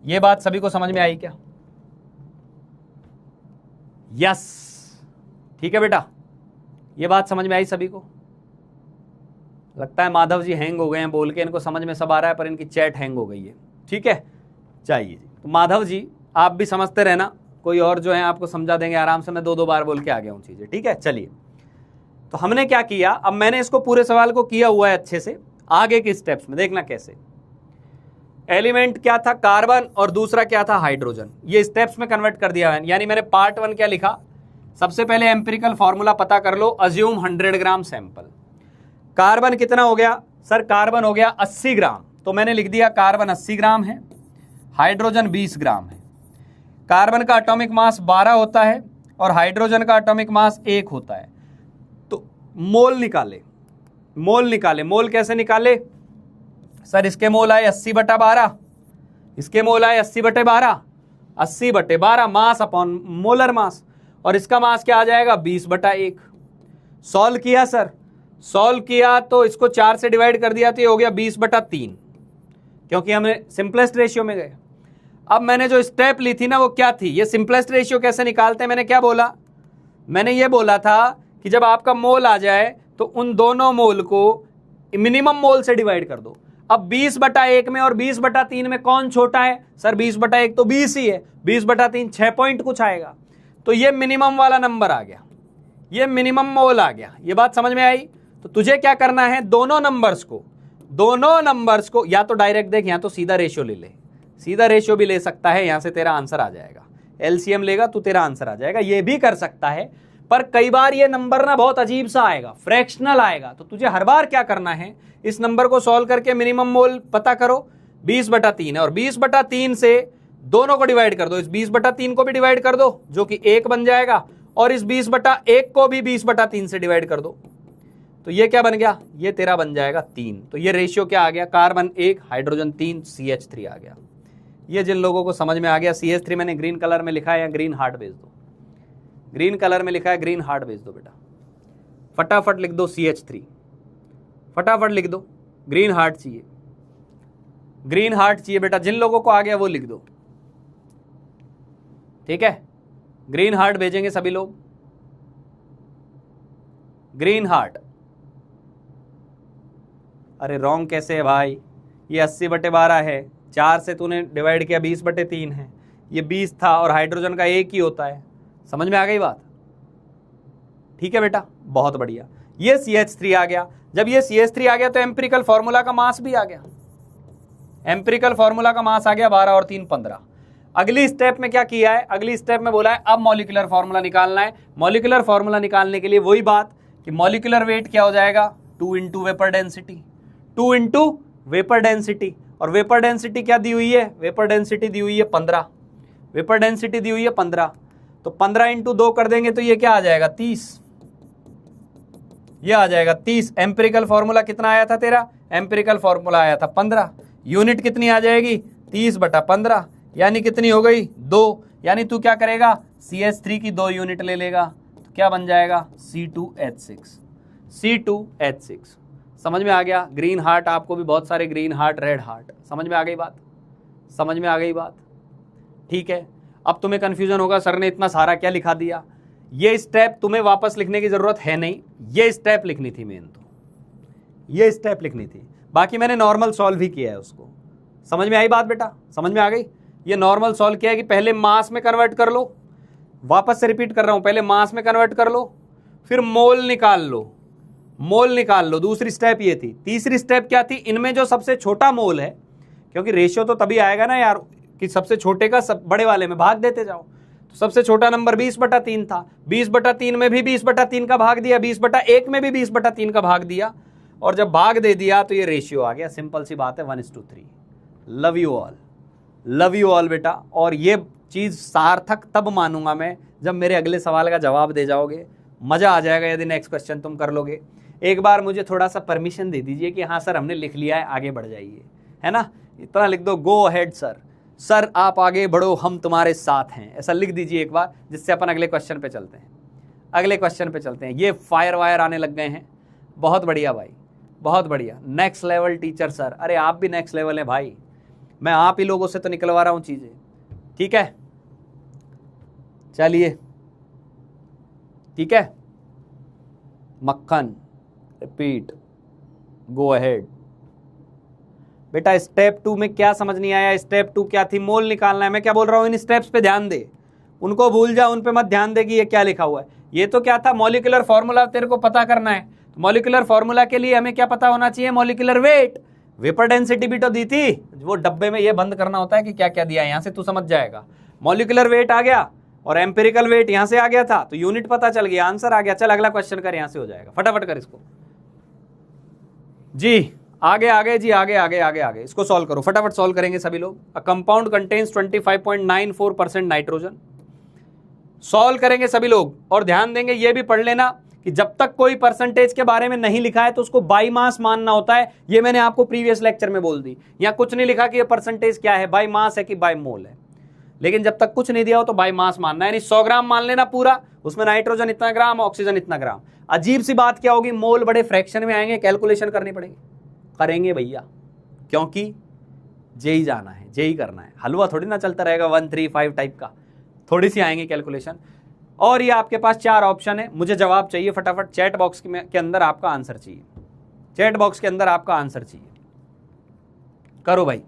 ये बात सभी को समझ में आई क्या? यस, ठीक है बेटा, ये बात समझ में आई सभी को? लगता है माधव जी हैंग हो गए हैं बोल के, इनको समझ में सब आ रहा है पर इनकी चैट हैंग हो गई है। ठीक है, चाहिए जी। तो माधव जी आप भी समझते रहना, कोई और जो है आपको समझा देंगे आराम से। मैं 2-2 बार बोल के आ गया हूं चीजें। ठीक है, चलिए। तो हमने क्या किया, अब मैंने इसको पूरे सवाल को किया हुआ है अच्छे से। आगे के स्टेप्स में देखना कैसे। एलिमेंट क्या था, कार्बन, और दूसरा क्या था, हाइड्रोजन। ये स्टेप्स में कन्वर्ट कर दिया है। यानी मैंने पार्ट 1 क्या लिखा, सबसे पहले एम्पिरिकल फॉर्मूला पता कर लो, अज्यूम 100 ग्राम सैंपल। कार्बन कितना हो गया सर, कार्बन हो गया 80 ग्राम, तो मैंने लिख दिया कार्बन 80 ग्राम है, हाइड्रोजन 20 ग्राम है। कार्बन का एटॉमिक मास 12 होता है और हाइड्रोजन का एटॉमिक मास 1 होता है। तो मोल निकाले, मोल निकाले। मोल कैसे निकाले सर, इसके मोल आए 80/12, इसके मोल आए 80/12, 80/12 मास अपॉन मोलर मास, और इसका मास क्या आ जाएगा 20/1। सॉल्व किया सर, सॉल्व किया तो इसको 4 से डिवाइड कर दिया तो ये हो गया 20/3, क्योंकि हमने सिंपलेस्ट रेशियो में गए। अब मैंने जो स्टेप ली थी ना वो क्या थी, ये सिंपलेस्ट रेशियो कैसे निकालते हैं, मैंने क्या बोला, मैंने ये बोला था कि जब आपका मोल आ जाए तो उन दोनों मोल को मिनिमम मोल से डिवाइड कर दो। अब 20/1 में और 20/3 में कौन छोटा है सर, 20/1 तो 20 ही है, 20/3 6 पॉइंट कुछ आएगा, तो ये मिनिमम वाला नंबर आ गया, ये मिनिमम मोल आ गया। ये बात समझ में आई? तो तुझे क्या करना है, दोनों नंबर्स को या तो डायरेक्ट देख, या तो सीधा रेशियो ले ले, सीधा रेशियो भी ले सकता है, यहां से तेरा आंसर आ जाएगा, एलसीएम लेगा तो तेरा आंसर आ जाएगा, ये भी कर सकता है। पर कई बार ये नंबर ना बहुत अजीब सा आएगा, फ्रैक्शनल आएगा, तो तुझे हर बार क्या करना है, इस नंबर को सॉल्व करके मिनिमम मोल पता करो, 20/3 है, और 20/3 से दोनों को डिवाइड कर दो, इस 20/3 को भी डिवाइड कर दो जो कि 1 बन जाएगा, और इस 20/1 को भी 20/3 से डिवाइड कर दो, तो ये क्या बन गया, ये तेरा बन जाएगा 3। तो ये रेशियो क्या आ गया, कार्बन 1 हाइड्रोजन 3 CH3 आ गया। ये जिन लोगों को समझ में आ गया, CH3 मैंने ग्रीन कलर में लिखा है, या ग्रीन हार्ट भेज दो, ग्रीन कलर में लिखा है, ग्रीन हार्ट भेज दो बेटा, फटाफट लिख दो CH3, फटाफट लिख दो, ग्रीन हार्ट चाहिए, ग्रीन हार्ट चाहिए बेटा, जिन लोगों को आ गया वो लिख दो, ठीक है, ग्रीन हार्ट भेजेंगे सभी लोग, ग्रीन हार्ट। अरे रॉन्ग कैसे है भाई, ये 80/12 है, 4 से तूने डिवाइड किया 20/3 है, ये 20 था और हाइड्रोजन का 1 ही होता है, समझ में आ गई बात? ठीक है बेटा, बहुत बढ़िया। ये CH3 आ गया, जब ये CH3 आ गया तो एम्पिरिकल फॉर्मूला का मास भी आ गया, एम्पिरिकल फॉर्मूला का मास आ गया 12 और 3 15। अगली स्टेप में क्या किया है, अगली स्टेप में बोला है अब मॉलिक्यूलर फॉर्मूला निकालना है। मॉलिक्यूलर फॉर्मूला निकालने के लिए वही बात कि मॉलिक्यूलर वेट क्या हो जाएगा, 2 × वेपर डेंसिटी, 2 × वेपर डेंसिटी, और वेपर डेंसिटी क्या दी हुई है, वेपर डेंसिटी दी हुई है 15, वेपर डेंसिटी दी हुई है 15, तो 15 × 2 कर देंगे तो ये क्या आ जाएगा 30, ये आ जाएगा 30। एम्पिरिकल फॉर्मूला कितना आया था तेरा, एम्पिरिकल फॉर्मूला आया था 15, यूनिट कितनी आ जाएगी 30/15, यानी कितनी हो गई 2, यानी तू क्या करेगा CH3 की 2 यूनिट ले लेगा, तो क्या बन जाएगा C2H6, C2H6। समझ में आ गया? ग्रीन हार्ट, आपको भी बहुत सारे ग्रीन हार्ट, रेड हार्ट, समझ में आ गई बात, समझ में आ गई बात, ठीक है। अब तुम्हें कंफ्यूजन होगा सर ने इतना सारा क्या लिखा दिया, ये स्टेप तुम्हें वापस लिखने की जरूरत है नहीं, ये स्टेप लिखनी थी मेन, तो ये स्टेप लिखनी थी, बाकी मैंने नॉर्मल सॉल्व ही किया है उसको। समझ में आई बात बेटा, समझ में आ गई? ये नॉर्मल सॉल्व किया है कि पहले मास में कन्वर्ट कर लो, वापस से रिपीट कर रहा हूं, पहले मास में कन्वर्ट कर लो, फिर मोल निकाल लो, मोल निकाल लो, दूसरी स्टेप ये थी। तीसरी स्टेप क्या थी, इनमें जो सबसे छोटा मोल है, क्योंकि रेशियो तो तभी आएगा ना यार कि सबसे छोटे का सब बड़े वाले में भाग देते जाओ, तो सबसे छोटा नंबर 20/3 था, 20/3 में भी 20/3 का भाग दिया, 20/1 में भी 20/3 का भाग दिया, और जब भाग दे दिया तो ये रेशियो आ गया। सिंपल सी बात है, 1:3। Love you all, love you all बेटा। और ये चीज सार्थक तब मानूंगा मैं जब मेरे अगले सवाल का जवाब दे जाओगे, मजा आ जाएगा यदि नेक्स्ट क्वेश्चन तुम कर लोगे। एक बार मुझे थोड़ा सा परमिशन दे दीजिए कि हाँ सर हमने लिख लिया है, आगे बढ़ जाइए, है ना, इतना लिख दो, गो अहेड सर, सर आप आगे बढ़ो हम तुम्हारे साथ हैं, ऐसा लिख दीजिए एक बार, जिससे अपन अगले क्वेश्चन पे चलते हैं, अगले क्वेश्चन पे चलते हैं। ये फायर वायर आने लग गए हैं, बहुत बढ़िया भाई, बहुत बढ़िया, नेक्स्ट लेवल टीचर सर। अरे आप भी नेक्स्ट लेवल है भाई, मैं आप ही लोगों से तो निकलवा रहा हूं चीजें, ठीक है, चलिए ठीक है। मक्खन, रिपीट, गो अहेड। बेटा स्टेप 2 में क्या समझ नहीं आया, स्टेप 2 क्या थी, मोल निकालना है। मैं क्या बोल रहा हूं, इन स्टेप्स पे ध्यान दे, उनको भूल जा, उन पे मत ध्यान दे कि ये क्या लिखा हुआ है। ये तो क्या था, मॉलिक्यूलर फॉर्मूला तेरे को पता करना है, तो मॉलिक्यूलर फॉर्मूला के लिए हमें क्या पता होना चाहिए, मॉलिक्यूलर वेट, वेपर डेंसिटी भी तो दी थी, वो डब्बे में ये बंद करना होता है कि क्या क्या दिया है, यहां से तू समझ जाएगा। मॉलिक्यूलर वेट आ गया और एम्पिरिकल वेट यहां से आ गया था, तो यूनिट पता चल गया, आंसर आ गया। चल अगला क्वेश्चन कर, यहां से हो जाएगा, फटाफट कर इसको जी, आगे आगे जी, आगे आगे आगे आगे, इसको सॉल्व करो, फटाफट सॉल्व करेंगे सभी लोग। A compound contains 25.94% nitrogen, solve करेंगे सभी लोग, और ध्यान देंगे ये भी पढ़ लेना कि जब तक कोई परसेंटेज के बारे में नहीं लिखा है तो उसको बाई मास मानना होता है। ये मैंने आपको प्रीवियस लेक्चर में बोल दी, यहां कुछ नहीं लिखा कि ये परसेंटेज क्या है, बाई मास है कि बाई मोल है। लेकिन जब तक कुछ नहीं दिया हो तो बाय मास मानना है, यानी 100 ग्राम मान लेना पूरा, उसमें नाइट्रोजन इतना ग्राम, ऑक्सीजन इतना ग्राम। अजीब सी बात क्या होगी, मोल बड़े फ्रैक्शन में आएंगे, कैलकुलेशन करनी पड़ेगी। करेंगे भैया, क्योंकि जेई जाना है, जेई करना है, हलवा थोड़ी ना चलता रहेगा 1 3 5 टाइप का, थोड़ी सी आएंगे कैलकुलेशन। और ये आपके पास 4 ऑप्शन है, मुझे जवाब चाहिए फटाफट, चैट बॉक्स के अंदर आपका आंसर चाहिए, चैट बॉक्स के अंदर आपका आंसर चाहिए, करो भाई।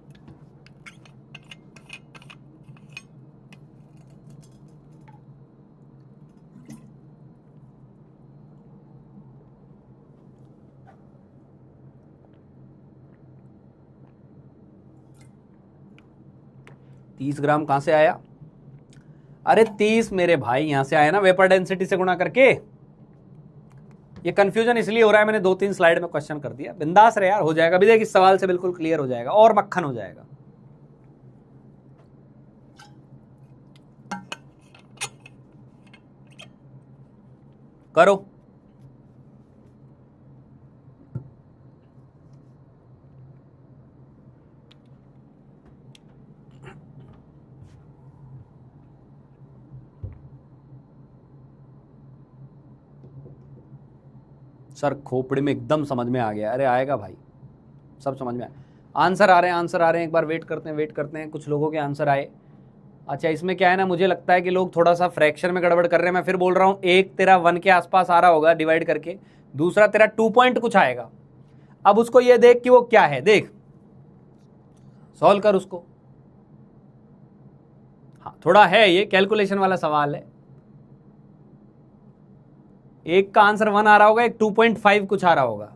तीस ग्राम कहां से आया? अरे 30 मेरे भाई यहां से आया ना, वेपर डेंसिटी से गुणा करके। ये कंफ्यूजन इसलिए हो रहा है, मैंने 2-3 स्लाइड में क्वेश्चन कर दिया। बिंदास रहे यार, हो जाएगा अभी, देख इस सवाल से बिल्कुल क्लियर हो जाएगा और मक्खन हो जाएगा। करो। सर खोपड़ी में एकदम समझ में आ गया। अरे आएगा भाई, सब समझ में आया। आंसर आ रहे हैं, आंसर आ रहे हैं, एक बार वेट करते हैं, वेट करते हैं। कुछ लोगों के आंसर आए। अच्छा इसमें क्या है ना, मुझे लगता है कि लोग थोड़ा सा फ्रैक्शन में गड़बड़ कर रहे हैं। मैं फिर बोल रहा हूँ, एक तेरा 1 के आसपास आ रहा होगा डिवाइड करके, दूसरा तेरा 2 पॉइंट कुछ आएगा। अब उसको ये देख कि वो क्या है, देख सॉल्व कर उसको। हाँ थोड़ा है, ये कैलकुलेशन वाला सवाल है। एक का आंसर 1 आ रहा होगा, एक 2.5 कुछ आ रहा होगा।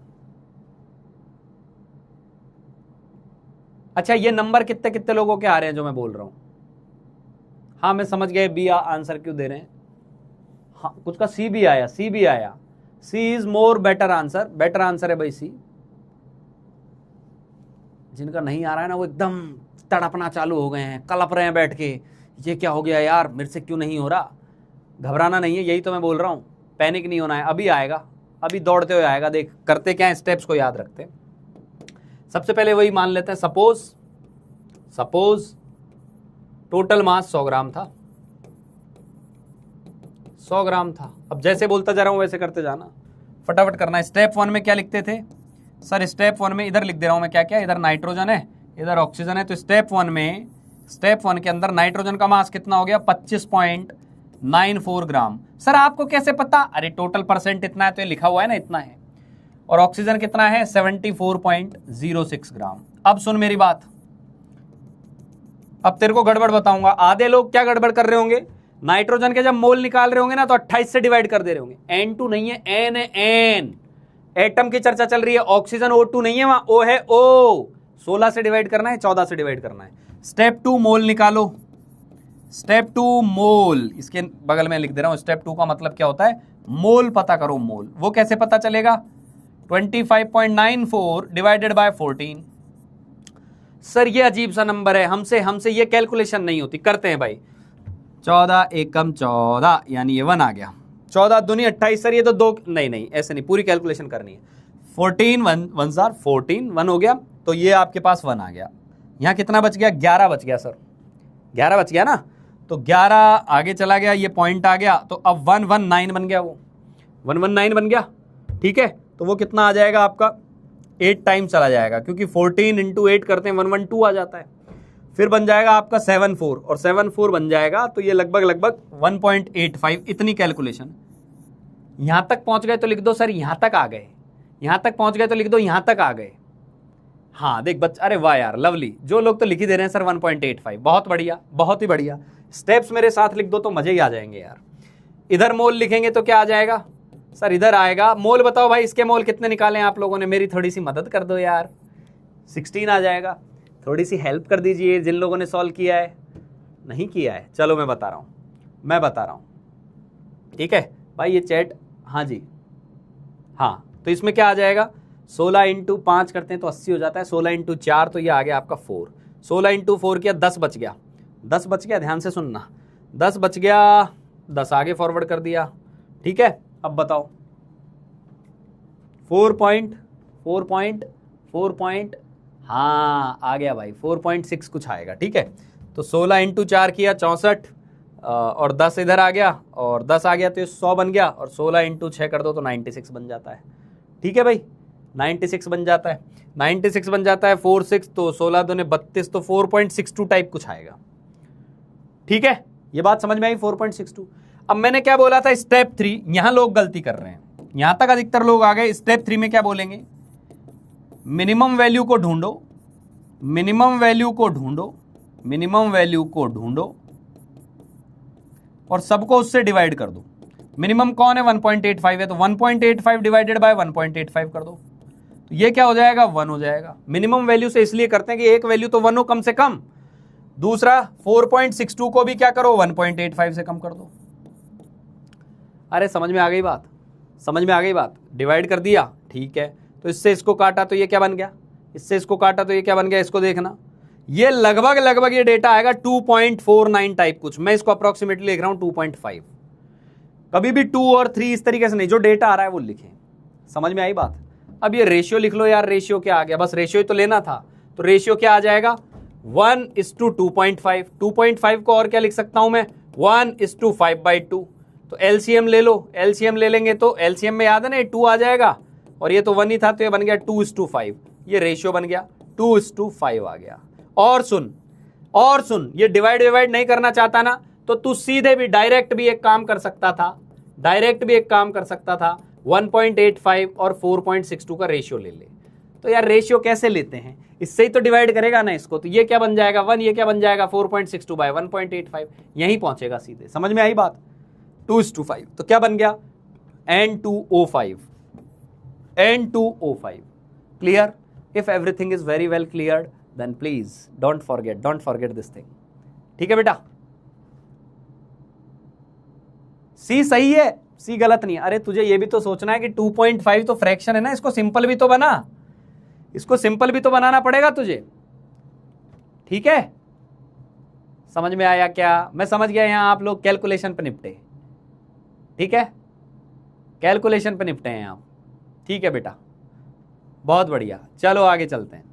अच्छा ये नंबर कितने कितने लोगों के आ रहे हैं जो मैं बोल रहा हूं? हाँ मैं समझ गया, बी आंसर क्यों दे रहे हैं। हाँ कुछ का सी भी आया, सी भी आया। C is more better answer, better answer है भाई सी। जिनका नहीं आ रहा है ना, वो एकदम तड़पना चालू हो गए हैं, कलप रहे हैं बैठ के, ये क्या हो गया यार, मेरे से क्यों नहीं हो रहा। घबराना नहीं है, यही तो मैं बोल रहा हूं, पैनिक नहीं होना है। अभी आएगा, अभी दौड़ते हुए आएगा। देख करते क्या है, स्टेप्स को याद रखते। सबसे पहले वही मान लेते हैं, सपोज टोटल मास 100 ग्राम था, 100 ग्राम था। अब जैसे बोलता जा रहा हूं वैसे करते जाना, फटाफट करना है। स्टेप 1 में क्या लिखते थे सर? स्टेप 1 में इधर लिख दे रहा हूं मैं, क्या क्या, इधर नाइट्रोजन है, इधर ऑक्सीजन है। तो स्टेप 1 के अंदर नाइट्रोजन का मास कितना हो गया? 25.94 ग्राम। सर आपको कैसे पता? अरे टोटल परसेंट इतना है तो ये लिखा हुआ है ना, इतना है। और ऑक्सीजन कितना है? 74.06 ग्राम। अब सुन मेरी बात, अब तेरे को गड़बड़ बताऊंगा। आधे लोग क्या गड़बड़ कर रहे होंगे, नाइट्रोजन के जब मोल निकाल रहे होंगे ना तो 28 से डिवाइड कर दे रहे होंगे। N2 नहीं है, N है, N। एटम की चर्चा चल रही है, ऑक्सीजन O2 नहीं है, वहां O है, O। 16 से डिवाइड करना है, 14 से डिवाइड करना है। स्टेप 2 मोल निकालो, स्टेप 2 मोल, इसके बगल में लिख दे रहा हूं। स्टेप 2 का मतलब क्या होता है? मोल पता करो, मोल। वो कैसे पता चलेगा? 25.94 डिवाइडेड बाय 14। सर ये अजीब सा नंबर है, हमसे ये कैलकुलेशन नहीं होती। करते हैं भाई, 14 एकम 14, यानी ये 1 आ गया। 14 दूनी 28। सर ये तो 2, नहीं ऐसे नहीं, पूरी कैलकुलेशन करनी है। 14 1 जार 14, 1 हो गया, तो ये आपके पास 1 आ गया। यहां कितना बच गया? 11 बच गया सर, 11 बच गया ना। तो 11 आगे चला गया, ये पॉइंट आ गया, तो अब 119 बन गया, वो 119 बन गया। ठीक है, तो वो कितना आ जाएगा आपका? 8 टाइम चला जाएगा, क्योंकि 14 × 8 करते हैं 112 आ जाता है। फिर बन जाएगा आपका 74, और 74 बन जाएगा, तो ये लगभग 1.85। इतनी कैलकुलेशन। यहां तक पहुंच गए तो लिख दो सर यहां तक आ गए, यहां तक पहुंच गए तो लिख दो यहां तक आ गए। हाँ देख बच्चा, अरे वाह यार लवली, जो लोग तो लिख ही दे रहे हैं सर 1.85। बहुत बढ़िया, बहुत ही बढ़िया। स्टेप्स मेरे साथ लिख दो तो मजे ही आ जाएंगे यार। इधर मोल लिखेंगे तो क्या आ जाएगा सर? इधर आएगा मोल। बताओ भाई इसके मोल कितने निकाले आप लोगों ने? मेरी थोड़ी सी मदद कर दो यार, 16 आ जाएगा। थोड़ी सी हेल्प कर दीजिए जिन लोगों ने सॉल्व किया है। नहीं किया है, चलो मैं बता रहा हूं। ठीक है भाई, ये चैट, हाँ जी, हाँ। तो इसमें क्या आ जाएगा? 16 × 5 करते हैं तो 80 हो जाता है। 16 × 4 तो ये आ गया आपका 4। 16 × 4 किया, 10 बच गया, 10 बच गया। ध्यान से सुनना, 10 बच गया, 10 आगे फॉरवर्ड कर दिया। ठीक है, अब बताओ 4 पॉइंट, हाँ आ गया भाई, 4.6 कुछ आएगा। ठीक है, तो 16 इंटू 4 किया 64, और 10 इधर आ गया और 10 आ गया तो ये 100 बन गया, और 16 इंटू 6 कर दो तो 96 बन जाता है। ठीक है भाई, 96 बन जाता है, 96 बन जाता है। 4 6 तो 16 दूने 32, तो 4.62 टाइप कुछ आएगा। ठीक है, ये बात समझ में आई, 4.62। अब मैंने क्या बोला था, स्टेप 3, यहां लोग गलती कर रहे हैं, यहां तक अधिकतर लोग आ गए। स्टेप 3 में क्या बोलेंगे, मिनिमम वैल्यू को ढूंढो, मिनिमम वैल्यू को ढूंढो, मिनिमम वैल्यू को ढूंढो और सबको उससे डिवाइड कर दो। मिनिमम कौन है, 1.85 है, तो 1.85 डिवाइडेड बाय 1.85 कर दो, तो ये क्या हो जाएगा, 1 हो जाएगा। मिनिमम वैल्यू से इसलिए करते हैं कि एक वैल्यू तो 1 हो कम से कम। दूसरा 4.62 को भी क्या करो, 1.85 से कम कर दो। अरे समझ में आ गई बात, समझ में आ गई बात। डिवाइड कर दिया, ठीक है, तो इससे इसको काटा तो ये क्या बन गया, इससे इसको काटा तो ये क्या बन गया, इसको देखना। ये लगभग लगभग ये डेटा आएगा 2.49 टाइप कुछ, मैं इसको अप्रोक्सीमेटली लिख रहा हूं 2.5। कभी भी 2 और 3 इस तरीके से नहीं, जो डेटा आ रहा है वो लिखें। समझ में आई बात। अब ये रेशियो लिख लो यार, रेशियो क्या आ गया, बस रेशियो ही तो लेना था, तो रेशियो क्या आ जाएगा, 1:2.5। 2.5 को और क्या लिख सकता हूं मैं, 1:5/2। तो एलसीएम ले लो, एलसीएम ले लेंगे तो एलसीएम में याद है ना 2 आ जाएगा, और ये तो 1 ही था तो ये बन गया 2:5। ये रेशियो बन गया 2:5 आ गया। और सुन, और सुन, ये डिवाइड नहीं करना चाहता ना, तो तू सीधे भी डायरेक्ट भी एक काम कर सकता था, डायरेक्ट भी एक काम कर सकता था, 1.85 और 4.62 का रेशियो ले ले। तो यार रेशियो कैसे लेते हैं, इससे ही तो डिवाइड करेगा ना इसको, तो ये क्या बन जाएगा 1, ये क्या बन जाएगा 4.62 बाय 1.85, यहीं पहुंचेगा सीधे। समझ में आई बात, 2:5, तो क्या बन गया N2O5, N2O5। Clear? If everything is very well cleared then please don't forget this thing. ठीक है बेटा, सी सही है, सी गलत नहीं है। अरे तुझे ये भी तो सोचना है कि 2.5 तो फ्रैक्शन है ना, इसको सिंपल भी तो बना, इसको सिंपल भी तो बनाना पड़ेगा तुझे। ठीक है, समझ में आया क्या? मैं समझ गया, यहां आप लोग कैलकुलेशन पे निपटे। ठीक है, कैलकुलेशन पे निपटे हैं आप। ठीक है बेटा, बहुत बढ़िया। चलो आगे चलते हैं,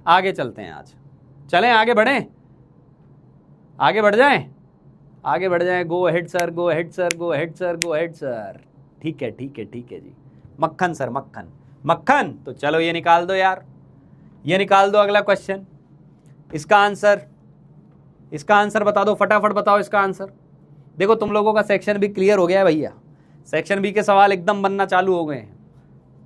आगे चलते हैं। आज चलें, आगे बढ़ें, आगे बढ़ जाएं, आगे बढ़ जाएं। Go ahead sir, go ahead sir, go ahead sir, go ahead sir. ठीक है, ठीक है, ठीक है जी। मक्खन सर, मक्खन मक्खन। तो चलो ये निकाल दो यार, ये निकाल दो अगला क्वेश्चन। इसका आंसर, इसका आंसर बता दो, फटाफट बताओ इसका आंसर। देखो तुम लोगों का सेक्शन बी क्लियर हो गया है भैया, सेक्शन बी के सवाल एकदम बनना चालू हो गए हैं।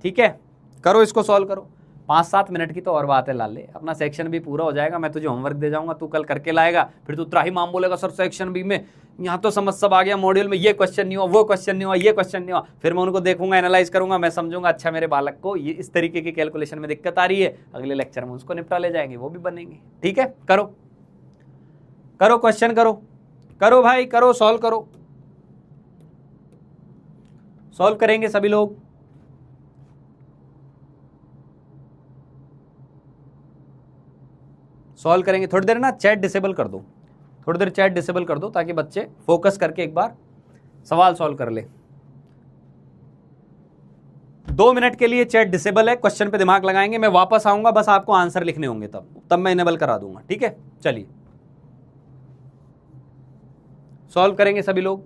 ठीक है, करो इसको सॉल्व करो। 5-7 मिनट की तो और बात है लाले, अपना सेक्शन भी पूरा हो जाएगा। मैं तुझे होमवर्क दे जाऊंगा, तू कल करके लाएगा, फिर तू त्राहिमाम बोलेगा सर सेक्शन बी में यहाँ तो समझ सब आ गया, मॉड्यूल में ये क्वेश्चन नहीं हुआ, वो क्वेश्चन नहीं हुआ, ये क्वेश्चन नहीं हुआ। फिर मैं उनको देखूंगा, एनालाइज करूंगा, मैं समझूंगा अच्छा मेरे बालक को ये इस तरीके की कैलकुलेशन में दिक्कत आ रही है, अगले लेक्चर में उसको निपटा ले जाएंगे, वो भी बनेंगे। ठीक है, करो करो क्वेश्चन, करो करो भाई, करो सॉल्व करो, सॉल्व करेंगे सभी लोग। सॉल्व करेंगे। थोड़ी देर ना चैट डिसेबल कर दो, थोड़ी देर चैट डिसेबल कर दो, ताकि बच्चे फोकस करके एक बार सवाल सॉल्व कर ले। 2 मिनट के लिए चैट डिसेबल है, क्वेश्चन पे दिमाग लगाएंगे, मैं वापस आऊंगा, बस आपको आंसर लिखने होंगे, तब मैं इनेबल करा दूंगा। ठीक है, चलिए सॉल्व करेंगे सभी लोग।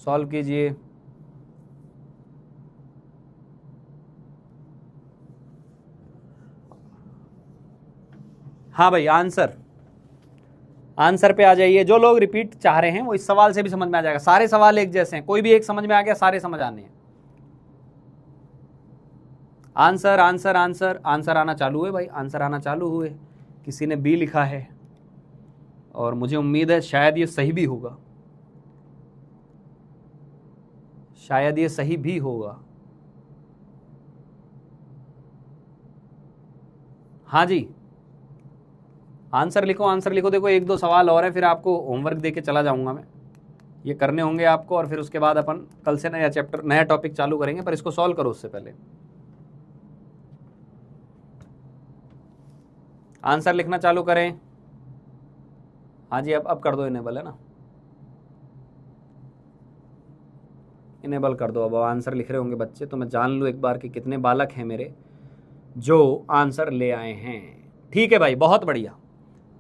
सॉल्व कीजिए। हाँ भाई, आंसर, आंसर पे आ जाइए। जो लोग रिपीट चाह रहे हैं वो इस सवाल से भी समझ में आ जाएगा, सारे सवाल एक जैसे हैं, कोई भी एक समझ में आ गया, सारे समझ आने हैं। आंसर आंसर आंसर आंसर आना चालू हुए भाई, आंसर आना चालू हुए। किसी ने बी लिखा है और मुझे उम्मीद है शायद ये सही भी होगा, शायद ये सही भी होगा। हाँ जी, आंसर लिखो, आंसर लिखो। देखो 1-2 सवाल और है, फिर आपको होमवर्क दे के चला जाऊंगा मैं, ये करने होंगे आपको, और फिर उसके बाद अपन कल से नया चैप्टर, नया टॉपिक चालू करेंगे, पर इसको सॉल्व करो उससे पहले। आंसर लिखना चालू करें। हाँ जी, अब कर दो इनेबल, है ना। इनेबल कर दो। अब आंसर लिख रहे होंगे बच्चे, तो मैं जान लूँ एक बार कि कितने बालक हैं मेरे जो आंसर ले आए हैं। ठीक है भाई, बहुत बढ़िया,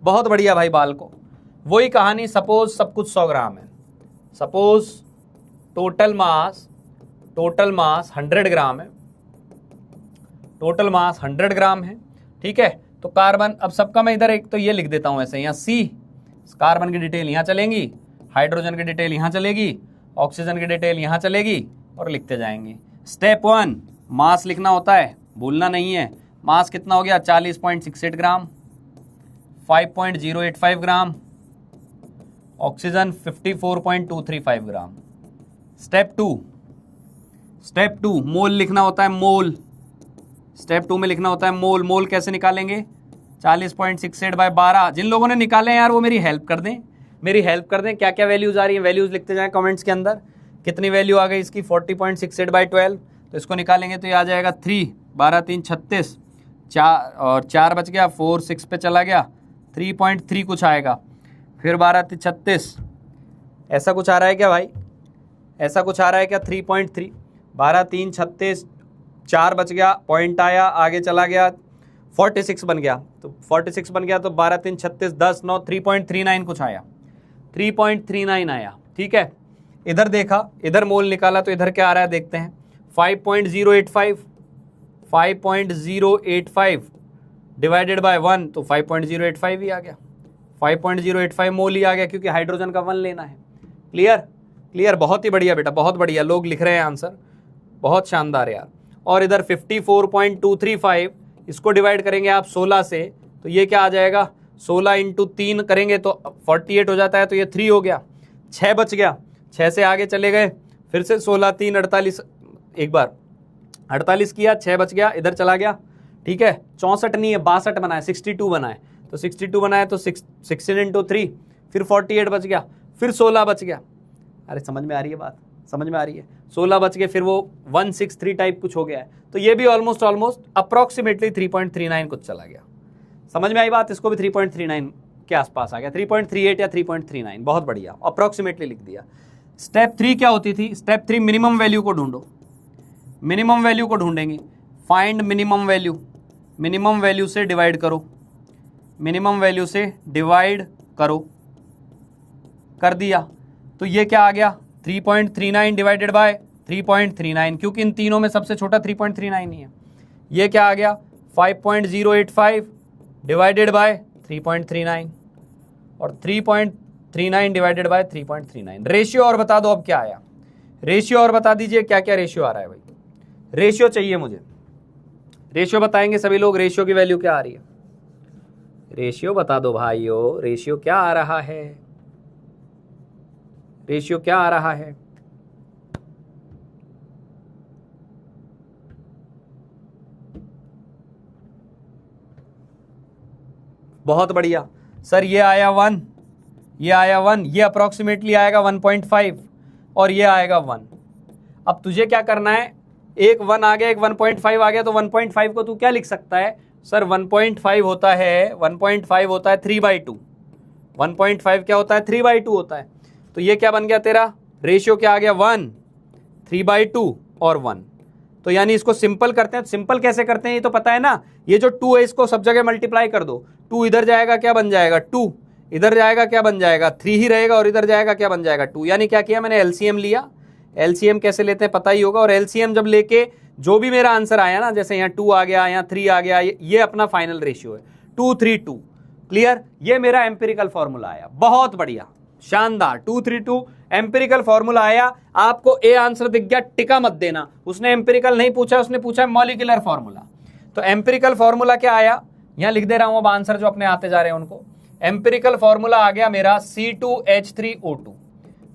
बहुत बढ़िया भाई बालको। वही कहानी, सपोज सब कुछ 100 ग्राम है, सपोज टोटल मास 100 ग्राम है, टोटल मास 100 ग्राम है। ठीक है, तो कार्बन, अब सबका मैं इधर एक तो ये लिख देता हूं ऐसे, यहाँ सी, कार्बन की डिटेल यहाँ चलेंगी, हाइड्रोजन की डिटेल यहाँ चलेगी, ऑक्सीजन की डिटेल यहाँ चलेगी, और लिखते जाएंगे। स्टेप 1, मास लिखना होता है, भूलना नहीं है। मास कितना हो गया? 40.68 ग्राम, 5.085 ग्राम, ऑक्सीजन 54.235 ग्राम। स्टेप 2, मोल लिखना होता है, मोल। स्टेप 2 में लिखना होता है मोल। मोल कैसे निकालेंगे? 40.68/12। जिन लोगों ने निकाले यार वो मेरी हेल्प कर दें, क्या क्या वैल्यूज आ रही हैं, वैल्यूज लिखते जाएं कमेंट्स के अंदर। कितनी वैल्यू आ गई इसकी? 40.68/12। तो इसको निकालेंगे तो ये आ जाएगा 3, 12 3 36, 4 और 4 बच गया, 4 6 पे चला गया, 3.3 कुछ आएगा, फिर 12 3 36, ऐसा कुछ आ रहा है क्या भाई? ऐसा कुछ आ रहा है क्या? 3.3, 12 3 36, 4 बच गया, पॉइंट आया, आगे चला गया, 46 बन गया। तो 46 बन गया तो 12 3 36 10 9, 3.39 कुछ आया, 3.39 आया। ठीक है, इधर देखा, इधर मोल निकाला तो इधर क्या आ रहा है देखते हैं। 5.085 डिवाइडेड बाय 1, तो 5.085 ही आ गया, 5.085 मोल ही आ गया, क्योंकि हाइड्रोजन का 1 लेना है। क्लियर, बहुत ही बढ़िया बेटा, बहुत बढ़िया, लोग लिख रहे हैं आंसर, बहुत शानदार यार। और इधर 54.235, इसको डिवाइड करेंगे आप 16 से, तो ये क्या आ जाएगा? 16 × 3 करेंगे तो 48 हो जाता है, तो ये 3 हो गया, 6 बच गया, 6 से आगे चले गए, फिर से 16 3 48, एक बार 48 किया, 6 बच गया, इधर चला गया। ठीक है, 64 नहीं है, 62 बनाए, 62 बनाए, तो 62 बनाए तो 16 × 3, फिर 48 बच गया, फिर 16 बच गया। अरे समझ में आ रही है बात? समझ में आ रही है? 16 बच गए, फिर वो 163 टाइप कुछ हो गया है, तो ये भी ऑलमोस्ट अप्रोक्सीमेटली 3.39 कुछ चला गया। समझ में आई बात? इसको भी 3.39 के आसपास आ गया, 3.38 या 3.39, बहुत बढ़िया, अप्रोक्सीमेटली लिख दिया। स्टेप 3 क्या होती थी? स्टेप 3 मिनिमम वैल्यू को ढूंढो, मिनिमम वैल्यू को ढूंढेंगे। Find minimum value, minimum value से डिवाइड करो, मिनिमम वैल्यू से डिवाइड करो, कर दिया तो ये क्या आ गया? 3.39 डिवाइडेड बाय 3.39, क्योंकि इन तीनों में सबसे छोटा 3.39 ही है। ये क्या आ गया? 5.085 डिवाइडेड बाय 3.39, और 3.39 डिवाइडेड बाय 3.39। रेशियो और बता दो अब क्या आया, रेशियो और बता दीजिए क्या क्या रेशियो आ रहा है भाई? रेशियो चाहिए मुझे, रेशियो बताएंगे सभी लोग, रेशियो की वैल्यू क्या आ रही है? रेशियो बता दो भाइयों, रेशियो क्या आ रहा है? रेशियो क्या आ रहा है? बहुत बढ़िया सर, ये आया 1, ये आया 1, ये अप्रोक्सीमेटली आएगा 1.5, और ये आएगा 1। अब तुझे क्या करना है? एक 1 आ गया, एक 1.5 आ गया, तो 1.5 को तू क्या लिख सकता है? सर 1.5 होता है, 1.5 होता है 3/2, 1.5 क्या होता है? 3/2 होता है। तो ये क्या बन गया तेरा? रेशियो क्या आ गया? 1, 3/2 और 1। तो यानी इसको सिंपल करते हैं, सिंपल कैसे करते हैं ये तो पता है ना। ये जो 2 है इसको सब जगह मल्टीप्लाई कर दो, 2 इधर जाएगा क्या बन जाएगा? 2 इधर जाएगा क्या बन जाएगा? 3 ही रहेगा, और इधर जाएगा क्या बन जाएगा? 2। यानी क्या किया मैंने? एलसीएम लिया। एलसीएम कैसे लेते हैं पता ही होगा, और एलसीएम जब लेके जो भी मेरा आंसर आया ना, जैसे यहाँ 2 आ गया, यहाँ 3 आ गया, ये अपना फाइनल रेशियो है 2 3 2। क्लियर? ये मेरा एम्पिरिकल फॉर्मूला आया, बहुत बढ़िया, शानदार। 2 3 2 एम्पिरिकल फॉर्मूला आया। आपको ए आंसर दिख गया, टिका मत देना, उसने एम्पिरिकल नहीं पूछा, उसने पूछा मॉलिक्यूलर फॉर्मूला। तो एम्पिरिकल फॉर्मूला क्या आया? यहां लिख दे रहा हूं अब आंसर जो अपने आते जा रहे हैं उनको। एम्पिरिकल फॉर्मूला आ गया मेरा C2H3O2,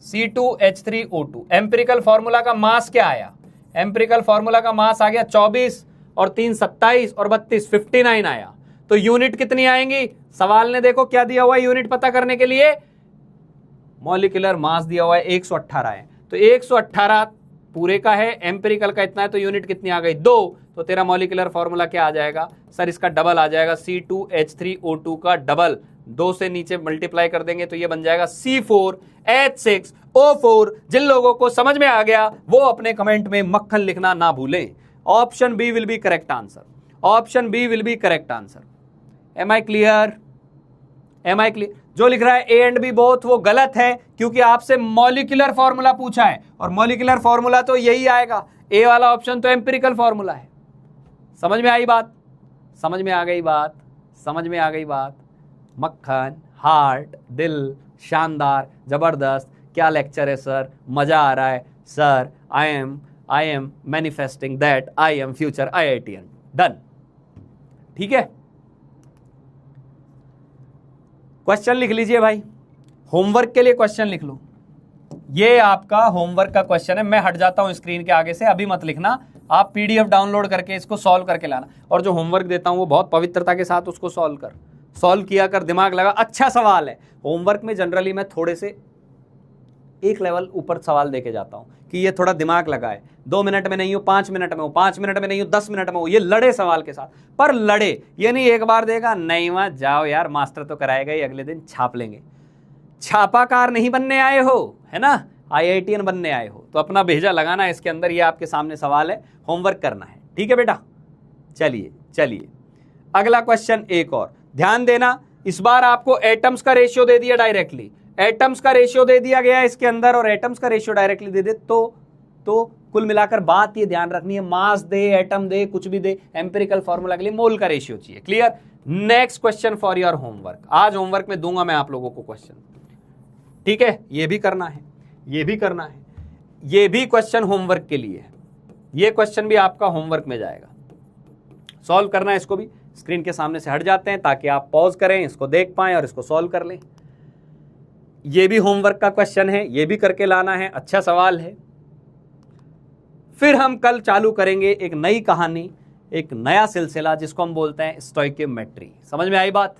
C2H3O2। एम्पिरिकल फॉर्मूला का मास क्या आया? एम्पिरिकल फॉर्मूला का मास आ गया 24 और 3 27 और 32 59 आया। तो यूनिट कितनी आएंगी? सवाल ने देखो क्या दिया हुआ है यूनिट पता करने के लिए, मॉलिक्यूलर मास दिया हुआ है 118 है। तो 118 पूरे का है, एम्पिरिकल का इतना है, तो यूनिट कितनी आ गई? 2। तो तेरा मॉलिक्यूलर फॉर्मूला क्या आ जाएगा? सर इसका डबल आ जाएगा, C2H3O2 का डबल, 2 से नीचे मल्टीप्लाई कर देंगे तो ये बन जाएगा C4H6O4। जिन लोगों को समझ में आ गया वो अपने कमेंट में मक्खन लिखना ना भूलें। Option B will be correct answer, option B will be correct answer. Am I clear, am I clear? जो लिख रहा है ए एंड बी बोथ वो गलत है, क्योंकि आपसे मॉलिक्यूलर फॉर्मूला पूछा है और मॉलिक्यूलर फॉर्मूला तो यही आएगा। ए वाला ऑप्शन तो एम्पिरिकल फॉर्मूला है। समझ में आई बात? समझ में आ गई बात? समझ में आ गई बात? मक्खन, हार्ट, दिल, शानदार, जबरदस्त, क्या लेक्चर है सर, मजा आ रहा है sir, I am manifesting that I am future IITian। Done, ठीक है। क्वेश्चन लिख लीजिए भाई, होमवर्क के लिए क्वेश्चन लिख लो। ये आपका होमवर्क का क्वेश्चन है। मैं हट जाता हूं स्क्रीन के आगे से, अभी मत लिखना, आप PDF डाउनलोड करके इसको सॉल्व करके लाना। और जो होमवर्क देता हूं वो बहुत पवित्रता के साथ उसको सॉल्व कर, सॉल्व किया कर, दिमाग लगा। अच्छा सवाल है। होमवर्क में जनरली मैं थोड़े से एक लेवल ऊपर सवाल देके जाता हूं कि ये थोड़ा दिमाग लगाए। 2 मिनट में नहीं हो, 5 मिनट में हो, 5 मिनट में नहीं हो, 10 मिनट में हो, ये लड़े सवाल के साथ। पर लड़े ये नहीं एक बार देगा, नहीं वहां जाओ यार, मास्टर तो कराएगा ही, अगले दिन छाप लेंगे। छापाकार नहीं बनने आए हो, है ना, IITian बनने आए हो, तो अपना भेजा लगाना इसके अंदर। ये आपके सामने सवाल है, होमवर्क करना है, ठीक है बेटा। चलिए चलिए अगला क्वेश्चन एक और ध्यान देना। इस बार आपको एटम्स का रेशियो दे दिया डायरेक्टली, एटम्स का रेशियो दे दिया गया इसके अंदर, और एटम्स का रेशियो डायरेक्टली दे दे तो कुल मिलाकर बात ये ध्यान रखनी है, मास दे, एटम दे, कुछ भी दे, एम्पिरिकल फॉर्मूला के लिए मोल का रेशियो चाहिए। Clear? Next question for your homework. आज होमवर्क में दूंगा मैं आप लोगों को क्वेश्चन, ठीक है। ये भी करना है, ये भी करना है, ये भी क्वेश्चन होमवर्क के लिए है। ये क्वेश्चन भी आपका होमवर्क में जाएगा, सॉल्व करना है। इसको भी स्क्रीन के सामने से हट जाते हैं ताकि आप पॉज करें, इसको देख पाएं और इसको सॉल्व कर लें। ये भी होमवर्क का क्वेश्चन है, ये भी करके लाना है। अच्छा सवाल है। फिर हम कल चालू करेंगे एक नई कहानी, एक नया सिलसिला, जिसको हम बोलते हैं स्टोइकियोमेट्री। समझ में आई बात?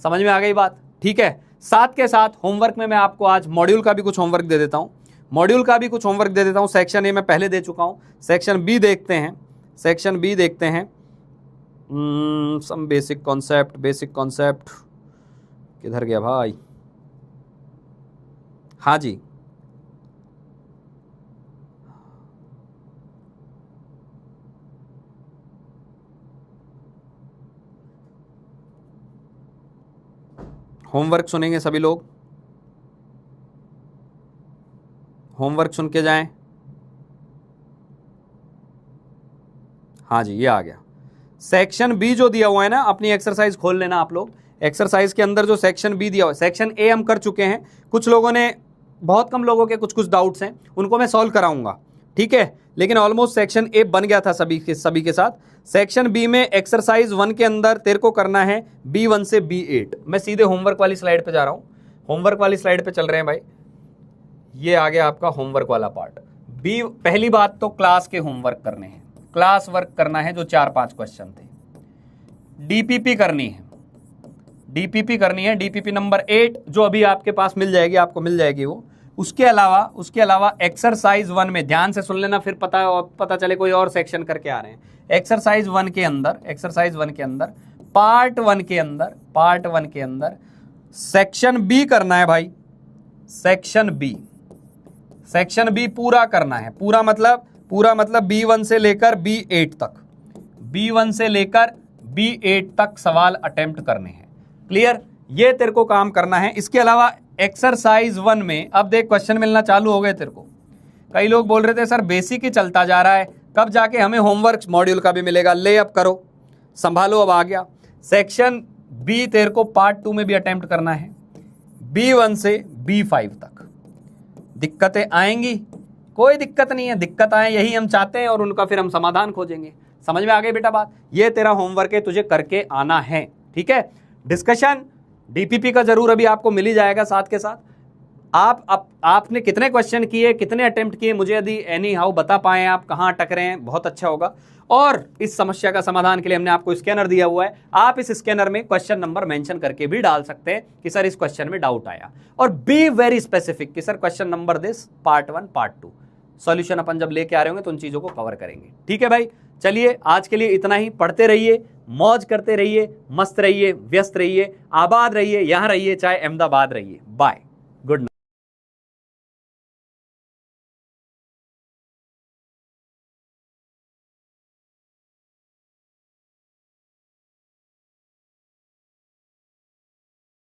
समझ में आ गई बात? ठीक है। साथ के साथ होमवर्क में मैं आपको आज मॉड्यूल का भी कुछ होमवर्क दे देता हूं, मॉड्यूल का भी कुछ होमवर्क दे देता हूं। सेक्शन ए मैं पहले दे चुका हूं, सेक्शन बी देखते हैं, सेक्शन बी देखते हैं। Some basic concept, basic concept किधर गया भाई? हाँ जी, होमवर्क सुनेंगे सभी लोग, होमवर्क सुन के जाएं। हाँ जी, ये आ गया। सेक्शन बी जो दिया हुआ है ना, अपनी एक्सरसाइज खोल लेना आप लोग। एक्सरसाइज के अंदर जो सेक्शन बी दिया हुआ है, सेक्शन ए हम कर चुके हैं। कुछ लोगों ने, बहुत कम लोगों के कुछ कुछ डाउट्स हैं, उनको मैं सॉल्व कराऊंगा, ठीक है। लेकिन ऑलमोस्ट सेक्शन ए बन गया था सभी के साथ। सेक्शन बी में एक्सरसाइज 1 के अंदर तेरे को करना है B1 से B8। मैं सीधे होमवर्क वाली स्लाइड पे जा रहा हूं, होमवर्क वाली स्लाइड पे चल रहे हैं भाई। ये आ गया आपका होमवर्क वाला पार्ट। बी, पहली बात तो क्लास के होमवर्क करने हैं, क्लास वर्क करना है, जो 4-5 क्वेश्चन थे। DPP करनी है, DPP करनी है, DPP नंबर 8 जो अभी आपके पास मिल जाएगी, आपको मिल जाएगी वो। उसके अलावा एक्सरसाइज 1 में ध्यान से सुन लेना, फिर पता चले कोई और सेक्शन करके आ रहे हैं। एक्सरसाइज 1 के अंदर पार्ट 1 के अंदर सेक्शन बी करना है भाई। सेक्शन बी पूरा करना है। पूरा मतलब B1 से लेकर B8 तक, B1 से लेकर B8 तक सवाल अटेम्प्ट करने हैं। क्लियर? ये तेरे को काम करना है। इसके अलावा एक्सरसाइज 1 में अब देख क्वेश्चन मिलना चालू हो गए तेरे को। कई लोग बोल रहे थे सर बेसिक ही चलता जा रहा है, कब जाके हमें होमवर्क मॉड्यूल का भी मिलेगा। ले अब करो, संभालो, अब आ गया। सेक्शन बी तेरे को पार्ट 2 में भी अटेम्प्ट करना है, B1 से B5 तक। दिक्कतें आएंगी, कोई दिक्कत नहीं है, दिक्कत आए यही हम चाहते हैं और उनका फिर हम समाधान खोजेंगे। समझ में आ गई बेटा बात? ये तेरा होमवर्क है, तुझे करके आना है, ठीक है। डिस्कशन DPP का जरूर अभी आपको मिल ही जाएगा। साथ के साथ आपने कितने क्वेश्चन किए, कितने अटेम्प्ट किए, मुझे यदि एनी हाउ बता पाए आप कहाँ अटक रहे हैं, बहुत अच्छा होगा। और इस समस्या का समाधान के लिए हमने आपको स्कैनर दिया हुआ है, आप इस स्कैनर में क्वेश्चन नंबर मेंशन करके भी डाल सकते हैं कि सर इस क्वेश्चन में डाउट आया, और बी वेरी स्पेसिफिक कि sir question number this, part 1 part 2। Solution अपन जब लेके आ रहे होंगे तो उन चीजों को कवर करेंगे, ठीक है भाई। चलिए आज के लिए इतना ही, पढ़ते रहिए, मौज करते रहिए, मस्त रहिए, व्यस्त रहिए, आबाद रहिए, यहां रहिए चाहे अहमदाबाद रहिए। Bye, good night.